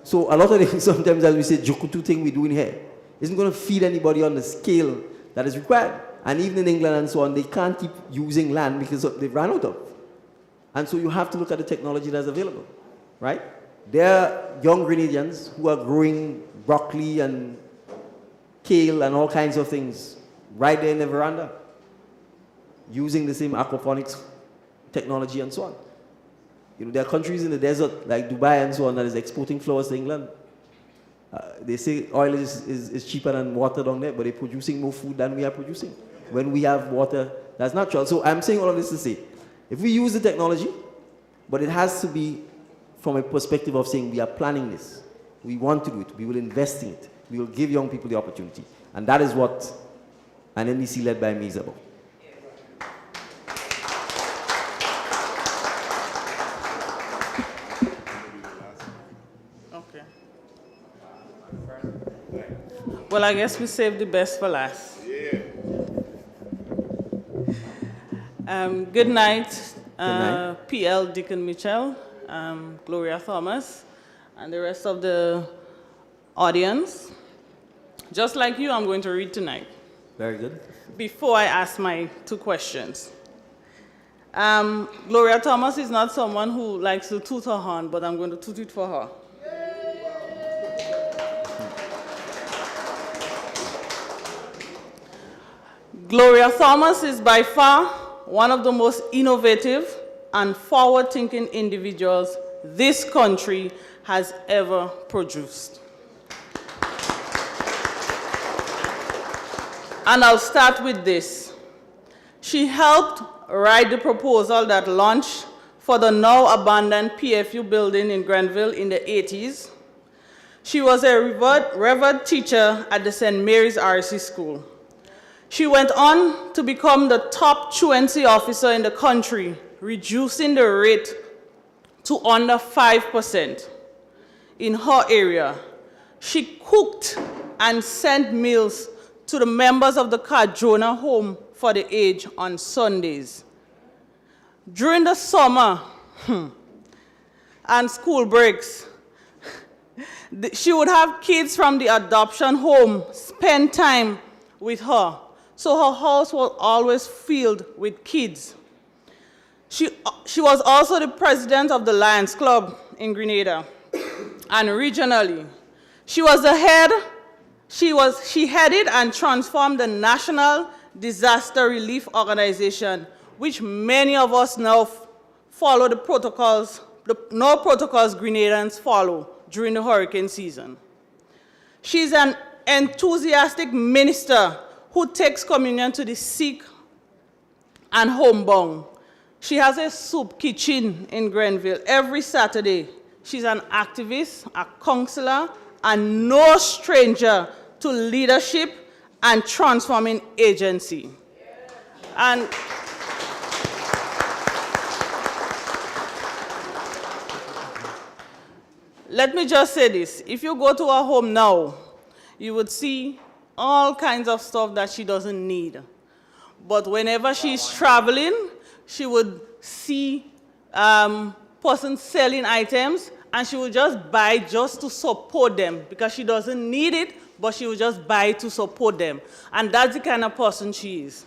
So a lot of the, sometimes as we say, Jokutu thing we're doing here isn't going to feed anybody on the scale that is required. And even in England and so on, they can't keep using land because they've run out of. And so you have to look at the technology that's available, right? There are young Grenadians who are growing broccoli and kale and all kinds of things right there in the veranda, using the same aquaponics technology and so on. You know, there are countries in the desert like Dubai and so on that is exporting flowers to England. They say oil is cheaper than water down there, but they're producing more food than we are producing. When we have water, that's natural. So I'm saying all of this to say, if we use the technology, but it has to be from a perspective of saying we are planning this. We want to do it. We will invest in it. We will give young people the opportunity. And that is what an NDC led by me is about. Well, I guess we saved the best for last. Yeah. Good night, PL Deacon Mitchell, Gloria Thomas, and the rest of the audience. Just like you, I'm going to read tonight. Very good. Before I ask my 2 questions. Gloria Thomas is not someone who likes to toot her horn, but I'm going to toot it for her. Gloria Thomas is by far one of the most innovative and forward-thinking individuals this country has ever produced. And I'll start with this. She helped write the proposal that launched for the now abandoned PFU building in Grenville in the 80s. She was a revered teacher at the St. Mary's RC School. She went on to become the top truancy officer in the country, reducing the rate to under 5% in her area. She cooked and sent meals to the members of the Cardrona Home for the Aged on Sundays. During the summer and school breaks, she would have kids from the adoption home spend time with her. So her house was always filled with kids. She was also the president of the Lions Club in Grenada. And regionally, she headed and transformed the National Disaster Relief Organization, which many of us now follow the protocols Grenadans follow during the hurricane season. She's an enthusiastic minister who takes communion to the sick and homebound. She has a soup kitchen in Grenville every Saturday. She's an activist, a counselor, and no stranger to leadership and transforming agency. And let me just say this. If you go to her home now, you would see all kinds of stuff that she doesn't need. But whenever she's traveling, she would see persons selling items, and she would just buy just to support them because she doesn't need it, but she would just buy to support them. And that's the kind of person she is.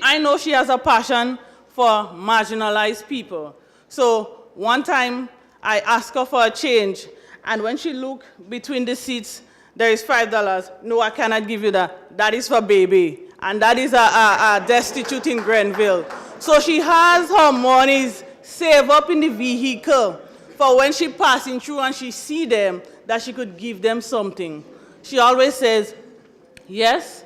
I know she has a passion for marginalized people. So one time I asked her for a change, and when she looked between the seats, there is $5. No, I cannot give you that. That is for baby. And that is a destitute in Grenville. So she has her monies saved up in the vehicle for when she passing through and she see them, that she could give them something. She always says, yes,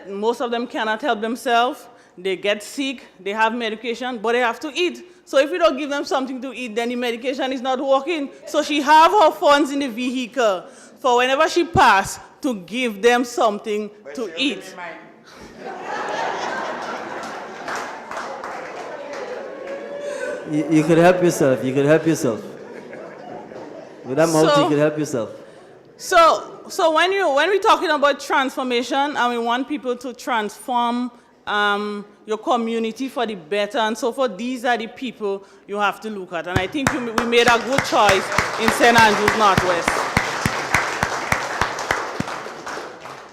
most of them cannot help themselves. They get sick, they have medication, but they have to eat. So if you don't give them something to eat, then the medication is not working. So she have her funds in the vehicle for whenever she pass to give them something to eat. You could help yourself. You could help yourself. With that mouth, you could help yourself. So when we're talking about transformation, and we want people to transform your community for the better and so forth, these are the people you have to look at. And I think we made a good choice in St. Andrews Northwest.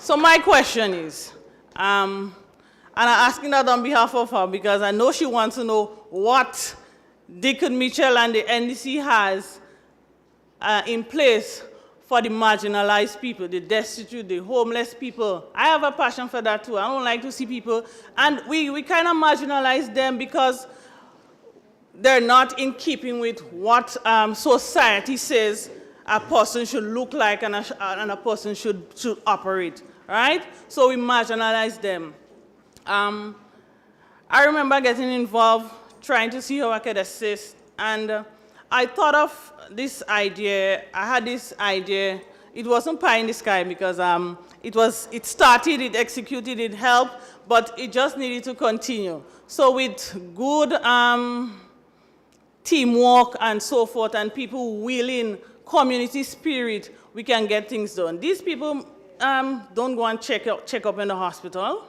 So my question is, and I'm asking that on behalf of her because I know she wants to know what Deacon Mitchell and the NDC has in place for the marginalized people, the destitute, the homeless people. I have a passion for that too. I don't like to see people, and we kind of marginalize them because they're not in keeping with what society says a person should look like and a person should operate, right? So we marginalize them. I remember getting involved, trying to see how I could assist, and I thought of this idea. I had this idea. It wasn't pie in the sky because it started, it executed, it helped, but it just needed to continue. So with good teamwork and so forth, and people willing, community spirit, we can get things done. These people don't go and check up in the hospital.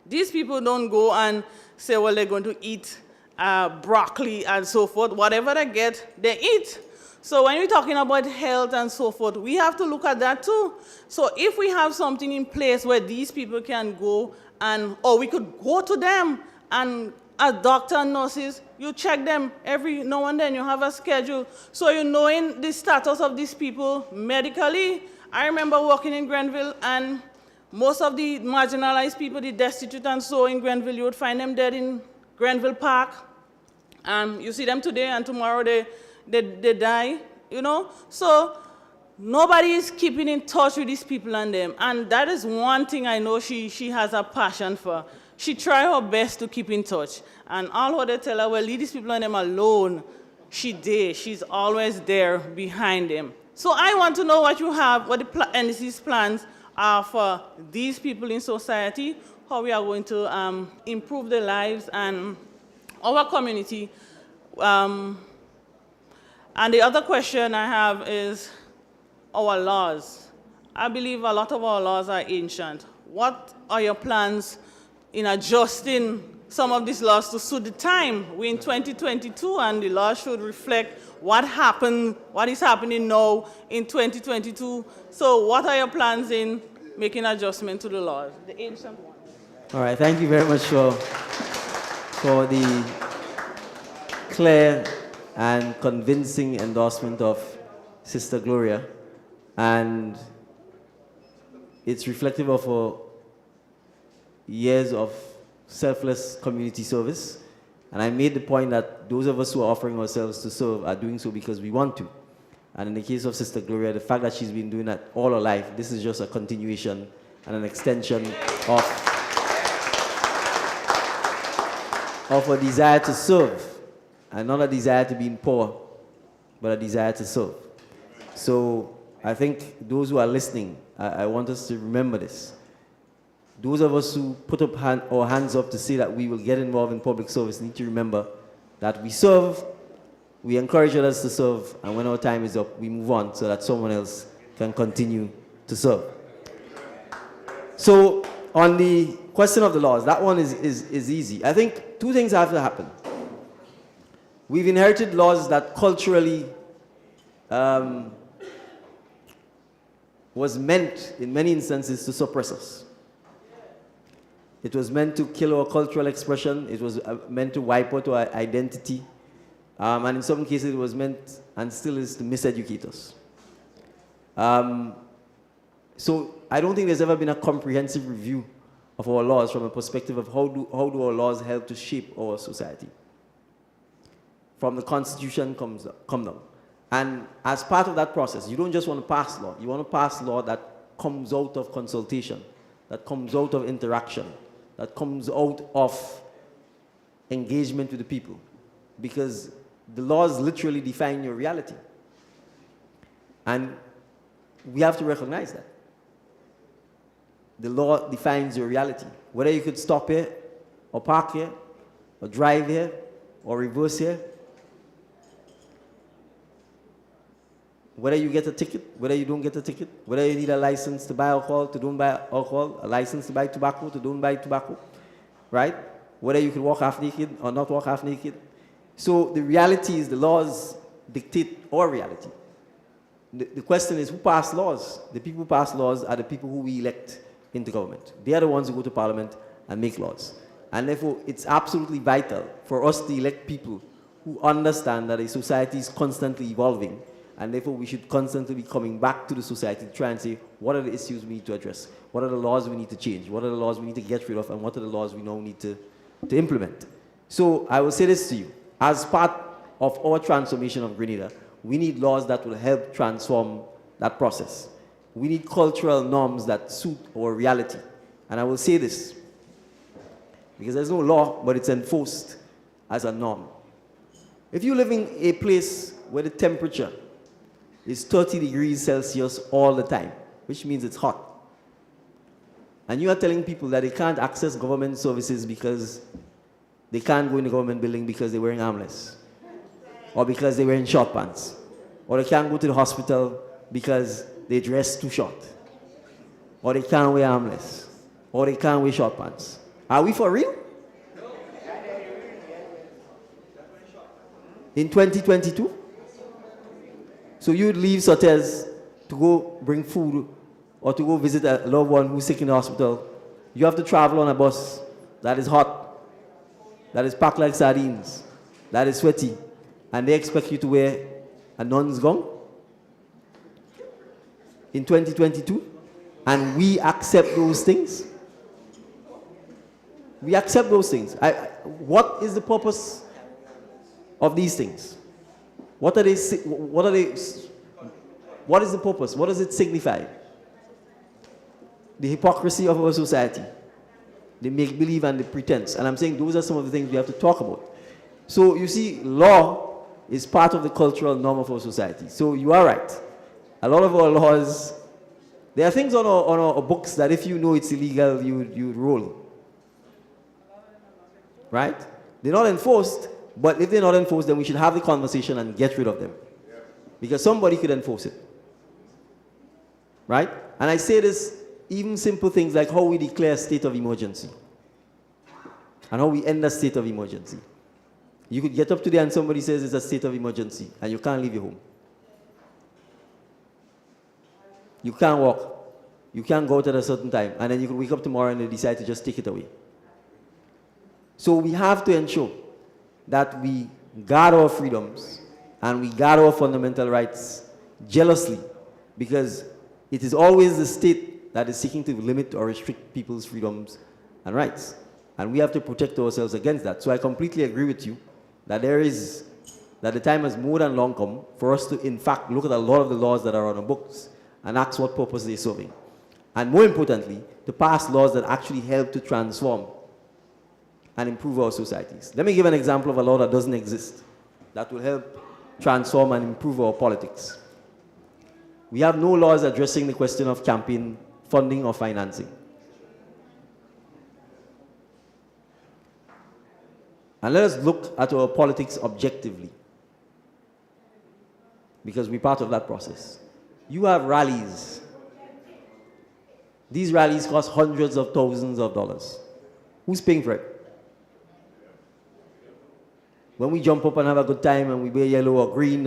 These people don't go and say, well, they're going to eat broccoli and so forth. Whatever they get, they eat. So when we're talking about health and so forth, we have to look at that too. So if we have something in place where these people can go and, or we could go to them and as doctors and nurses, you check them every now and then, you have a schedule. So you knowing the status of these people medically. I remember working in Grenville and most of the marginalized people, the destitute and so in Grenville, you would find them dead in Grenville Park. You see them today and tomorrow they die, you know? So nobody is keeping in touch with these people and them. And that is one thing I know she has a passion for. She tries her best to keep in touch. And all what they tell her, well, leave these people and them alone. She's always there behind them. So I want to know what you have, what the NDC's plans are for these people in society, how we are going to improve their lives and our community. And the other question I have is our laws. I believe a lot of our laws are ancient. What are your plans in adjusting some of these laws to suit the time? We're in 2022 and the law should reflect what happened, what is happening now in 2022. So what are your plans in making adjustment to the laws, the ancient ones? All right, thank you very much for the clear and convincing endorsement of Sister Gloria. And it's reflective of years of selfless community service. And I made the point that those of us who are offering ourselves to serve are doing so because we want to. And in the case of Sister Gloria, the fact that she's been doing that all her life, this is just a continuation and an extension of a desire to serve, and not a desire to be in power, but a desire to serve. So I think those who are listening, I want us to remember this. Those of us who put up our hands up to say that we will get involved in public service need to remember that we serve, we encourage others to serve, and when our time is up, we move on so that someone else can continue to serve. So on the question of the laws, that one is easy. I think two things have to happen. We've inherited laws that culturally was meant, in many instances, to suppress us. It was meant to kill our cultural expression. It was meant to wipe out our identity. And in some cases, it was meant, and still is, to miseducate us. So I don't think there's ever been a comprehensive review of our laws from a perspective of how do our laws help to shape our society. From the Constitution come down. And as part of that process, you don't just want to pass law. You want to pass law that comes out of consultation, that comes out of interaction, that comes out of engagement with the people. Because the laws literally define your reality. And we have to recognize that. The law defines your reality. Whether you could stop here, or park here, or drive here, or reverse here, whether you get a ticket, whether you don't get a ticket, whether you need a license to buy alcohol, to don't buy alcohol, a license to buy tobacco, to don't buy tobacco, right? Whether you can walk half naked or not walk half naked. So the reality is the laws dictate our reality. The question is, who passed laws? The people who pass laws are the people who we elect into government. They are the ones who go to parliament and make laws. And therefore, it's absolutely vital for us to elect people who understand that a society is constantly evolving, and therefore we should constantly be coming back to the society to try and say, what are the issues we need to address? What are the laws we need to change? What are the laws we need to get rid of? And what are the laws we now need to implement? So I will say this to you. As part of our transformation of Grenada, we need laws that will help transform that process. We need cultural norms that suit our reality. And I will say this, because there's no law, but it's enforced as a norm. If you live in a place where the temperature is 30 degrees Celsius all the time, which means it's hot, and you are telling people that they can't access government services because they can't go in the government building because they're wearing armless, or because they're wearing short pants, or they can't go to the hospital because they dress too short, or they can't wear armless, or they can't wear short pants. Are we for real? In 2022? So you'd leave Sotez to go bring food or to go visit a loved one who's sick in the hospital. You have to travel on a bus that is hot, that is packed like sardines, that is sweaty, and they expect you to wear a nun's gown in 2022, and we accept those things. We accept those things. What is the purpose of these things? What are they? What are they? What is the purpose? What does it signify? The hypocrisy of our society, the make-believe and the pretense. And I'm saying those are some of the things we have to talk about. So you see, law is part of the cultural norm of our society. So you are right. A lot of our laws, there are things on our books that if you know it's illegal, you roll. Right? They're not enforced, but if they're not enforced, then we should have the conversation and get rid of them. Because somebody could enforce it. Right? And I say this, even simple things like how we declare a state of emergency and how we end a state of emergency. You could get up today and somebody says it's a state of emergency and you can't leave your home. You can't walk. You can't go out at a certain time, and then you could wake up tomorrow and they decide to just take it away. So we have to ensure that we guard our freedoms and we guard our fundamental rights jealously, because it is always the state that is seeking to limit or restrict people's freedoms and rights. And we have to protect ourselves against that. So I completely agree with you that that the time has more than long come for us to, in fact, look at a lot of the laws that are on the books and ask what purpose they're serving. And more importantly, to pass laws that actually help to transform and improve our societies. Let me give an example of a law that doesn't exist that will help transform and improve our politics. We have no laws addressing the question of campaign funding or financing. And let us look at our politics objectively, because we're part of that process. You have rallies. These rallies cost hundreds of thousands of dollars. Who's paying for it? When we jump up and have a good time and we wear yellow or green,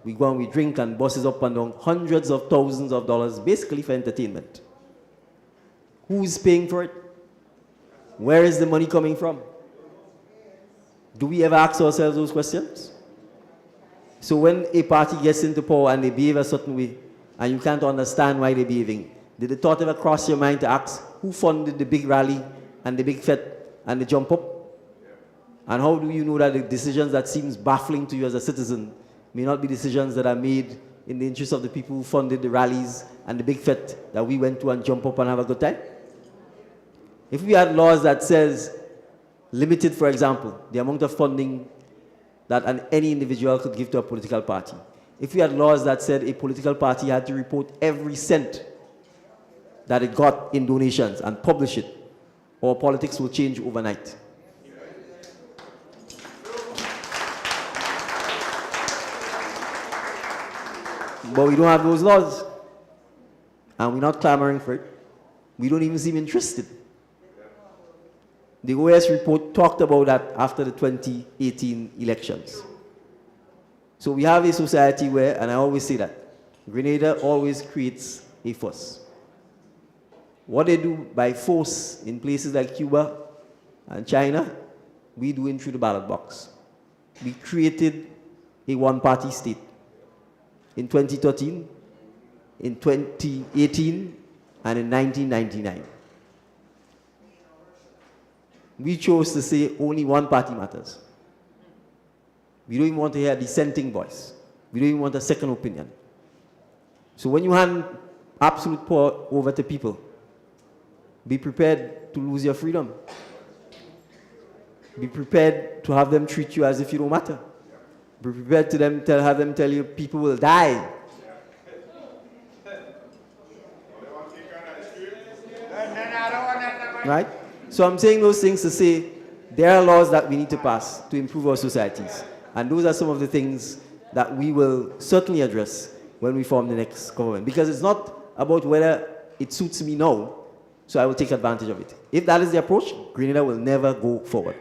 we go and we drink and buses up and down, hundreds of thousands of dollars basically for entertainment. Who's paying for it? Where is the money coming from? Do we ever ask ourselves those questions? So when a party gets into power and they behave a certain way, and you can't understand why they're behaving, did the thought ever cross your mind to ask who funded the big rally and the big fete and the jump up? And how do you know that the decisions that seems baffling to you as a citizen may not be decisions that are made in the interest of the people who funded the rallies and the big fete that we went to and jump up and have a good time? If we had laws that says limited, for example, the amount of funding that any individual could give to a political party, if we had laws that said a political party had to report every cent that it got in donations and publish it, our politics will change overnight. But we don't have those laws, and we're not clamoring for it. We don't even seem interested. The OAS report talked about that after the 2018 elections. So we have a society where, and I always say that, Grenada always creates a fuss. What they do by force in places like Cuba and China, we do it through the ballot box. We created a one-party state. In 2013, in 2018, and in 1999. We chose to say only one party matters. We don't even want to hear a dissenting voice. We don't even want a second opinion. So when you hand absolute power over to people, be prepared to lose your freedom. Be prepared to have them treat you as if you don't matter. Be prepared to have them tell you people will die. Right? So I'm saying those things to say there are laws that we need to pass to improve our societies. And those are some of the things that we will certainly address when we form the next government. Because it's not about whether it suits me now, so I will take advantage of it. If that is the approach, Grenada will never go forward.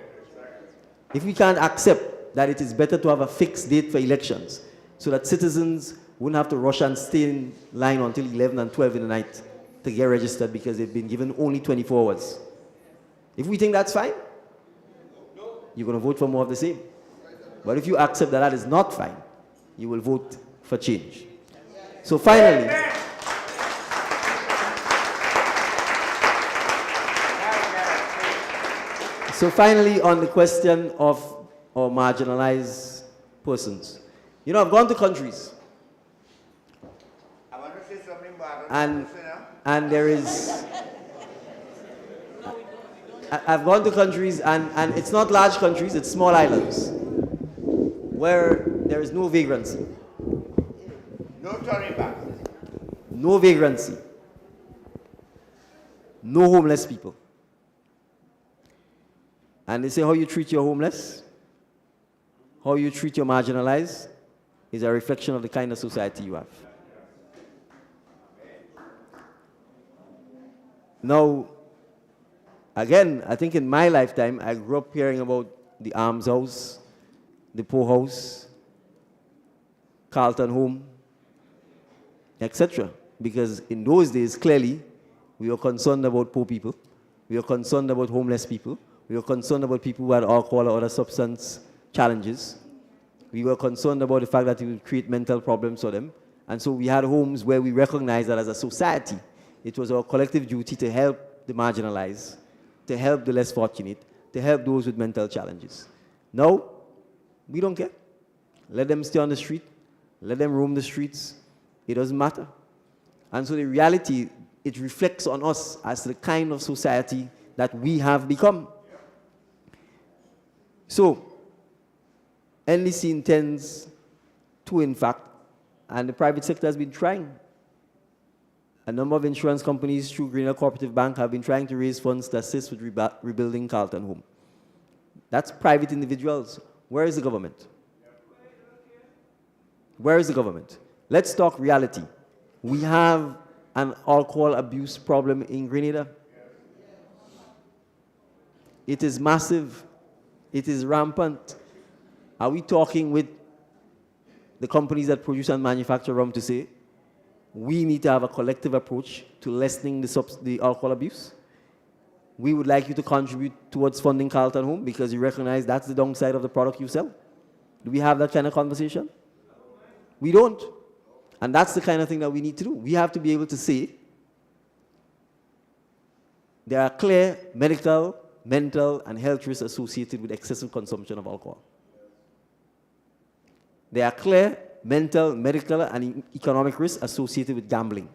If we can't accept that it is better to have a fixed date for elections so that citizens wouldn't have to rush and stay in line until 11 and 12 in the night to get registered because they've been given only 24 hours. If we think that's fine, you're going to vote for more of the same. But if you accept that that is not fine, you will vote for change. So finally, on the question of our marginalized persons, you know, I've gone to countries, and there is, I've gone to countries, and it's not large countries, it's small islands, where there is no vagrancy. No turning back. No vagrancy. No homeless people. And they say how you treat your homeless, how you treat your marginalized, is a reflection of the kind of society you have. Now, again, I think in my lifetime, I grew up hearing about the almshouse, the poorhouse, Carlton Home, etc. Because in those days, clearly, we were concerned about poor people, we were concerned about homeless people, we were concerned about people who had alcohol or other substance challenges. We were concerned about the fact that it would create mental problems for them. And so we had homes where we recognized that as a society, it was our collective duty to help the marginalized, to help the less fortunate, to help those with mental challenges. Now, we don't care. Let them stay on the street. Let them roam the streets. It doesn't matter. And so the reality, it reflects on us as the kind of society that we have become. So, NDC intends to, in fact, and the private sector has been trying. A number of insurance companies through Grenada Cooperative Bank have been trying to raise funds to assist with rebuilding Carlton Home. That's private individuals. Where is the government? Where is the government? Let's talk reality. We have an alcohol abuse problem in Grenada. It is massive. It is rampant. Are we talking with the companies that produce and manufacture rum to say, we need to have a collective approach to lessening the alcohol abuse? We would like you to contribute towards funding Carlton Home because you recognize that's the downside of the product you sell. Do we have that kind of conversation? We don't. And that's the kind of thing that we need to do. We have to be able to say there are clear medical, mental, and health risks associated with excessive consumption of alcohol. There are clear mental, medical, and economic risks associated with gambling.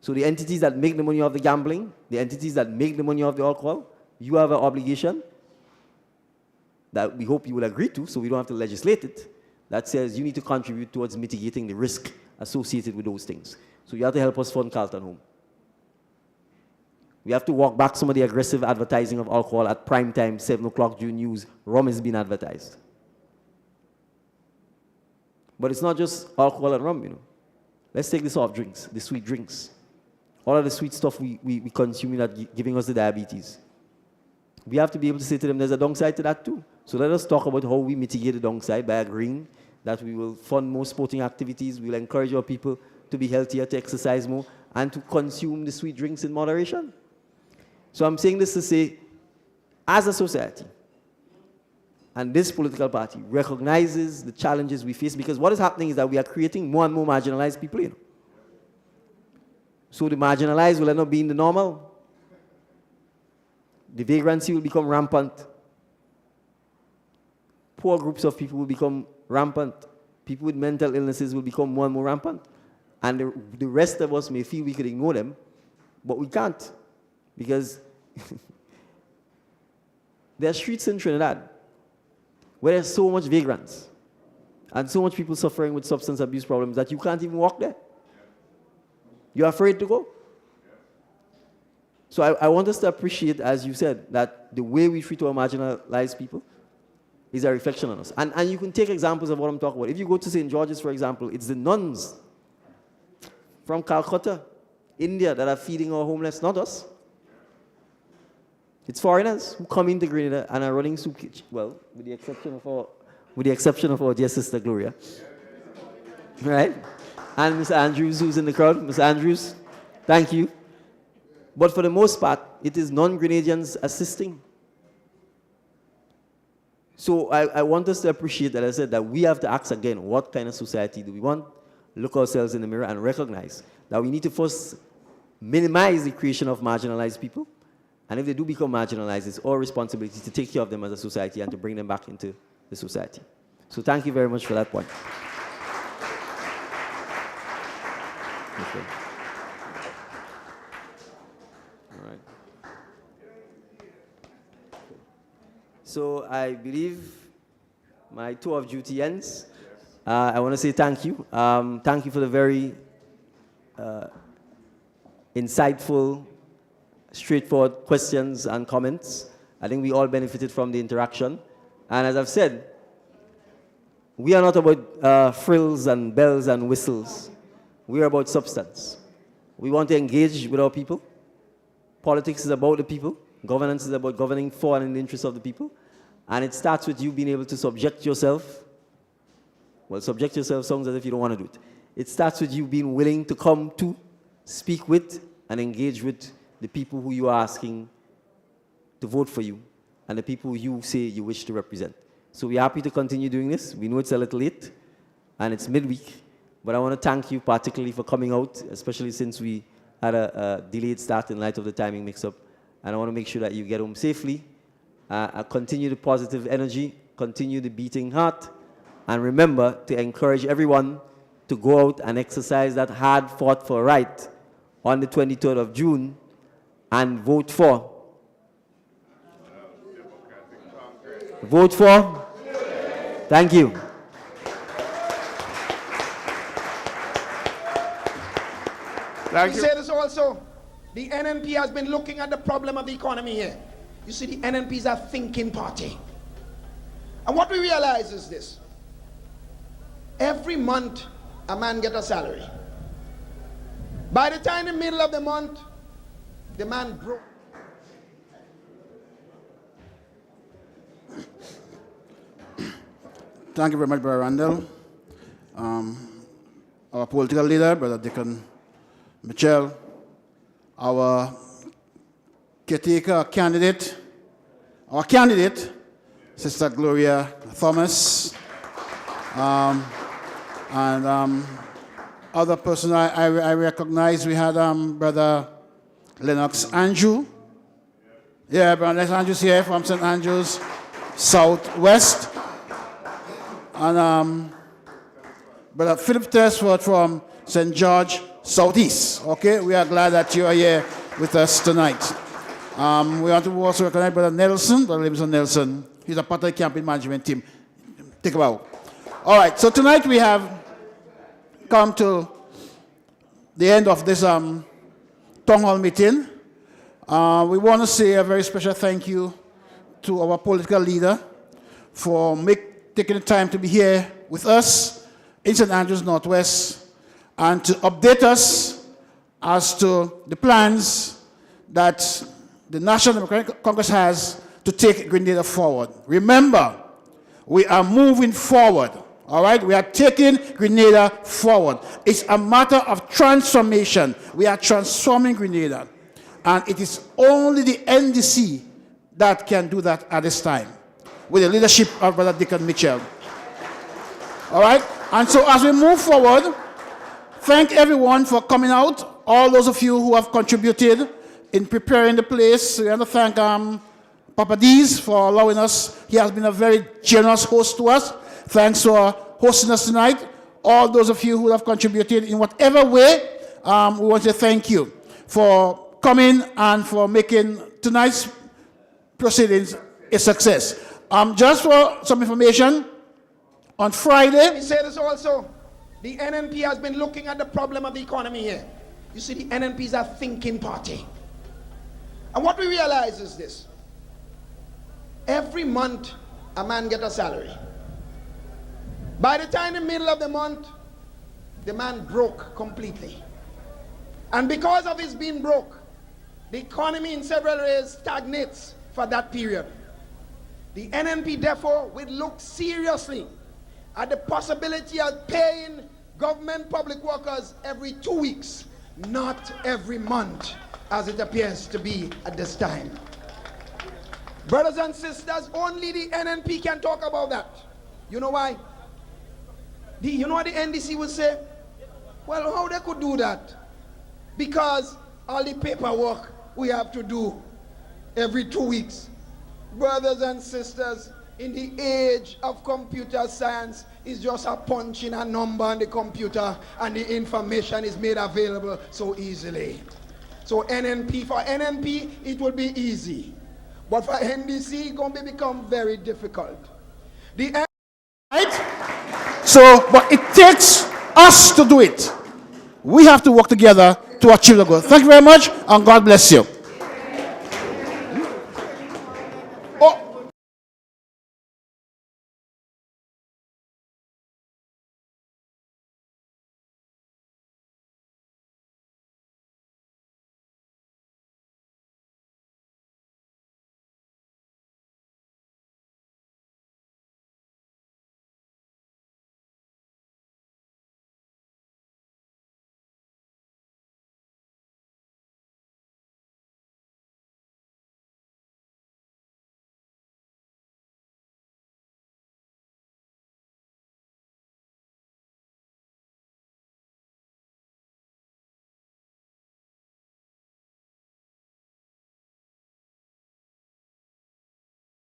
So the entities that make the money off the gambling, the entities that make the money off the alcohol, you have an obligation that we hope you will agree to, so we don't have to legislate it, that says you need to contribute towards mitigating the risk associated with those things. So you have to help us fund Carlton Home. We have to walk back some of the aggressive advertising of alcohol at prime time, 7 o'clock June news. Rum is being advertised. But it's not just alcohol and rum, you know. Let's take the soft drinks, the sweet drinks. All of the sweet stuff we consume that giving us the diabetes. We have to be able to say to them there's a downside to that too. So let us talk about how we mitigate the downside by agreeing that we will fund more sporting activities, we will encourage our people to be healthier, to exercise more, and to consume the sweet drinks in moderation. So I'm saying this to say, as a society, and this political party recognizes the challenges we face, because what is happening is that we are creating more and more marginalized people, you know. So the marginalized will end up being the normal. The vagrancy will become rampant. Poor groups of people will become rampant. People with mental illnesses will become more and more rampant. And the rest of us may feel we could ignore them, but we can't. Because there are streets in Trinidad where there's so much vagrants and so much people suffering with substance abuse problems that you can't even walk there. You're afraid to go. So I want us to appreciate, as you said, that the way we treat our marginalized people is a reflection on us. And you can take examples of what I'm talking about. If you go to St. George's, for example, it's the nuns from Calcutta, India, that are feeding our homeless, not us. It's foreigners who come into Grenada and are running soup kitchen. Well, with the exception of our dear sister Gloria. Right? And Mr. Andrews, who's in the crowd. Mr. Andrews, thank you. But for the most part, it is non-Grenadians assisting. So I want us to appreciate that I said that we have to ask again, what kind of society do we want? Look ourselves in the mirror and recognize that we need to first minimize the creation of marginalized people. And if they do become marginalized, it's our responsibility to take care of them as a society and to bring them back into the society. So thank you very much for that point. Okay. All right. So I believe my tour of duty ends. I want to say thank you. Thank you for the very insightful, straightforward questions and comments. I think we all benefited from the interaction. And as I've said, we are not about frills and bells and whistles. We are about substance. We want to engage with our people. Politics is about the people. Governance is about governing for and in the interest of the people. And it starts with you being able to subject yourself. Well, subject yourself sounds as if you don't want to do it. It starts with you being willing to come to, speak with, and engage with the people who you are asking to vote for you and the people you say you wish to represent. So we're happy to continue doing this. We know it's a little late and it's midweek, but I want to thank you particularly for coming out, especially since we had a delayed start in light of the timing mix-up. And I want to make sure that you get home safely, continue the positive energy, continue the beating heart, and remember to encourage everyone to go out and exercise that hard-fought for right on the 23rd of June and vote for. Vote for? Thank you. Let me say this also. The NNP has been looking at the problem of the economy here. You see, the NNP is a thinking party. And what we realize is this. Every month, a man gets a salary. By the time in the middle of the month, the man broke. Thank you very much, Brother Randall. Our political leader, Brother Deacon Mitchell, our caretaker candidate, our candidate, Sister Gloria Thomas, and other person I recognize. We had Brother Lennox Andrew. Yeah, Brother Lennox Andrew's here from St. Andrews Southwest. And Brother Philip Tesford from St. George Southeast. Okay, we are glad that you are here with us tonight. We want to also recognize Brother Nelson, Brother Livingston Nelson. He's a part of the campaign management team. Take a bow. All right, so tonight we have come to the end of this town hall meeting. We want to say a very special thank you to our political leader for taking the time to be here with us in St. Andrews Northwest and to update us as to the plans that the National Democratic Congress has to take Grenada forward. Remember, we are moving forward, all right? We are taking Grenada forward. It's a matter of transformation. We are transforming Grenada. And it is only the NDC that can do that at this time, with the leadership of Brother Deacon Mitchell. All right? And so as we move forward, thank everyone for coming out, all those of you who have contributed in preparing the place. We want to thank Papa Dees for allowing us. He has been a very generous host to us. Thanks for hosting us tonight. All those of you who have contributed in whatever way, we want to thank you for coming and for making tonight's proceedings a success. Just for some information, on Friday... Let me say this also. The NNP has been looking at the problem of the economy here. You see, the NNP is a thinking party. And what we realize is this. Every month, a man get a salary. By the time in the middle of the month, the man broke completely. And because of his being broke, the economy in several ways stagnates for that period. The NNP therefore will look seriously at the possibility of paying government public workers every 2 weeks, not every month, as it appears to be at this time. Brothers and sisters, only the NNP can talk about that. You know why? You know what the NDC would say? Well, how they could do that? Because all the paperwork we have to do every 2 weeks. Brothers and sisters, in the age of computer science, it's just a punch in a number on the computer and the information is made available so easily. So for NNP, it will be easy. But for NDC, it's going to become very difficult. Right? So, but it takes us to do it. We have to work together to achieve the goal. Thank you very much, and God bless you.